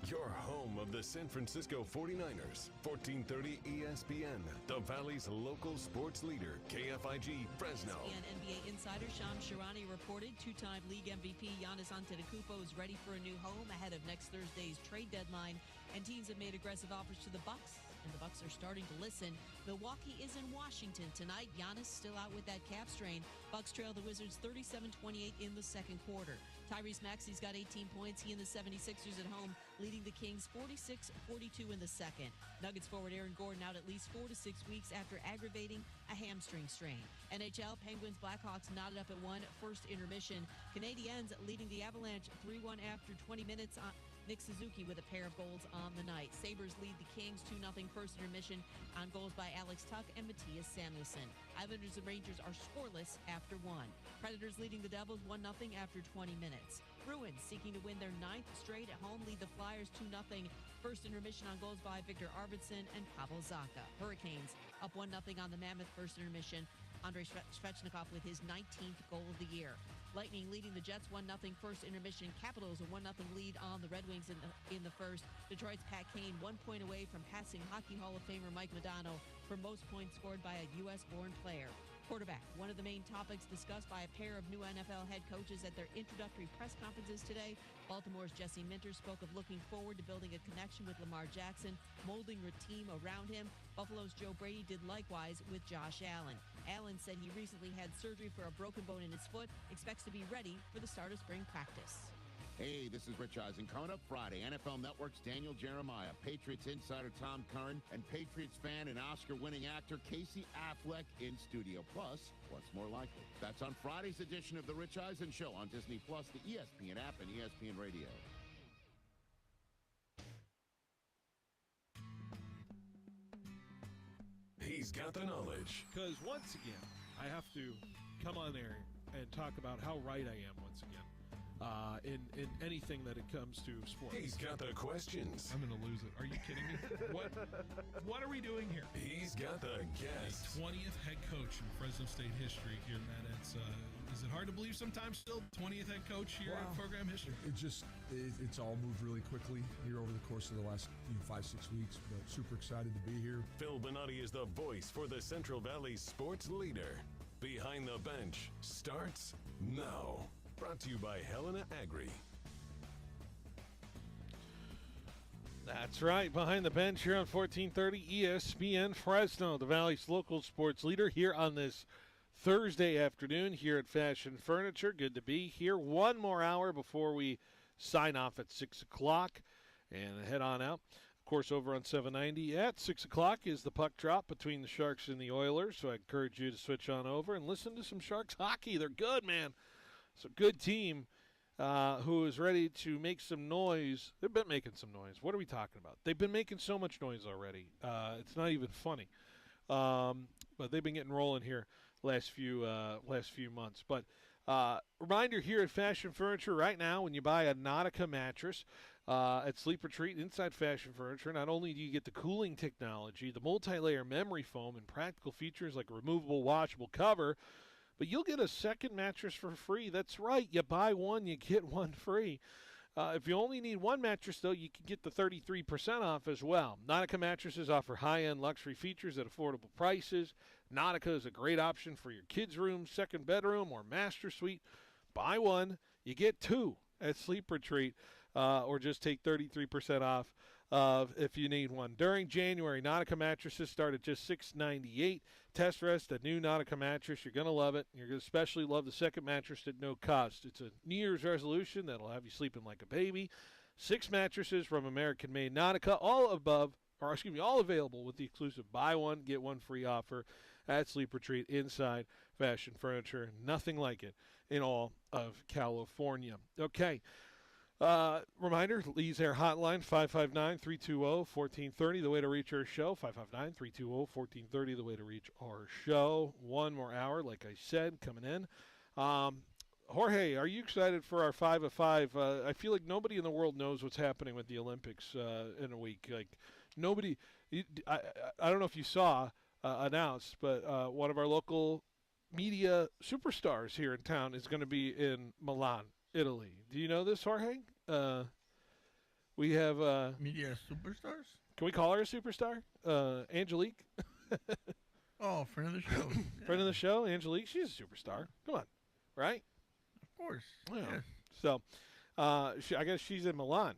Your home of the San Francisco 49ers, 1430 ESPN, the Valley's local sports leader, KFIG Fresno. ESPN NBA insider Shams Charania reported two-time league MVP Giannis Antetokounmpo is ready for a new home ahead of next Thursday's trade deadline, and teams have made aggressive offers to the Bucks, and the Bucks are starting to listen. Milwaukee is in Washington tonight. Giannis still out with that calf strain. Bucks trail the Wizards 37-28 in the second quarter. Tyrese Maxey's got 18 points. He and the 76ers at home leading the Kings 46-42 in the second. Nuggets forward Aaron Gordon out at least 4 to 6 weeks after aggravating a hamstring strain. NHL, Penguins, Blackhawks knotted up at 1, first intermission. Canadiens leading the Avalanche 3-1 after 20 minutes. Nick Suzuki with a pair of goals on the night. Sabres lead the Kings 2-0 first intermission on goals by Alex Tuch and Matthias Samuelsson. Islanders and Rangers are scoreless after 1. Predators leading the Devils 1-0 after 20 minutes. Bruins seeking to win their 9th straight at home lead the Flyers 2-0 first intermission on goals by Victor Arvidsson and Pavel Zacha. Hurricanes up 1-0 on the Mammoth first intermission. Andrei Svechnikov with his 19th goal of the year. Lightning leading the Jets 1-0 first intermission. Capitals a 1-0 lead on the Red Wings in the first. Detroit's Pat Kane 1 point away from passing Hockey Hall of Famer Mike Modano for most points scored by a U.S.-born player. Quarterback, one of the main topics discussed by a pair of new NFL head coaches at their introductory press conferences today. Baltimore's Jesse Minter spoke of looking forward to building a connection with Lamar Jackson, molding a team around him. Buffalo's Joe Brady did likewise with Josh Allen. Allen said he recently had surgery for a broken bone in his foot, expects to be ready for the start of spring practice. Hey, this is Rich Eisen. Coming up Friday, NFL Network's Daniel Jeremiah, Patriots insider Tom Curran, and Patriots fan and Oscar-winning actor Casey Affleck in studio. Plus, what's more likely? That's on Friday's edition of The Rich Eisen Show on Disney+, the ESPN app, and ESPN Radio. He's got the knowledge. Because once again, I have to come on there and talk about how right I am once again. In anything that it comes to sports. He's got the questions. I'm going to lose it. Are you kidding me? What are we doing here? He's got the guests. 20th head coach in Fresno State history here, Matt. Is it hard to believe sometimes still 20th head coach here in program history? It's all moved really quickly here over the course of the last 5-6 weeks, but super excited to be here. Phil Bonatti is the voice for the Central Valley sports leader. Behind the Bench starts now. Brought to you by Helena Agri. That's right. Behind the Bench here on 1430 ESPN Fresno, the Valley's local sports leader, here on this Thursday afternoon here at Fashion Furniture. Good to be here. One more hour before we sign off at 6 o'clock and head on out. Of course, over on 790 at 6 o'clock is the puck drop between the Sharks and the Oilers, so I encourage you to switch on over and listen to some Sharks hockey. They're good, man. It's a good team who is ready to make some noise. They've been making some noise. What are we talking about? They've been making so much noise already. It's not even funny. But they've been getting rolling here last few months. But reminder here at Fashion Furniture right now, when you buy a Nautica mattress at Sleep Retreat inside Fashion Furniture, not only do you get the cooling technology, the multi-layer memory foam, and practical features like a removable washable cover, but you'll get a second mattress for free. That's right. You buy one, you get one free. If you only need one mattress, though, you can get the 33% off as well. Nautica mattresses offer high-end luxury features at affordable prices. Nautica is a great option for your kids' room, second bedroom, or master suite. Buy one, you get two at Sleep Retreat, or just take 33% off if you need one. During January, Nautica mattresses start at just $698. Test rest a new Nautica mattress. You're going to love it. You're going to especially love the second mattress at no cost. It's a New Year's resolution that'll have you sleeping like a baby. 6 mattresses from American-made Nautica, all available with the exclusive buy one, get one free offer at Sleep Retreat inside Fashion Furniture. Nothing like it in all of California. Okay. Reminder, Lee's Air Hotline, 559-320-1430, the way to reach our show, 559-320-1430, the way to reach our show. One more hour, like I said, coming in. Jorge, are you excited for our 5 of 5? I feel like nobody in the world knows what's happening with the Olympics in a week. Like, nobody, I don't know if you saw announced, but one of our local media superstars here in town is going to be in Milan, Italy. Do you know this, Jorge? We have media superstars. Can we call her a superstar? Angelique. Oh, friend of the show. Friend of the show, Angelique. She's a superstar. Come on, right? Of course. Yeah. Yes. So, I guess she's in Milan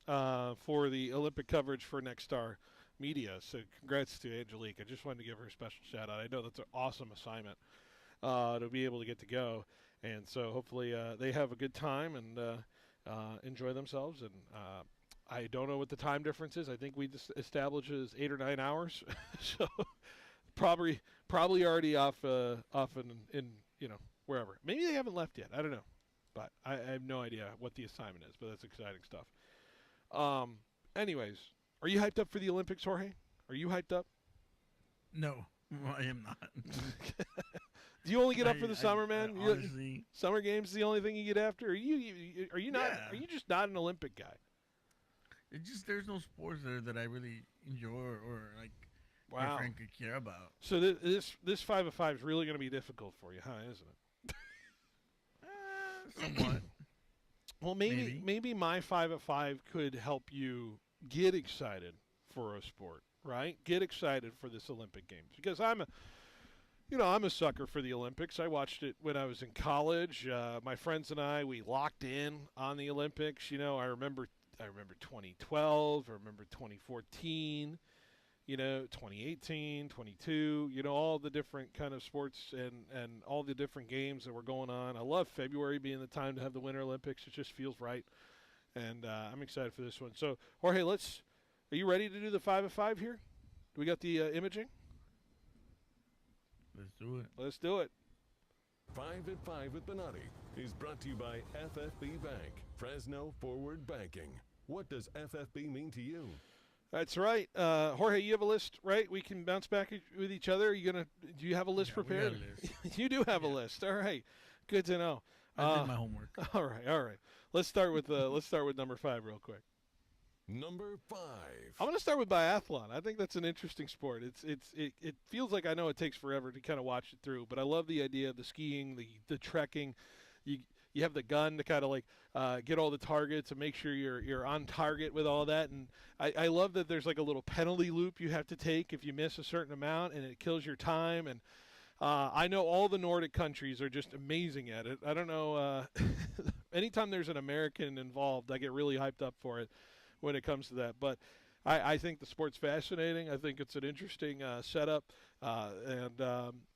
for the Olympic coverage for Nexstar media. So congrats to Angelique. I just wanted to give her a special shout out. I know that's an awesome assignment to be able to get to go. And so hopefully they have a good time and enjoy themselves. And I don't know what the time difference is. I think we just established it as 8 or 9 hours. So probably already off in wherever. Maybe they haven't left yet. I don't know. But I have no idea what the assignment is, but that's exciting stuff. Anyways, are you hyped up for the Olympics, Jorge? Are you hyped up? No, I am not. Do you only get up for the summer, man? Honestly, Summer games is the only thing you get after? Are you not? Yeah. Are you just not an Olympic guy? It's just there's no sports there that I really enjoy or like Wow. frankly care about. So this 5 of 5 is really going to be difficult for you, huh? Isn't it? Somewhat. Well, maybe my 5 of 5 could help you get excited for a sport, right? Get excited for this Olympic Games because I'm a sucker for the Olympics. I watched it when I was in college. My friends and we locked in on the Olympics. I remember 2012. I remember 2014. 2018, 22. All the different kind of sports and all the different games that were going on. I love February being the time to have the Winter Olympics. It just feels right, and I'm excited for this one. So, Jorge, are you ready to do the 5 of 5 here? Do we got the imaging? Let's do it. Let's do it. 5 at 5 with Benatti is brought to you by FFB Bank, Fresno Forward Banking. What does FFB mean to you? That's right. Jorge, you have a list, right? We can bounce back with each other. Do you have a list prepared? We got a list. You do have a list. All right. Good to know. I did my homework. All right. Let's start with number 5 real quick. Number 5. I'm going to start with biathlon. I think that's an interesting sport. It feels like I know it takes forever to kind of watch it through, but I love the idea of the skiing, the trekking. You have the gun to kind of like get all the targets and make sure you're on target with all that. And I love that there's like a little penalty loop you have to take if you miss a certain amount, and it kills your time. And I know all the Nordic countries are just amazing at it. I don't know. Anytime there's an American involved, I get really hyped up for it when it comes to that. But I think the sport's fascinating. I think it's an interesting setup. And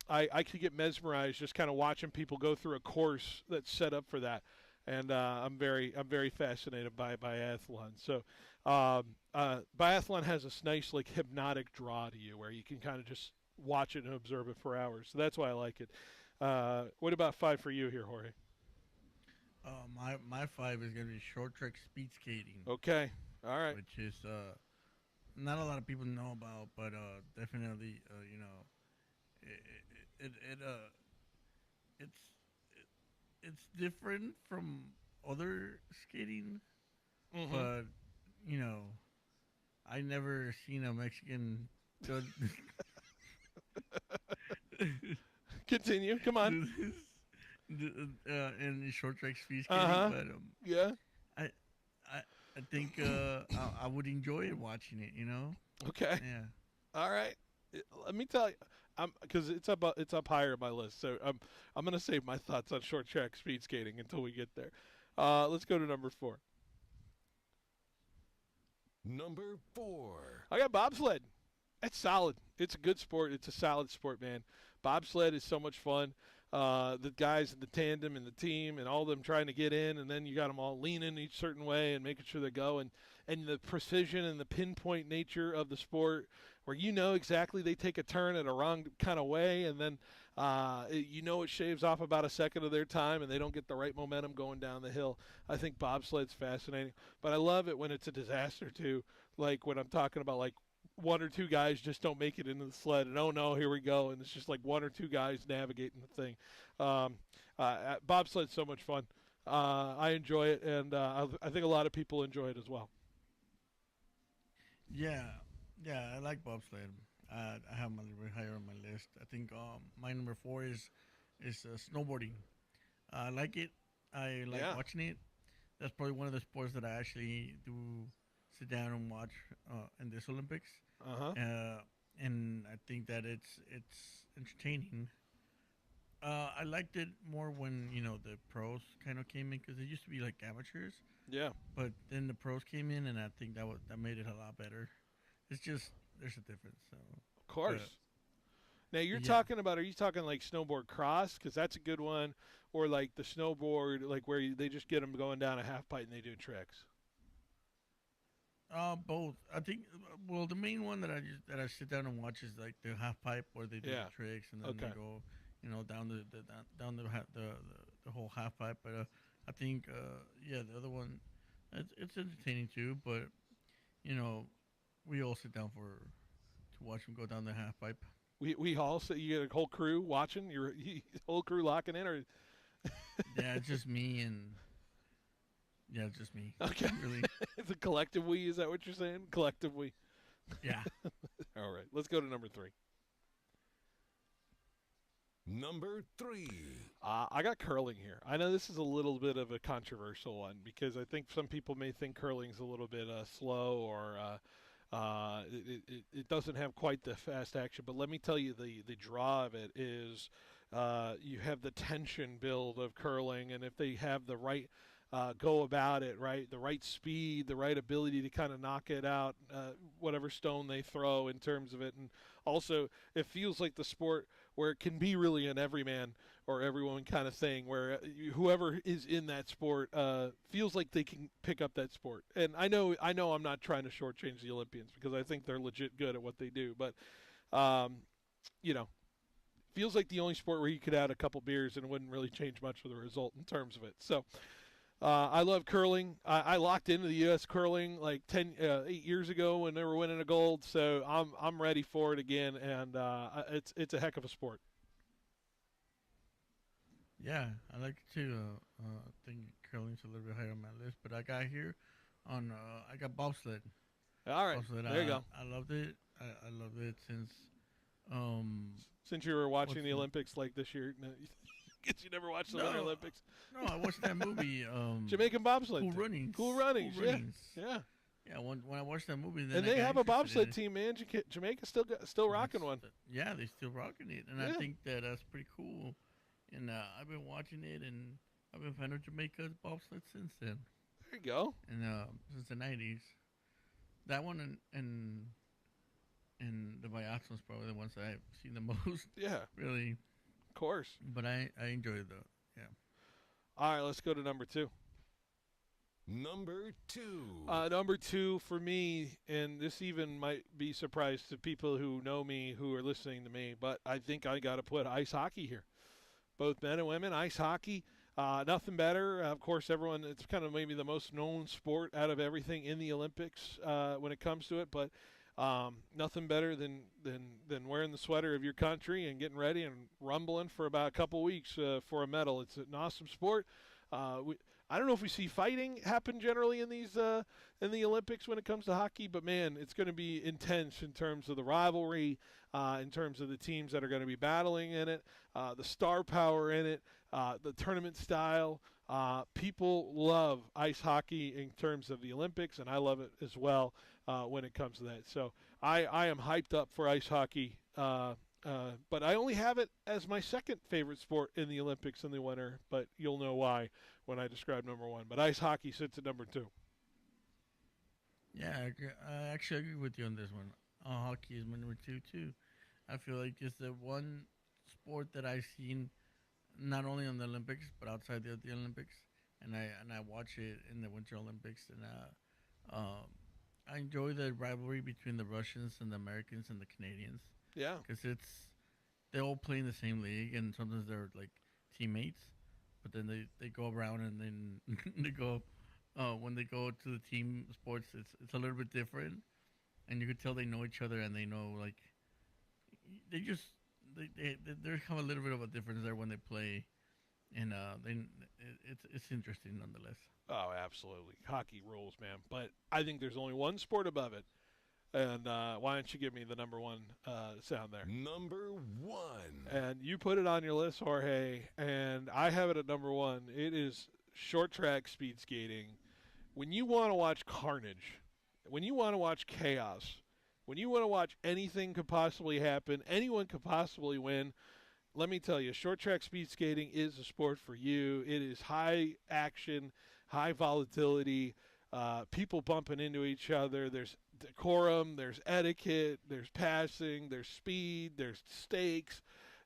I could get mesmerized just kind of watching people go through a course that's set up for that. And I'm very fascinated by biathlon. So biathlon has this nice like hypnotic draw to you where you can kind of just watch it and observe it for hours. So that's why I like it. What about 5 for you here, Jorge? My 5 is going to be short track speed skating. Okay. All right. Which is not a lot of people know about, but definitely it's different from other skating, but I never seen a Mexican do Continue. Come on. In short track speed skating, but yeah, I think I would enjoy it watching it. Okay. Yeah. All right. Let me tell you, because it's up higher on my list, so I'm gonna save my thoughts on short track speed skating until we get there. Let's go to number 4. Number 4. I got bobsled. It's solid. It's a good sport. It's a solid sport, man. Bobsled is so much fun. The guys in the tandem and the team and all of them trying to get in, and then you got them all leaning each certain way and making sure they go, and the precision and the pinpoint nature of the sport where exactly they take a turn at a wrong kind of way, and then it shaves off about a second of their time and they don't get the right momentum going down the hill. I think bobsled's fascinating, but I love it when it's a disaster too, like when I'm talking about like 1 or 2 guys just don't make it into the sled, and oh no, here we go, and it's just like 1 or 2 guys navigating the thing. Bobsled's so much fun. I enjoy it, and I think a lot of people enjoy it as well. Yeah, I like bobsled. I have them a little bit higher on my list. I think my number 4 is snowboarding. I like it. I like watching it. That's probably one of the sports that I actually do sit down and watch in this Olympics. And I think that it's entertaining. I liked it more when the pros kind of came in, because it used to be like amateurs. Yeah. But then the pros came in, and I think that made it a lot better. It's just there's a difference. So Of course. Now you're yeah. talking about, are you talking like snowboard cross? Because that's a good one. Or like the snowboard, like where they just get them going down a half pipe and they do tricks. Both. I think. Well, the main one that I sit down and watch is like the half pipe where they do Yeah. the tricks and then they Okay. go, down the whole half pipe. But I think the other one, it's entertaining too. But we all sit down to watch them go down the half pipe. We all, so you get a whole crew watching, your whole crew locking in, or Yeah, it's just me and. Yeah, it's just me. Okay. Really. It's a collective we, is that what you're saying? Collective we. Yeah. All right, let's go to number 3. Number 3. I got curling here. I know this is a little bit of a controversial one because I think some people may think curling's a little bit slow or it doesn't have quite the fast action. But let me tell you, the draw of it is you have the tension build of curling, and if they have the right go about it, right, the right speed, the right ability to kind of knock it out, whatever stone they throw in terms of it. And also, it feels like the sport where it can be really an everyman or everyone kind of thing, where whoever is in that sport feels like they can pick up that sport. And I know I'm not trying to shortchange the Olympians because I think they're legit good at what they do, but feels like the only sport where you could add a couple beers and it wouldn't really change much for the result in terms of it. So I love curling. I locked into the U.S. curling like 8 years ago when they were winning a gold. So I'm ready for it again, and it's a heck of a sport. Yeah, I like it too. I think curling's a little bit higher on my list, but I got here on I got bobsled. All right, bobsled. there you go. I loved it. I loved it since you were watching the Olympics like this year. Because you never watched the Winter Olympics. No, I watched that movie. Jamaican bobsled. Cool Runnings. Cool Runnings. Cool Runnings. Yeah. Yeah. When I watched that movie, then And I they got have a interested in bobsled it. team, man. Jamaica's still rocking one. Yeah, they still rocking it, and I Yeah. think that's pretty cool. And I've been watching it, and I've been a fan of Jamaica's bobsled since then. There you go. And since the '90s, that one and the biathlon's probably the ones that I've seen the most. Yeah. Really. Of course. But I enjoyed the. Yeah. All right, let's go to number 2. Number 2. Number 2 for me, and this even might be a surprise to people who know me, who are listening to me, but I think I got to put ice hockey here. Both men and women, ice hockey, nothing better. Of course, it's kind of maybe the most known sport out of everything in the Olympics when it comes to it, but nothing better than wearing the sweater of your country and getting ready and rumbling for about a couple weeks for a medal. It's an awesome sport. I don't know if we see fighting happen generally in the Olympics when it comes to hockey, but man, it's going to be intense in terms of the rivalry, in terms of the teams that are going to be battling in it, the star power in it, the tournament style. People love ice hockey in terms of the Olympics, and I love it as well when it comes to that. So I am hyped up for ice hockey, but I only have it as my second favorite sport in the Olympics in the winter, but you'll know why when I describe number 1. But ice hockey sits at number 2. Yeah, I actually agree with you on this one. Hockey is my number 2 too. I feel like it's the one sport that I've seen not only on the Olympics but outside the Olympics, and I watch it in the Winter Olympics, and I enjoy the rivalry between the Russians and the Americans and the Canadians. Yeah, because they all play in the same league, and sometimes they're like teammates, but then they go around and then they go when they go to the team sports, it's a little bit different, and you could tell they know each other and they know like there's kind of a little bit of a difference there when they play, and it's interesting nonetheless. Oh, absolutely. Hockey rules, man. But I think there's only one sport above it. And why don't you give me the number 1 sound there? Number 1. And you put it on your list, Jorge, and I have it at number 1. It is short track speed skating. When you want to watch carnage, when you want to watch chaos, when you want to watch anything could possibly happen, anyone could possibly win, let me tell you, short track speed skating is a sport for you. It is high action, high volatility, people bumping into each other. There's decorum, there's etiquette, there's passing, there's speed, there's stakes,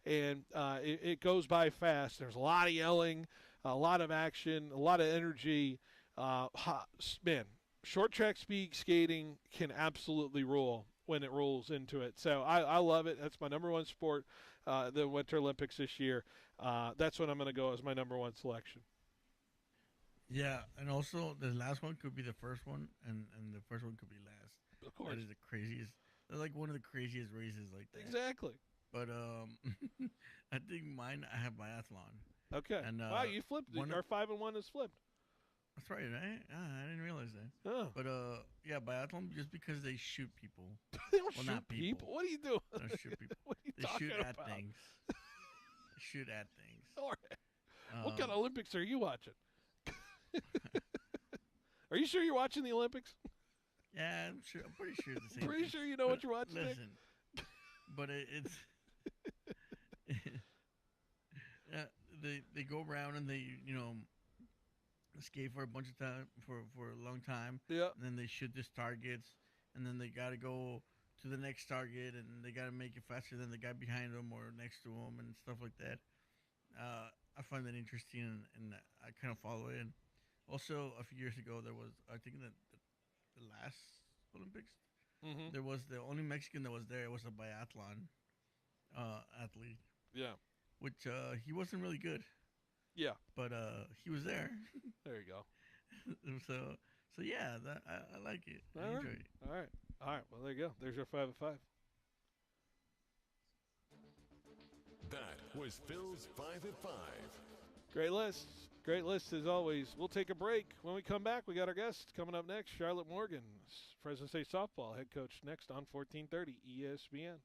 and it goes by fast. There's a lot of yelling, a lot of action, a lot of energy. Man, short track speed skating can absolutely rule when it rolls into it. So I love it. That's my number one sport, the Winter Olympics this year. That's what I'm going to go as my number one selection. Yeah, and also the last one could be the first one, and the first one could be last. Of course. That is the craziest. They're like one of the craziest races like that. Exactly. But I think mine, I have biathlon. Okay. And, wow, you flipped it. Our 5-1 is flipped. That's right, right? I didn't realize that. Oh. But yeah, biathlon, just because they shoot people. They don't well, shoot not people. What are you doing? They don't shoot people. What are you they talking shoot at about? things. They shoot at things. All right. What kind of Olympics are you watching? Are you sure you're watching the Olympics? Yeah, I'm sure. I'm pretty sure it's the same. Pretty thing. sure you know what you're watching. Nick? Listen, but it's they go around and they skate for a bunch of time for a long time. Yeah. And then they shoot these targets, and then they gotta go to the next target, and they gotta make it faster than the guy behind them or next to them, and stuff like that. I find that interesting, and I kind of follow it. And also, a few years ago, there was, I think, the last Olympics, there was the only Mexican that was there. It was a biathlon athlete. Yeah. Which he wasn't really good. Yeah. But he was there. There you go. So yeah, I like it. I enjoy it. All right. Well, there you go. There's your 5 at 5. That was Phil's 5 at 5. Great list. Great list as always. We'll take a break. When we come back, we got our guest coming up next, Charlotte Morgan, Fresno State softball head coach, next on 1430 ESPN.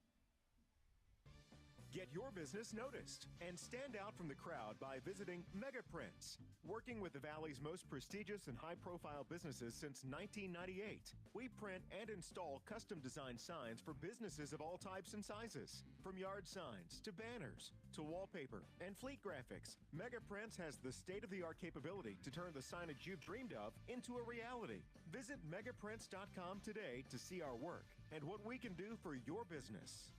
Get your business noticed and stand out from the crowd by visiting Megaprints. Working with the Valley's most prestigious and high-profile businesses since 1998, we print and install custom-designed signs for businesses of all types and sizes. From yard signs to banners to wallpaper and fleet graphics, Megaprints has the state-of-the-art capability to turn the signage you've dreamed of into a reality. Visit megaprints.com today to see our work and what we can do for your business.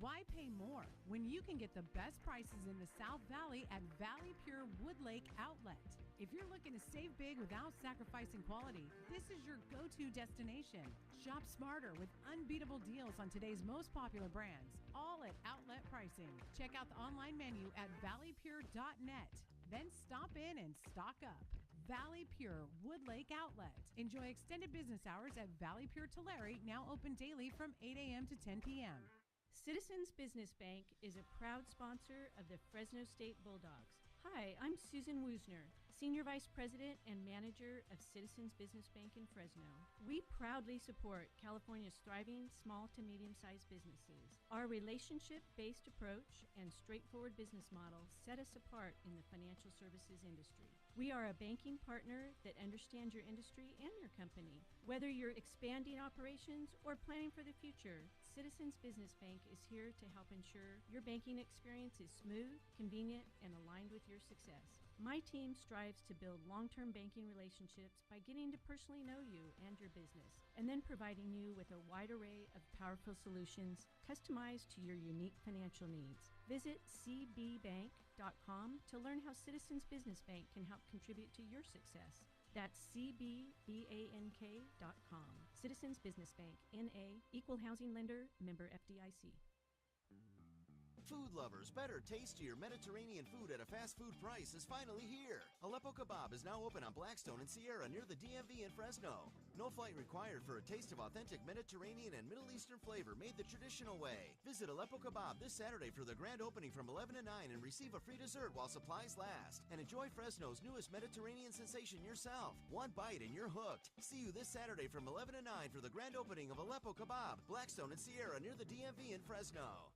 Why pay more when you can get the best prices in the South Valley at Valley Pure Woodlake Outlet? If you're looking to save big without sacrificing quality, this is your go-to destination. Shop smarter with unbeatable deals on today's most popular brands, all at outlet pricing. Check out the online menu at valleypure.net. Then stop in and stock up. Valley Pure Woodlake Outlet. Enjoy extended business hours at Valley Pure Tulare, now open daily from 8 a.m. to 10 p.m. Citizens Business Bank is a proud sponsor of the Fresno State Bulldogs. Hi, I'm Susan Woosner, Senior Vice President and Manager of Citizens Business Bank in Fresno. We proudly support California's thriving small to medium-sized businesses. Our relationship-based approach and straightforward business model set us apart in the financial services industry. We are a banking partner that understands your industry and your company. Whether you're expanding operations or planning for the future, Citizens Business Bank is here to help ensure your banking experience is smooth, convenient, and aligned with your success. My team strives to build long-term banking relationships by getting to personally know you and your business, and then providing you with a wide array of powerful solutions customized to your unique financial needs. Visit cbbank.com to learn how Citizens Business Bank can help contribute to your success. That's cbbank.com. Citizens Business Bank, N.A., Equal Housing Lender, member FDIC. Food lovers, better tastier Mediterranean food at a fast food price is finally here. Aleppo Kebab is now open on Blackstone and Sierra near the DMV in Fresno. No flight required for a taste of authentic Mediterranean and Middle Eastern flavor made the traditional way. Visit Aleppo Kebab this Saturday for the grand opening from 11 to 9 and receive a free dessert while supplies last. And enjoy Fresno's newest Mediterranean sensation yourself. One bite and you're hooked. See you this Saturday from 11 to 9 for the grand opening of Aleppo Kebab, Blackstone and Sierra near the DMV in Fresno.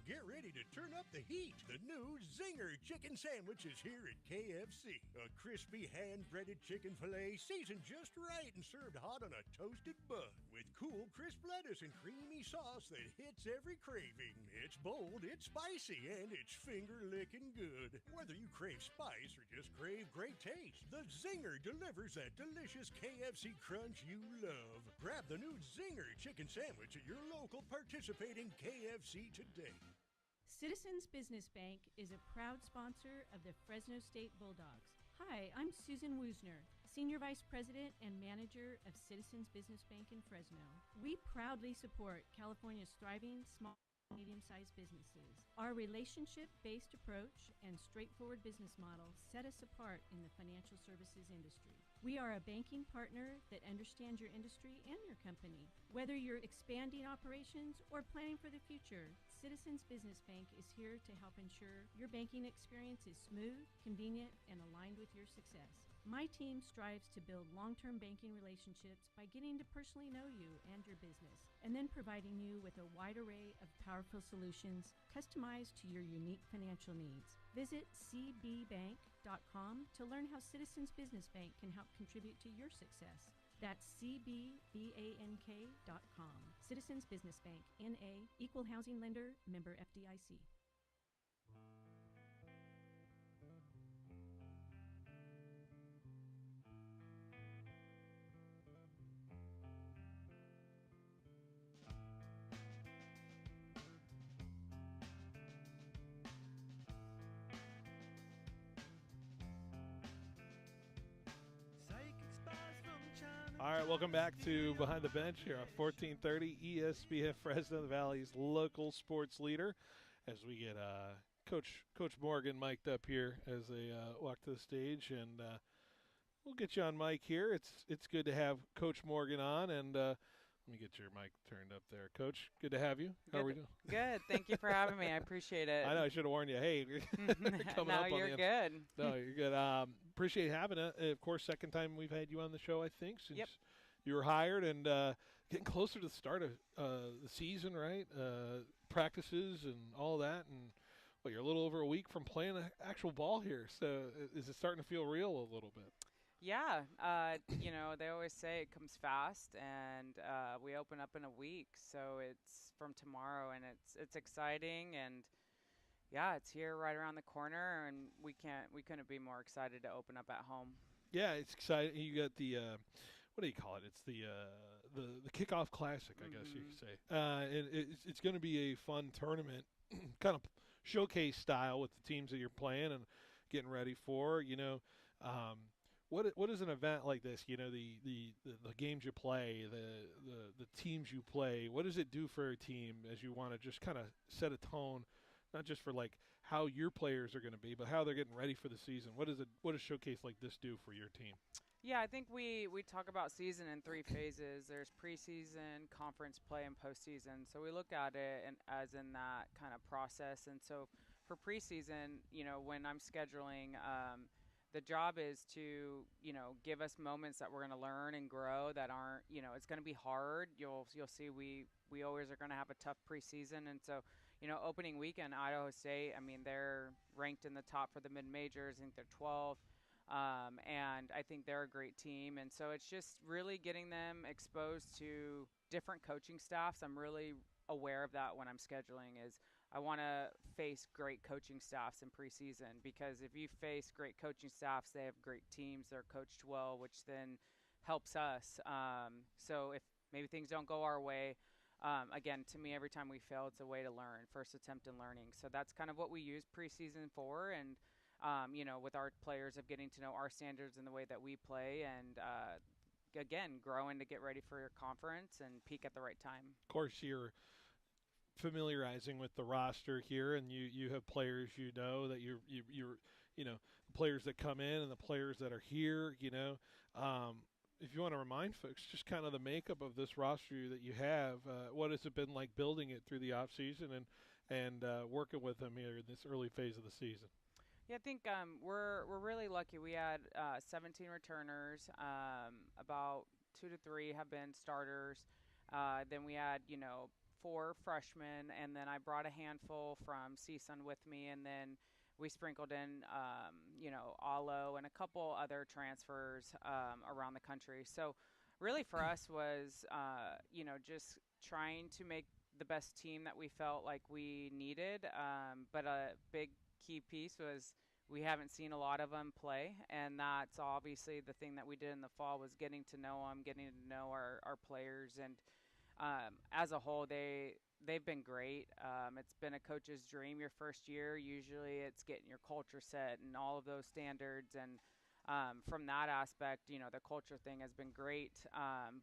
Get ready to turn up the heat. The new Zinger Chicken Sandwich is here at KFC. A crispy hand-breaded chicken filet seasoned just right and served hot on a toasted bun with cool, crisp lettuce and creamy sauce that hits every craving. It's bold, it's spicy, and it's finger-licking good. Whether you crave spice or just crave great taste, the Zinger delivers that delicious KFC crunch you love. Grab the new Zinger Chicken Sandwich at your local participating KFC today. Citizens Business Bank is a proud sponsor of the Fresno State Bulldogs. Hi, I'm Susan Woosner, Senior Vice President and Manager of Citizens Business Bank in Fresno. We proudly support California's thriving small and medium-sized businesses. Our relationship-based approach and straightforward business model set us apart in the financial services industry. We are a banking partner that understands your industry and your company. Whether you're expanding operations or planning for the future, Citizens Business Bank is here to help ensure your banking experience is smooth, convenient, and aligned with your success. My team strives to build long-term banking relationships by getting to personally know you and your business, and then providing you with a wide array of powerful solutions customized to your unique financial needs. Visit cbbank.com to learn how Citizens Business Bank can help contribute to your success. That's cbbank.com. Citizens Business Bank, N.A., Equal Housing Lender, member FDIC. All right, welcome back to Behind the Bench here on 1430 ESPN Fresno, the Valley's local sports leader, as we get Coach Morgan mic'd up here as they walk to the stage, and we'll get you on mic here. It's good to have Coach Morgan on, and let me get your mic turned up there. Coach, good to have you. How are we doing? Good. Thank you for having me. I appreciate it. I know I should have warned you. Hey, coming up on you're the good. No, you're good. Appreciate having it. Of course, second time we've had you on the show, I think, since you were hired, and getting closer to the start of the season, right? Practices and all that, and you're a little over a week from playing actual ball here. So is it starting to feel real a little bit? Yeah. They always say it comes fast, and we open up in a week, so it's from tomorrow, and it's exciting, and yeah, it's here right around the corner, and we couldn't be more excited to open up at home. Yeah, it's exciting. You got the what do you call it? It's the kickoff classic, I guess you could say. And it's going to be a fun tournament, kind of showcase style with the teams that you're playing and getting ready for. What is an event like this? The games you play, the teams you play. What does it do for a team as you want to just kind of set a tone? Not just for like how your players are going to be, but how they're getting ready for the season. What does a showcase like this do for your team? Yeah, I think we talk about season in three phases. There's preseason, conference play, and postseason. So we look at it as in that kind of process. And so for preseason, when I'm scheduling, the job is to, give us moments that we're going to learn and grow that aren't, it's going to be hard. You'll see we always are going to have a tough preseason. And so, opening weekend, Idaho State, they're ranked in the top for the mid-majors. I think they're 12. And I think they're a great team. And so it's just really getting them exposed to different coaching staffs. I'm really aware of that when I'm scheduling is I want to face great coaching staffs in preseason, because if you face great coaching staffs, they have great teams. They're coached well, which then helps us. So if maybe things don't go our way, again, to me, every time we fail, it's a way to learn, first attempt in learning. So that's kind of what we use preseason for. And, with our players of getting to know our standards and the way that we play, and, again, growing to get ready for your conference and peak at the right time. Of course, you're familiarizing with the roster here, and you have players that you're the players that come in and the players that are here. If you want to remind folks just kind of the makeup of this roster that you have, what has it been like building it through the off season and working with them here in this early phase of the season? Yeah, I think we're really lucky. We had 17 returners. About 2 to 3 have been starters. Then we had 4 freshmen, and then I brought a handful from CSUN with me, and then we sprinkled in, Alo and a couple other transfers around the country. So really for us was, just trying to make the best team that we felt like we needed. But a big key piece was we haven't seen a lot of them play, and that's obviously the thing that we did in the fall was getting to know them, getting to know our players, and as a whole, they've been great. It's been a coach's dream your first year. Usually it's getting your culture set and all of those standards, and from that aspect, the culture thing has been great,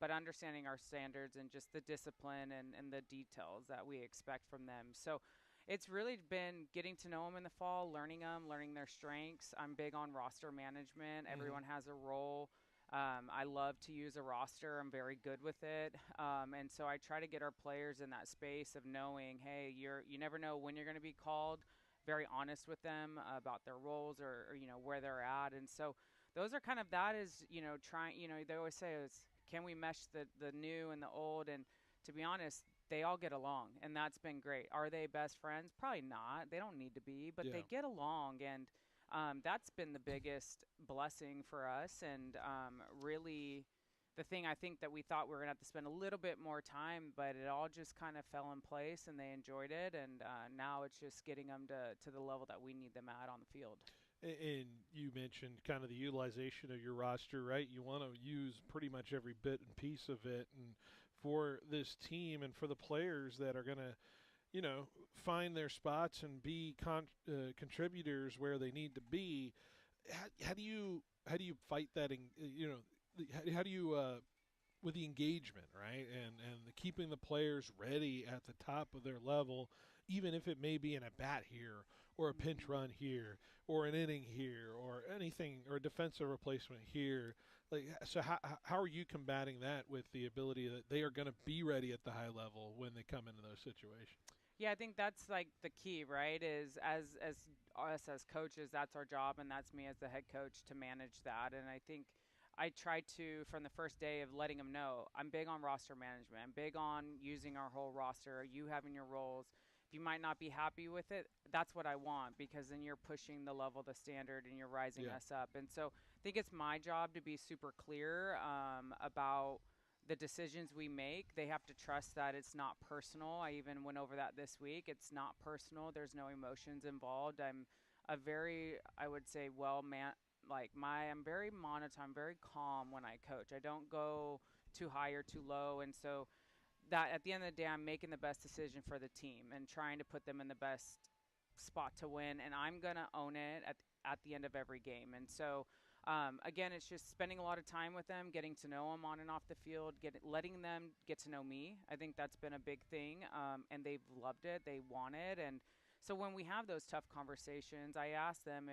but understanding our standards and just the discipline and the details that we expect from them. So it's really been getting to know them in the fall, learning them, learning their strengths. I'm big on roster management. Everyone has a role. I love to use a roster. I'm very good with it. And so I try to get our players in that space of knowing, hey, you never know when you're going to be called. Very honest with them about their roles or where they're at. And so those are kind of, that is, trying, they always say is, can we mesh the new and the old? And to be honest, they all get along, and that's been great. Are they best friends? Probably not. They don't need to be, but they get along, and that's been the biggest blessing for us. And really the thing I think that we thought we were going to have to spend a little bit more time, but it all just kind of fell in place, and they enjoyed it. And now it's just getting them to the level that we need them at on the field. And you mentioned kind of the utilization of your roster, right? You want to use pretty much every bit and piece of it. And for this team and for the players that are going to, find their spots and be contributors where they need to be, how do you fight that? How do you with the engagement, right? And keeping the players ready at the top of their level, even if it may be in a bat here or a pinch run here or an inning here or anything or a defensive replacement here. So how are you combating that with the ability that they are going to be ready at the high level when they come into those situations? Yeah, I think that's like the key, right? Is as us as coaches, that's our job, and that's me as the head coach to manage that. And I think I try to, from the first day of letting them know, I'm big on roster management. I'm big on using our whole roster, you having your roles. If you might not be happy with it, that's what I want, because then you're pushing the level, the standard, and you're rising us up. And so I think it's my job to be super clear about the decisions we make. They have to trust that it's not personal. I even went over that this week. It's not personal. There's no emotions involved. I'm a very, I would say, I'm very monotone, I'm very calm when I coach. I don't go too high or too low. And so that at the end of the day, I'm making the best decision for the team and trying to put them in the best spot to win. And I'm going to own it at the end of every game. And so, again, it's just spending a lot of time with them, getting to know them on and off the field, letting them get to know me. I think that's been a big thing. And they've loved it. They want it. And so when we have those tough conversations, I ask them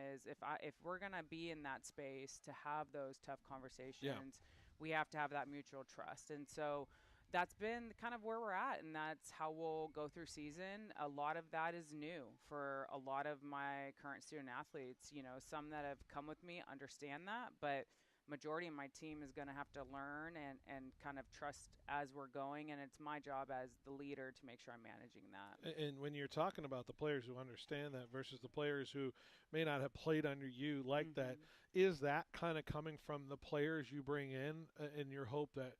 if we're going to be in that space to have those tough conversations, we have to have that mutual trust. And so that's been kind of where we're at, and that's how we'll go through season. A lot of that is new for a lot of my current student athletes. Some that have come with me understand that, but majority of my team is going to have to learn and kind of trust as we're going, and it's my job as the leader to make sure I'm managing that. And when you're talking about the players who understand that versus the players who may not have played under you like that, is that kind of coming from the players you bring in your hope that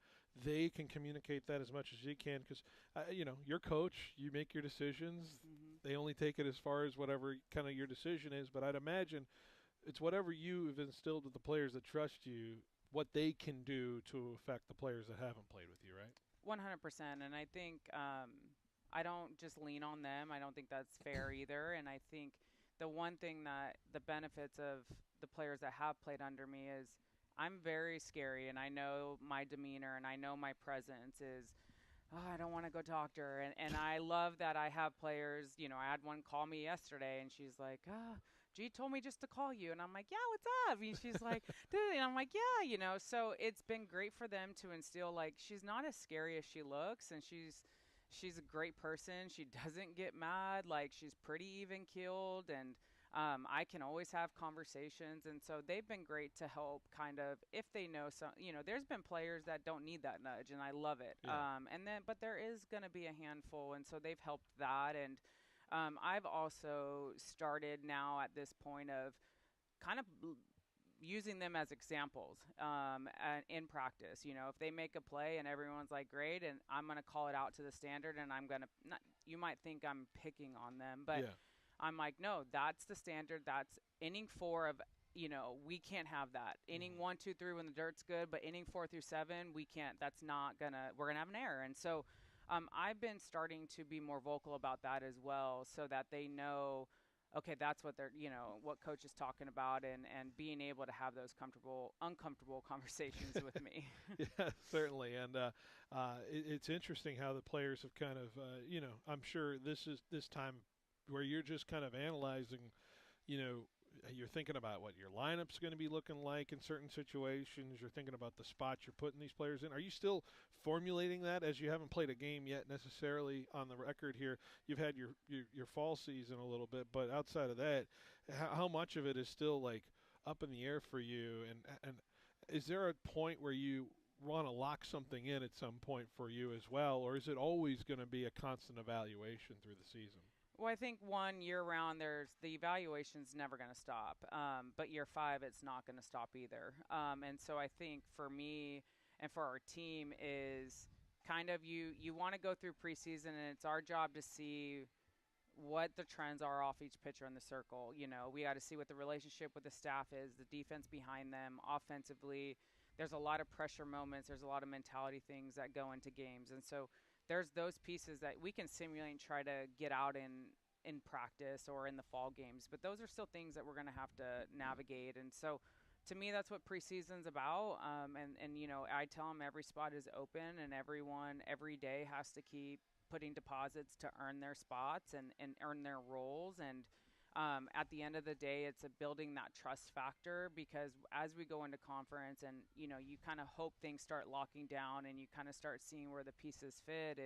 they can communicate that as much as you can? Because, your coach, you make your decisions. They only take it as far as whatever kind of your decision is. But I'd imagine it's whatever you have instilled with the players that trust you, what they can do to affect the players that haven't played with you, right? 100%. And I think I don't just lean on them. I don't think that's fair either. And I think the one thing that the benefits of the players that have played under me is I'm very scary, and I know my demeanor and I know my presence is, I don't want to go talk to her. And I love that I have players, I had one call me yesterday, and she's like, G told me just to call you. And I'm like, yeah, what's up? And she's like, dude, and I'm like, yeah, so it's been great for them to instill, she's not as scary as she looks, and she's a great person. She doesn't get mad. She's pretty even keeled, and I can always have conversations, and so they've been great to help kind of if they know some. There's been players that don't need that nudge, and I love it. Yeah. But there is going to be a handful, and so they've helped that. And I've also started now at this point of kind of using them as examples in practice. If they make a play and everyone's like, great, and I'm going to call it out to the standard, and I'm going to not. You might think I'm picking on them, but Yeah. I'm like, no, that's the standard. That's inning 4 of, we can't have that. Inning 1, 2, 3 when the dirt's good, but inning 4 through 7, we can't. That's not we're gonna have an error. And so, I've been starting to be more vocal about that as well, so that they know, okay, that's what what coach is talking about, and being able to have those uncomfortable conversations with me. Yeah, certainly. And it's interesting how the players have kind of, I'm sure this time where you're just kind of analyzing, you're thinking about what your lineup's going to be looking like in certain situations. You're thinking about the spots you're putting these players in. Are you still formulating that, as you haven't played a game yet necessarily on the record here? You've had your fall season a little bit, but outside of that, how much of it is still like up in the air for you? And is there a point where you want to lock something in at some point for you as well, or is it always going to be a constant evaluation through the season? Well, I think year-round, the evaluation's never going to stop. But year 5, it's not going to stop either. And so I think for me and for our team is kind of you want to go through preseason, and it's our job to see what the trends are off each pitcher in the circle. We got to see what the relationship with the staff is, the defense behind them, offensively. There's a lot of pressure moments. There's a lot of mentality things that go into games. And so there's those pieces that we can simulate and try to get out in practice or in the fall games. But those are still things that we're going to have to navigate. And so to me, that's what preseason's about. And I tell them every spot is open, and everyone every day has to keep putting deposits to earn their spots and earn their roles. And at the end of the day, it's building that trust factor, because as we go into conference and, you kind of hope things start locking down and you kind of start seeing where the pieces fit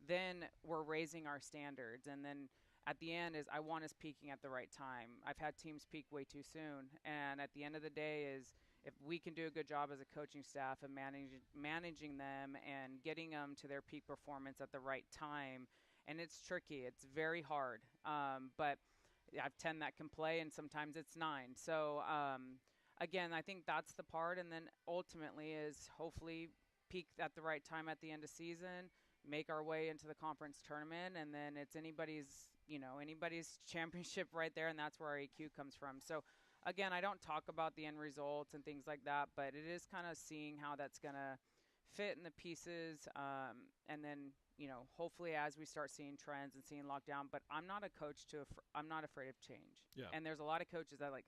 then we're raising our standards. And then at the end I want us peaking at the right time. I've had teams peak way too soon. And at the end of the day if we can do a good job as a coaching staff of managing them and getting them to their peak performance at the right time. And it's tricky. It's very hard. But I have 10 that can play, and sometimes it's 9. So, again, I think that's the part. And then ultimately is hopefully peak at the right time at the end of season, make our way into the conference tournament, and then it's anybody's championship right there, and that's where our EQ comes from. So, again, I don't talk about the end results and things like that, but it is kind of seeing how that's going to fit in the pieces, and then hopefully as we start seeing trends and seeing lockdown. But I'm not a coach I'm not afraid of change. Yeah. And there's a lot of coaches that are like,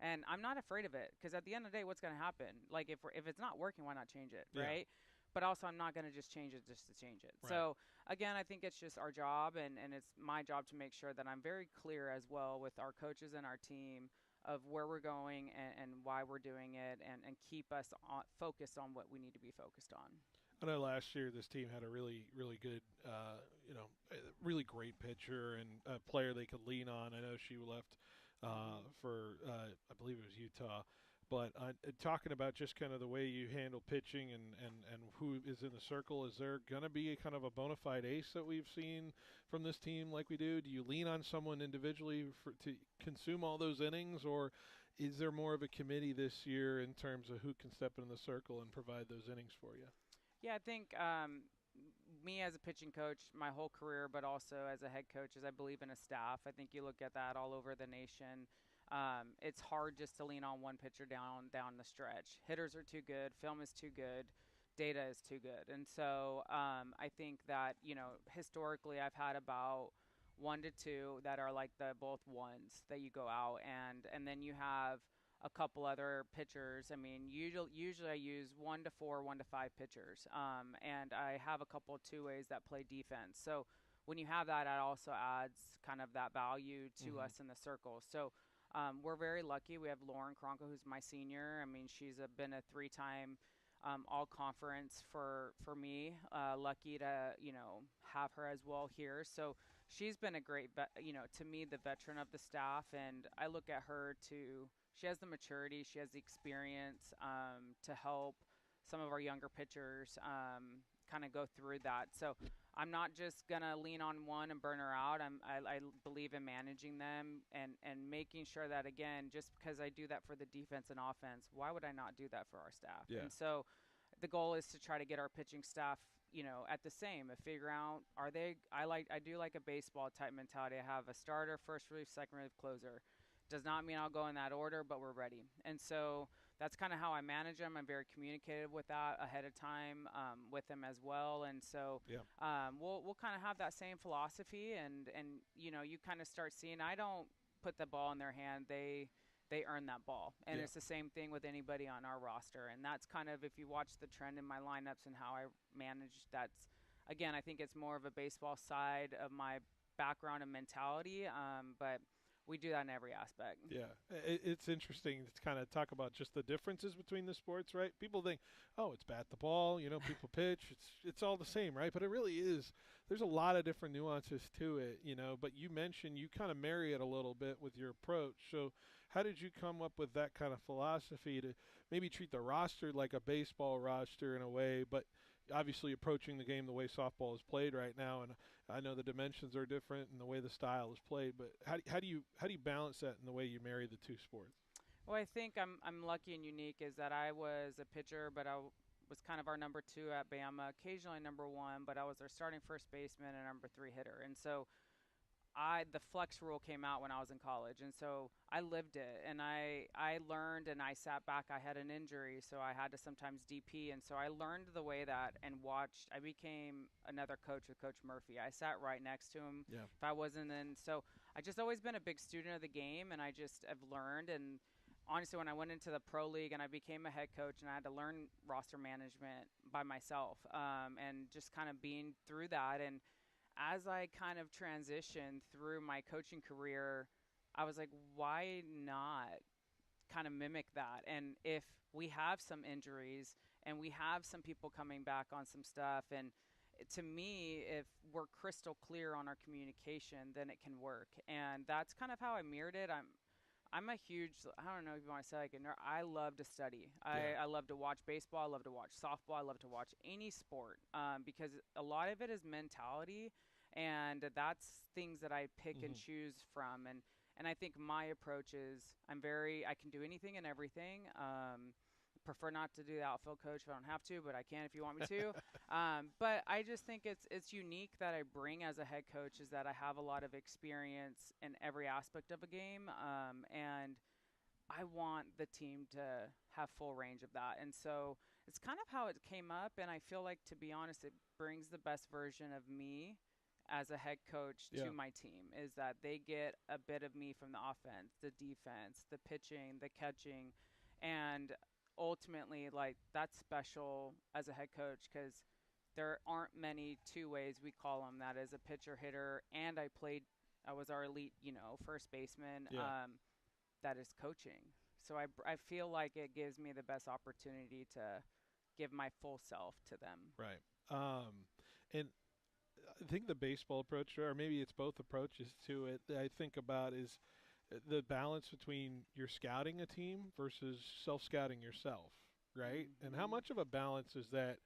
and I'm not afraid of it, because at the end of the day, what's going to happen? Like if it's not working, why not change it, right? But also I'm not going to just change it just to change it. Right. So again, I think it's just our job, and it's my job to make sure that I'm very clear as well with our coaches and our team of where we're going and why we're doing it, and keep us focused on what we need to be focused on. I know last year this team had a really, really good, really great pitcher and a player they could lean on. I know she left for, I believe it was Utah. But talking about just kind of the way you handle pitching and who is in the circle, is there going to be a kind of a bona fide ace that we've seen from this team like we do? Do you lean on someone individually to consume all those innings, or is there more of a committee this year in terms of who can step in the circle and provide those innings for you? Yeah, I think me as a pitching coach my whole career, but also as a head coach, is I believe in a staff. I think you look at that all over the nation. It's hard just to lean on one pitcher down the stretch. Hitters are too good. Film is too good. Data is too good. And so I think that, historically I've had about 1 to 2 that are like the both ones that you go out, and then you have a couple other pitchers. I mean, usually I use 1 to 4, 1 to 5 pitchers. And I have a couple 2-ways that play defense. So when you have that, it also adds kind of that value to us in the circle. So we're very lucky. We have Lauren Cronco, who's my senior. I mean, she's been a 3-time all conference for me. Lucky to have her as well here. So she's been a great to me, the veteran of the staff, and I look at her to. She has the maturity, she has the experience to help some of our younger pitchers kind of go through that. So I'm not just gonna lean on one and burn her out. I believe in managing them and making sure that, again, just because I do that for the defense and offense, why would I not do that for our staff? Yeah. And so the goal is to try to get our pitching staff, at the same, and figure out, I do like a baseball type mentality. I have a starter, first relief, second relief, closer. Does not mean I'll go in that order, but we're ready. And so that's kind of how I manage them. I'm very communicative with that ahead of time with them as well. And so we'll kind of have that same philosophy. And you kind of start seeing, I don't put the ball in their hand. They earn that ball. And it's the same thing with anybody on our roster. And that's kind of, if you watch the trend in my lineups and how I manage, that's, again, I think it's more of a baseball side of my background and mentality. But we do that in every aspect. Yeah, it's interesting to kind of talk about just the differences between the sports, right? People think, oh, it's bat the ball, people pitch, it's all the same, right? But it really is. There's a lot of different nuances to it, but you mentioned you kind of marry it a little bit with your approach. So how did you come up with that kind of philosophy to maybe treat the roster like a baseball roster in a way, but obviously approaching the game the way softball is played right now? And I know the dimensions are different and the way the style is played, but how do you balance that in the way you marry the two sports? Well, I think I'm lucky and unique is that I was a pitcher, but I was kind of our number 2 at Bama, occasionally number 1, but I was our starting first baseman and number 3 hitter. And so the flex rule came out when I was in college, and so I lived it, and I learned, and I sat back. I had an injury, so I had to sometimes DP, and so I learned the way that and watched. I became another coach with Coach Murphy. I sat right next to him. Yeah. If I wasn't in, so I just always been a big student of the game, and I just have learned. And honestly, when I went into the pro league and I became a head coach, and I had to learn roster management by myself, and just kind of being through that. And as I kind of transitioned through my coaching career, I was like, why not kind of mimic that? And if we have some injuries and we have some people coming back on some stuff, and to me, if we're crystal clear on our communication, then it can work. And that's kind of how I mirrored it. I'm a huge, I don't know if you want to say like a nerd, I love to study. I love to watch baseball. I love to watch softball. I love to watch any sport because a lot of it is mentality, and that's things that I pick and choose from. And I think my approach is I can do anything and everything. Prefer not to do the outfield coach if I don't have to, but I can if you want me to. But I just think it's unique that I bring as a head coach is that I have a lot of experience in every aspect of a game, and I want the team to have full range of that. And so it's kind of how it came up, and I feel like, to be honest, it brings the best version of me as a head coach to my team, is that they get a bit of me from the offense, the defense, the pitching, the catching, and ultimately, like, that's special as a head coach because there aren't many two ways, we call them that, as a pitcher, hitter, and I was our elite, first baseman, that is coaching. So I feel like it gives me the best opportunity to give my full self to them. Right. And I think the baseball approach, or maybe it's both approaches to it, that I think about is the balance between your scouting a team versus self-scouting yourself, right? And how much of a balance is that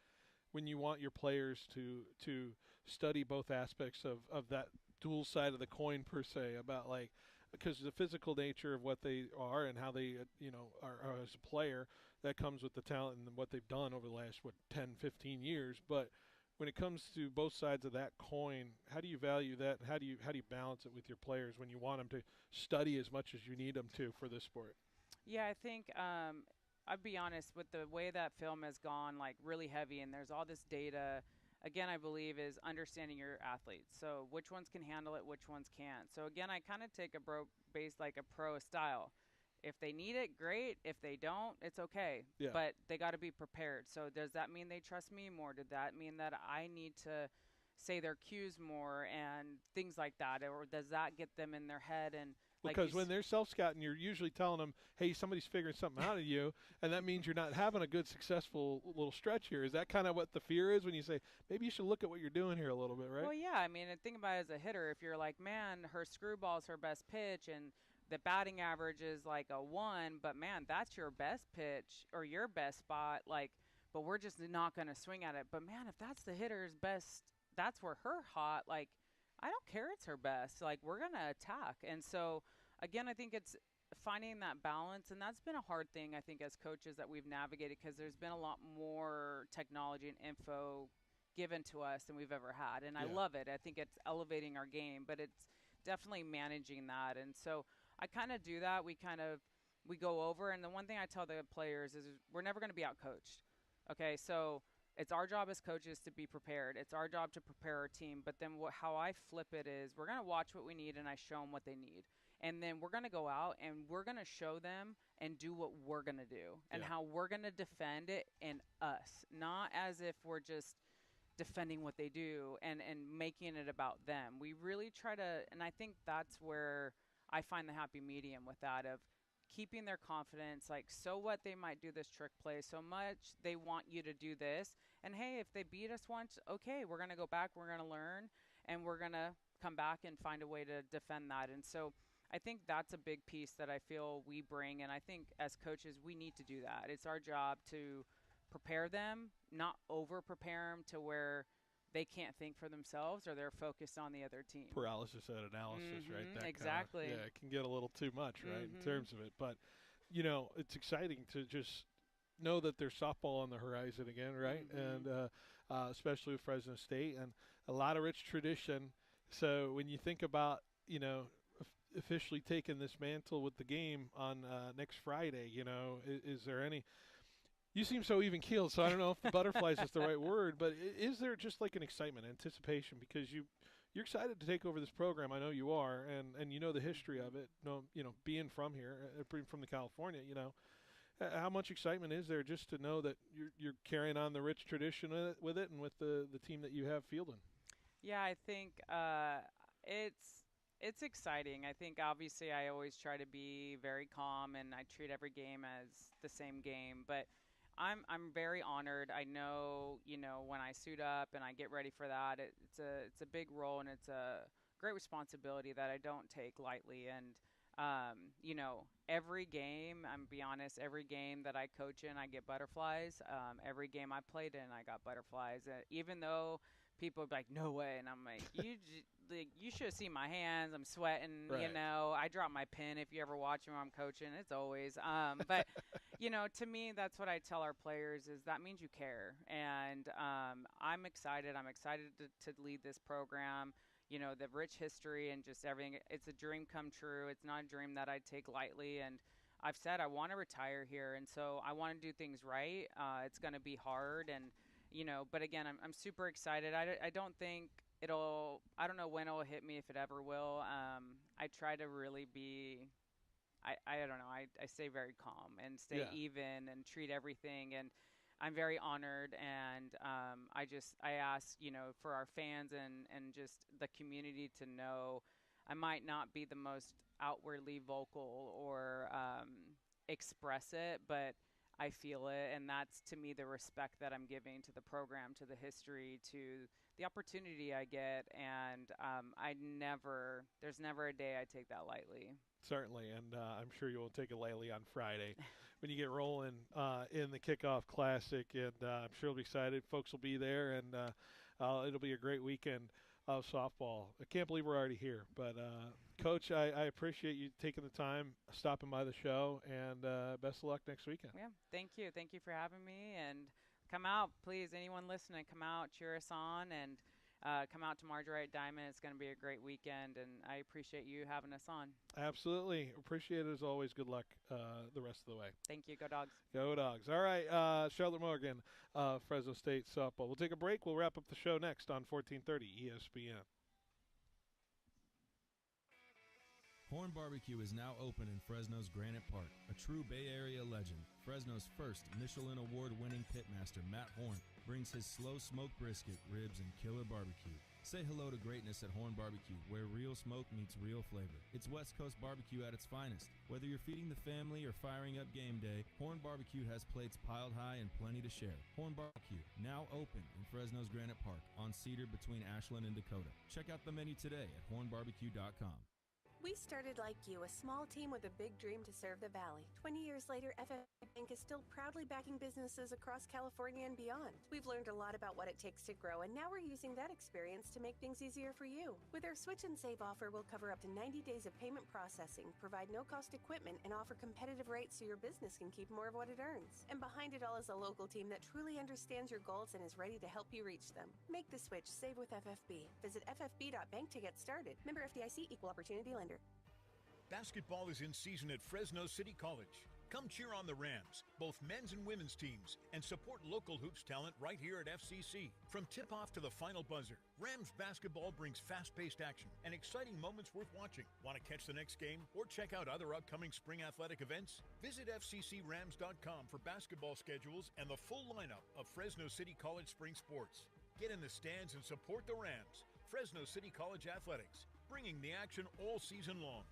when you want your players to study both aspects of that dual side of the coin, per se, about, like, because the physical nature of what they are and how they are as a player, that comes with the talent and what they've done over the last 10, 15 years. But when it comes to both sides of that coin, how do you value that? And how do you balance it with your players when you want them to study as much as you need them to for this sport? Yeah, I think I'll be honest, with the way that film has gone, like, really heavy, and there's all this data. Again, I believe is understanding your athletes. So which ones can handle it, which ones can't. So again, I kind of take a pro style. If they need it, great. If they don't, it's okay. Yeah. But they got to be prepared. So does that mean they trust me more? Did that mean that I need to say their cues more and things like that? Or does that get them in their head? And Because when they're self-scouting, you're usually telling them, hey, somebody's figuring something out of you, and that means you're not having a good, successful little stretch here. Is that kind of what the fear is when you say, maybe you should look at what you're doing here a little bit, right? Well, yeah. I mean, and think about it as a hitter. If you're like, man, her screwball's her best pitch, and the batting average is like a 1, but, man, that's your best pitch or your best spot, like, but we're just not going to swing at it. But, man, if that's the hitter's best, that's where her hot, like, I don't care it's her best. Like, we're going to attack. And so, again, I think it's finding that balance, and that's been a hard thing, I think, as coaches that we've navigated, because there's been a lot more technology and info given to us than we've ever had. And I love it. I think it's elevating our game, but it's definitely managing that. And so I kind of do that. We go over, and the one thing I tell the players is we're never going to be out-coached. Okay, so it's our job as coaches to be prepared. It's our job to prepare our team. But then how I flip it is we're going to watch what we need, and I show them what they need. And then we're going to go out, and we're going to show them and do what we're going to do and how we're going to defend it in us, not as if we're just defending what they do and making it about them. We really try to, and I think that's where I find the happy medium with that, of keeping their confidence, like, so what, they might do this trick play so much, they want you to do this, and hey, if they beat us once, okay, we're going to go back, we're going to learn, and we're going to come back and find a way to defend that. And so I think that's a big piece that I feel we bring, and I think as coaches we need to do that. It's our job to prepare them, not over-prepare them to where they can't think for themselves or they're focused on the other team. Paralysis and analysis, right? That exactly. It can get a little too much, right, in terms of it. But, it's exciting to just know that there's softball on the horizon again, right? And especially with Fresno State, and a lot of rich tradition. So when you think about, officially taking this mantle with the game on next Friday, is there any – you seem so even-keeled, so I don't know if the butterflies is the right word, but is there just like an excitement, anticipation, because you're excited to take over this program? I know you are, and you know the history of it. Being from here, being from the California, how much excitement is there just to know that you're carrying on the rich tradition with it and with the team that you have fielding? Yeah, I think it's exciting. I think obviously I always try to be very calm, and I treat every game as the same game, but I'm very honored. I know, when I suit up and I get ready for that, it's a big role, and it's a great responsibility that I don't take lightly. And every game, I'm be honest, every game that I coach in, I get butterflies. Every game I played in, I got butterflies. Even though people are like, no way, and I'm like, you should have seen my hands. I'm sweating. Right. I drop my pen if you ever watch me when I'm coaching. It's always but to me, that's what I tell our players, is that means you care. And I'm excited. I'm excited to lead this program. The rich history and just everything. It's a dream come true. It's not a dream that I take lightly. And I've said I want to retire here, and so I want to do things right. It's going to be hard, and but again, I'm super excited. I don't think I don't know when it'll hit me, if it ever will. I try to really be, I don't know, I stay very calm and stay even and treat everything. And I'm very honored. And I ask, for our fans and just the community to know I might not be the most outwardly vocal or express it, but I feel it, and that's, to me, the respect that I'm giving to the program, to the history, to the opportunity I get, and there's never a day I take that lightly. Certainly, and I'm sure you won't take it lightly on Friday when you get rolling in the Kickoff Classic, and I'm sure you'll be excited. Folks will be there, and it'll be a great weekend of softball. I can't believe we're already here, but Coach, I appreciate you taking the time, stopping by the show, and best of luck next weekend. Yeah, thank you. Thank you for having me, and come out, please. Anyone listening, come out, cheer us on, and come out to Marjorie Diamond. It's going to be a great weekend, and I appreciate you having us on. Absolutely. Appreciate it as always. Good luck the rest of the way. Thank you. Go Dogs. Go Dogs. All right, Charlotte Morgan, Fresno State softball. We'll take a break. We'll wrap up the show next on 1430 ESPN. Horn Barbecue is now open in Fresno's Granite Park. A true Bay Area legend, Fresno's first Michelin Award-winning pitmaster Matt Horn brings his slow smoked brisket, ribs, and killer barbecue. Say hello to greatness at Horn Barbecue, where real smoke meets real flavor. It's West Coast barbecue at its finest. Whether you're feeding the family or firing up game day, Horn Barbecue has plates piled high and plenty to share. Horn Barbecue, now open in Fresno's Granite Park on Cedar between Ashland and Dakota. Check out the menu today at hornbarbecue.com. We started like you, a small team with a big dream to serve the Valley. 20 years later, FFB Bank is still proudly backing businesses across California and beyond. We've learned a lot about what it takes to grow, and now we're using that experience to make things easier for you. With our Switch and Save offer, we'll cover up to 90 days of payment processing, provide no-cost equipment, and offer competitive rates so your business can keep more of what it earns. And behind it all is a local team that truly understands your goals and is ready to help you reach them. Make the switch. Save with FFB. Visit ffb.bank to get started. Member FDIC, Equal Opportunity Lender. Basketball is in season at Fresno City College. Come cheer on the Rams, both men's and women's teams, and support local hoops talent right here at FCC. From tip-off to the final buzzer, Rams basketball brings fast-paced action and exciting moments worth watching. Want to catch the next game or check out other upcoming spring athletic events? Visit FCCRams.com for basketball schedules and the full lineup of Fresno City College spring sports. Get in the stands and support the Rams. Fresno City College Athletics, bringing the action all season long.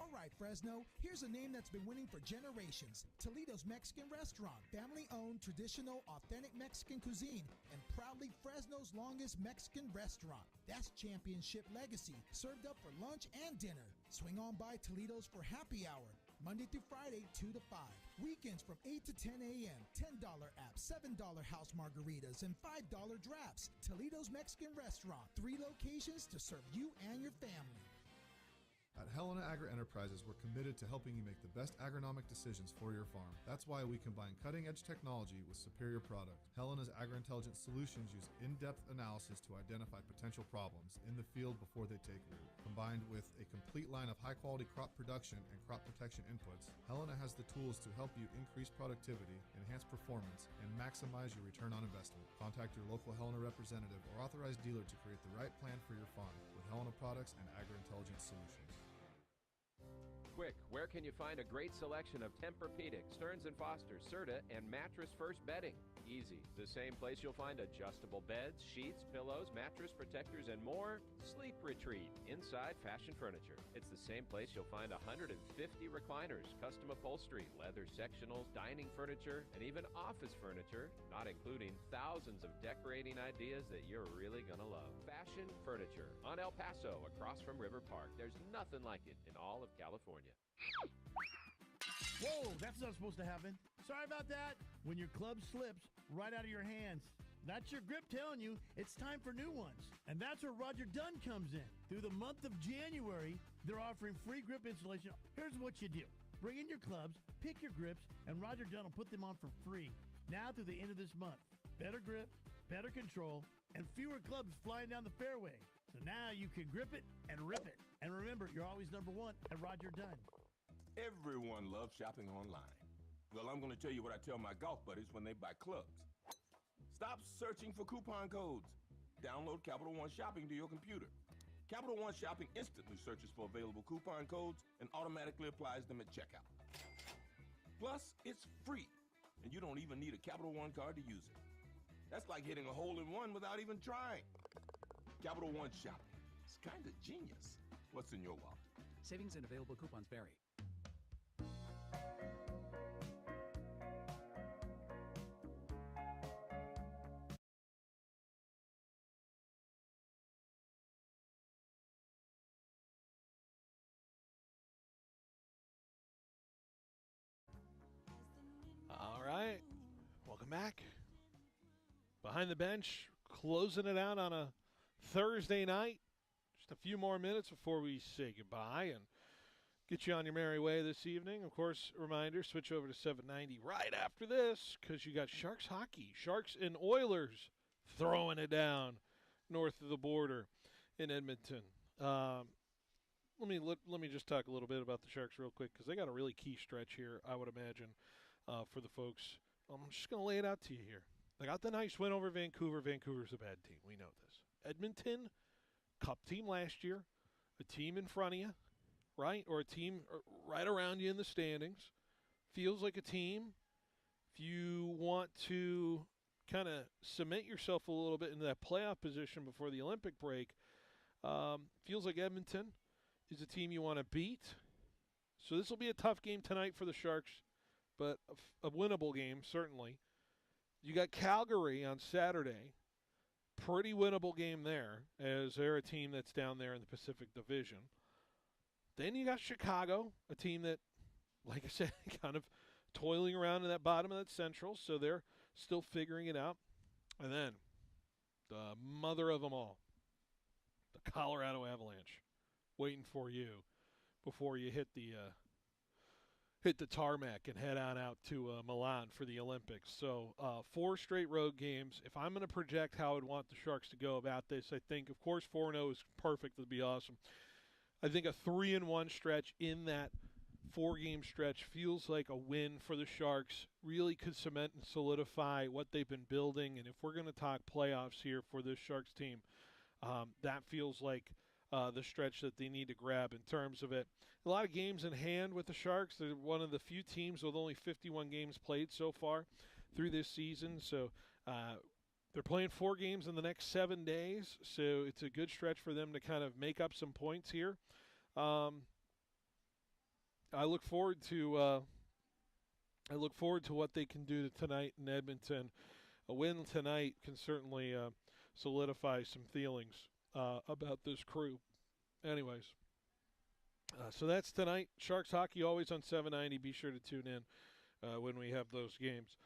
All right, Fresno, here's a name that's been winning for generations. Toledo's Mexican Restaurant, family-owned, traditional, authentic Mexican cuisine, and proudly Fresno's longest Mexican restaurant. That's championship legacy, served up for lunch and dinner. Swing on by Toledo's for happy hour, Monday through Friday, 2 to 5. Weekends from 8 to 10 a.m., $10 apps, $7 house margaritas, and $5 drafts. Toledo's Mexican Restaurant, 3 locations to serve you and your family. At Helena Agri-Enterprises, we're committed to helping you make the best agronomic decisions for your farm. That's why we combine cutting-edge technology with superior product. Helena's agri-intelligence solutions use in-depth analysis to identify potential problems in the field before they take root. Combined with a complete line of high-quality crop production and crop protection inputs, Helena has the tools to help you increase productivity, enhance performance, and maximize your return on investment. Contact your local Helena representative or authorized dealer to create the right plan for your farm with Helena Products and Agri-Intelligence Solutions. Quick, where can you find a great selection of Tempur-Pedic, Stearns & Foster, Serta, and Mattress First bedding? Easy. The same place you'll find adjustable beds, sheets, pillows, mattress protectors, and more. Sleep Retreat, Inside Fashion Furniture. It's the same place you'll find 150 recliners, custom upholstery, leather sectionals, dining furniture, and even office furniture, not including thousands of decorating ideas that you're really gonna love. Fashion Furniture on El Paso, across from River Park. There's nothing like it in all of California. Whoa, that's not supposed to happen. Sorry about that. When your club slips right out of your hands, that's your grip telling you it's time for new ones. And that's where Roger Dunn comes in. Through the month of January, they're offering free grip installation. Here's what you do. Bring in your clubs, pick your grips, and Roger Dunn will put them on for free. Now through the end of this month. Better grip, better control, and fewer clubs flying down the fairway. So now you can grip it and rip it. And remember, you're always number one at Roger Dunn. Everyone loves shopping online. Well, I'm going to tell you what I tell my golf buddies when they buy clubs. Stop searching for coupon codes. Download Capital One Shopping to your computer. Capital One Shopping instantly searches for available coupon codes and automatically applies them at checkout. Plus, it's free, and you don't even need a Capital One card to use it. That's like hitting a hole-in-one without even trying. Capital One Shopping. It's kind of genius. What's in your wallet? Savings and available coupons vary. All right. Welcome back. Behind the Bench, closing it out on a Thursday night. Just a few more minutes before we say goodbye and get you on your merry way this evening. Of course, reminder, switch over to 790 right after this because you got Sharks hockey. Sharks and Oilers throwing it down north of the border in Edmonton. Let me just talk a little bit about the Sharks real quick because they got a really key stretch here, I would imagine, for the folks. I'm just going to lay it out to you here. They got the nice win over Vancouver. Vancouver's a bad team. We know this. Edmonton, Cup team last year, a team in front of you, right? Or a team right around you in the standings. Feels like a team. If you want to kind of cement yourself a little bit into that playoff position before the Olympic break. Feels like Edmonton is a team you want to beat. So this will be a tough game tonight for the Sharks, but a winnable game, certainly. You got Calgary on Saturday. Pretty winnable game there, as they're a team that's down there in the Pacific Division. Then you got Chicago, a team that, like I said, kind of toiling around in that bottom of that Central, so they're still figuring it out. And then the mother of them all, the Colorado Avalanche, waiting for you before you hit the tarmac and head on out to Milan for the Olympics. So 4 straight road games. If I'm going to project how I'd want the Sharks to go about this, I think, of course, 4-0 is perfect. It would be awesome. I think a 3-1 stretch in that 4-game stretch feels like a win for the Sharks. Really could cement and solidify what they've been building. And if we're going to talk playoffs here for this Sharks team, that feels like the stretch that they need to grab in terms of it. A lot of games in hand with the Sharks. They're one of the few teams with only 51 games played so far through this season. So they're playing 4 games in the next 7 days. So it's a good stretch for them to kind of make up some points here. I look forward to what they can do tonight in Edmonton. A win tonight can certainly solidify some feelings about this crew. Anyways, so that's tonight. Sharks hockey always on 790. Be sure to tune in when we have those games.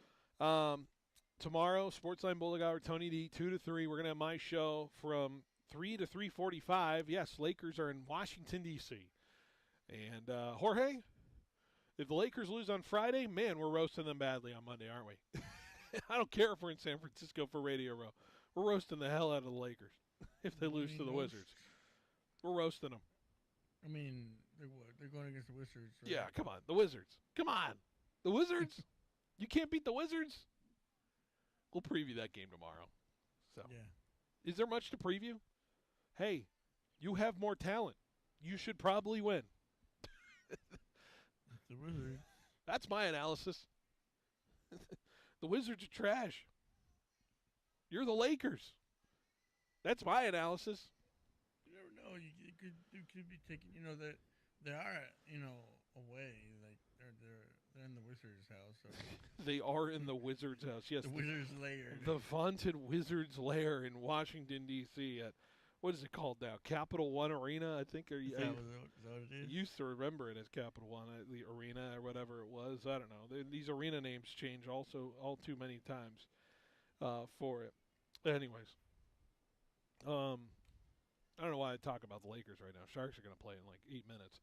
Tomorrow, Sportsline Bulldog Hour, Tony D, 2 to 3. We're going to have my show from 3 to 3:45. Yes, Lakers are in Washington, D.C. And Jorge, if the Lakers lose on Friday, man, we're roasting them badly on Monday, aren't we? I don't care if we're in San Francisco for Radio Row. We're roasting the hell out of the Lakers if they lose to the Wizards. We're roasting them. I mean, they're going against the Wizards. Right? Yeah, come on. The Wizards. Come on. The Wizards? You can't beat the Wizards? We'll preview that game tomorrow. So, yeah. Is there much to preview? Hey, you have more talent. You should probably win. The Wizards. That's my analysis. The Wizards are trash. You're the Lakers. That's my analysis. You never know. You could be taking. That they are away. Like they're in the Wizards' house. So. They are in the Wizards' house. Yes, the Wizards' lair. The vaunted Wizards' lair in Washington D.C. at. What is it called now? Capital One Arena, I think. Is that what it is? I used to remember it as Capital One, the arena or whatever it was. I don't know. These arena names change also all too many times for it. Anyways, I don't know why I talk about the Lakers right now. Sharks are going to play in like 8 minutes.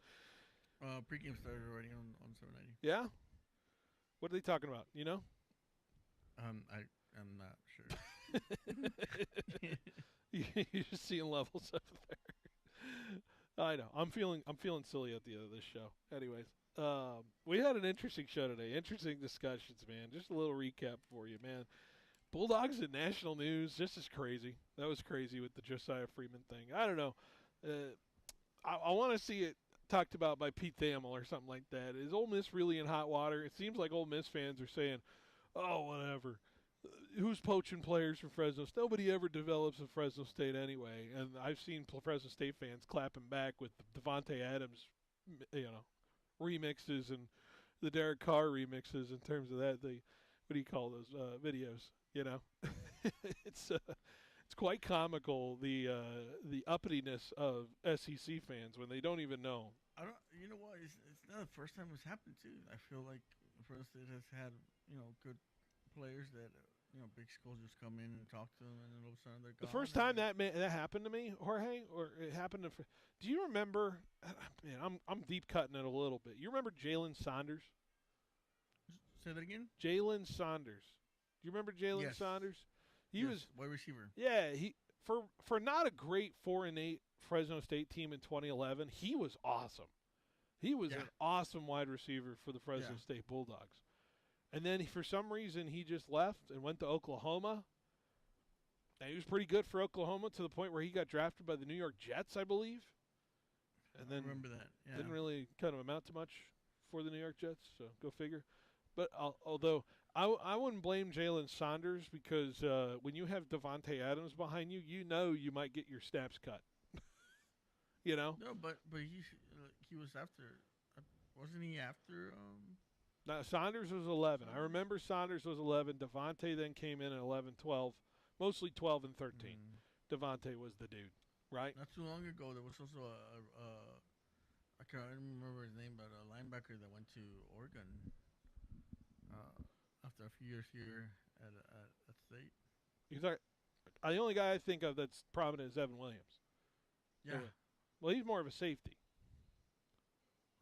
Pregame started already on 790. Yeah? What are they talking about? You know? I'm not sure. You're just seeing levels up there. I know. I'm feeling silly at the end of this show. Anyways, we had an interesting show today. Interesting discussions, man. Just a little recap for you, man. Bulldogs in national news. This is crazy. That was crazy with the Josiah Freeman thing. I don't know. I want to see it talked about by Pete Thamel or something like that. Is Ole Miss really in hot water? It seems like Ole Miss fans are saying, oh, whatever. Who's poaching players from Fresno? Nobody ever develops in Fresno State anyway. And I've seen Fresno State fans clapping back with Devontae Adams, remixes and the Derek Carr remixes in terms of that. What do you call those videos? It's quite comical the uppityness of SEC fans when they don't even know. You know what? It's not the first time it's happened too. I feel like Fresno State has had good players that. Big schools just come in and talk to them, and then all of a sudden they're gone. The first time that happened to me, Jorge, or it happened to, do you remember? Man, I'm deep cutting it a little bit. You remember Jalen Saunders? Say that again. Jalen Saunders. Do you remember Jalen Saunders? He was wide receiver. Yeah, he for not a great 4-8 Fresno State team in 2011. He was awesome. He was an awesome wide receiver for the Fresno State Bulldogs. And then for some reason he just left and went to Oklahoma. And he was pretty good for Oklahoma to the point where he got drafted by the New York Jets, I believe. And then I remember that. Yeah. Didn't really kind of amount to much for the New York Jets, so go figure. But although I wouldn't blame Jalen Saunders because when you have Devontae Adams behind you, you know you might get your snaps cut. You know? No, but he was after. Wasn't he after? No, Saunders was 11. I remember Saunders was 11. Devontae then came in at 11, 12, mostly 12 and 13. Devontae was the dude, right? Not too long ago, there was also I can't remember his name, but a linebacker that went to Oregon after a few years here at State. The only guy I think of that's prominent is Evan Williams. Yeah. Well, he's more of a safety,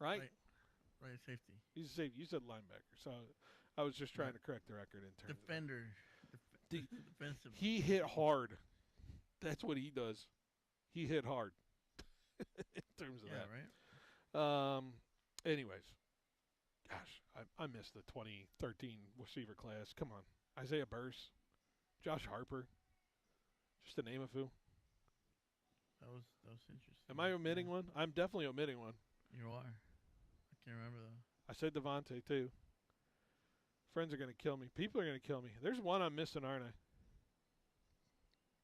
right? Right, safety. He's a safety. You said linebacker, so I was just trying to correct the record in terms defender. Defensive. He hit hard. That's what he does. He hit hard. In terms of that. Right. Anyways, gosh, I missed the 2013 receiver class. Come on, Isaiah Burse, Josh Harper, just to name a few. That was interesting. Am I omitting one? I'm definitely omitting one. You are. I can't remember though. I said Devontae too. Friends are going to kill me. People are going to kill me. There's one I'm missing, aren't I?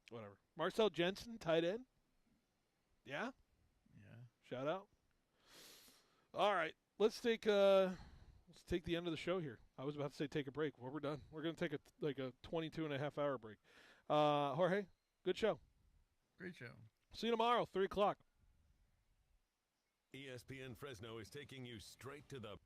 Whatever. Marcel Jensen, tight end. Yeah? Yeah. Shout out. All right. Let's take the end of the show here. I was about to say take a break. Well, we're done. We're going to take a 22.5-hour break. Jorge, good show. Great show. See you tomorrow, 3 o'clock. ESPN Fresno is taking you straight to the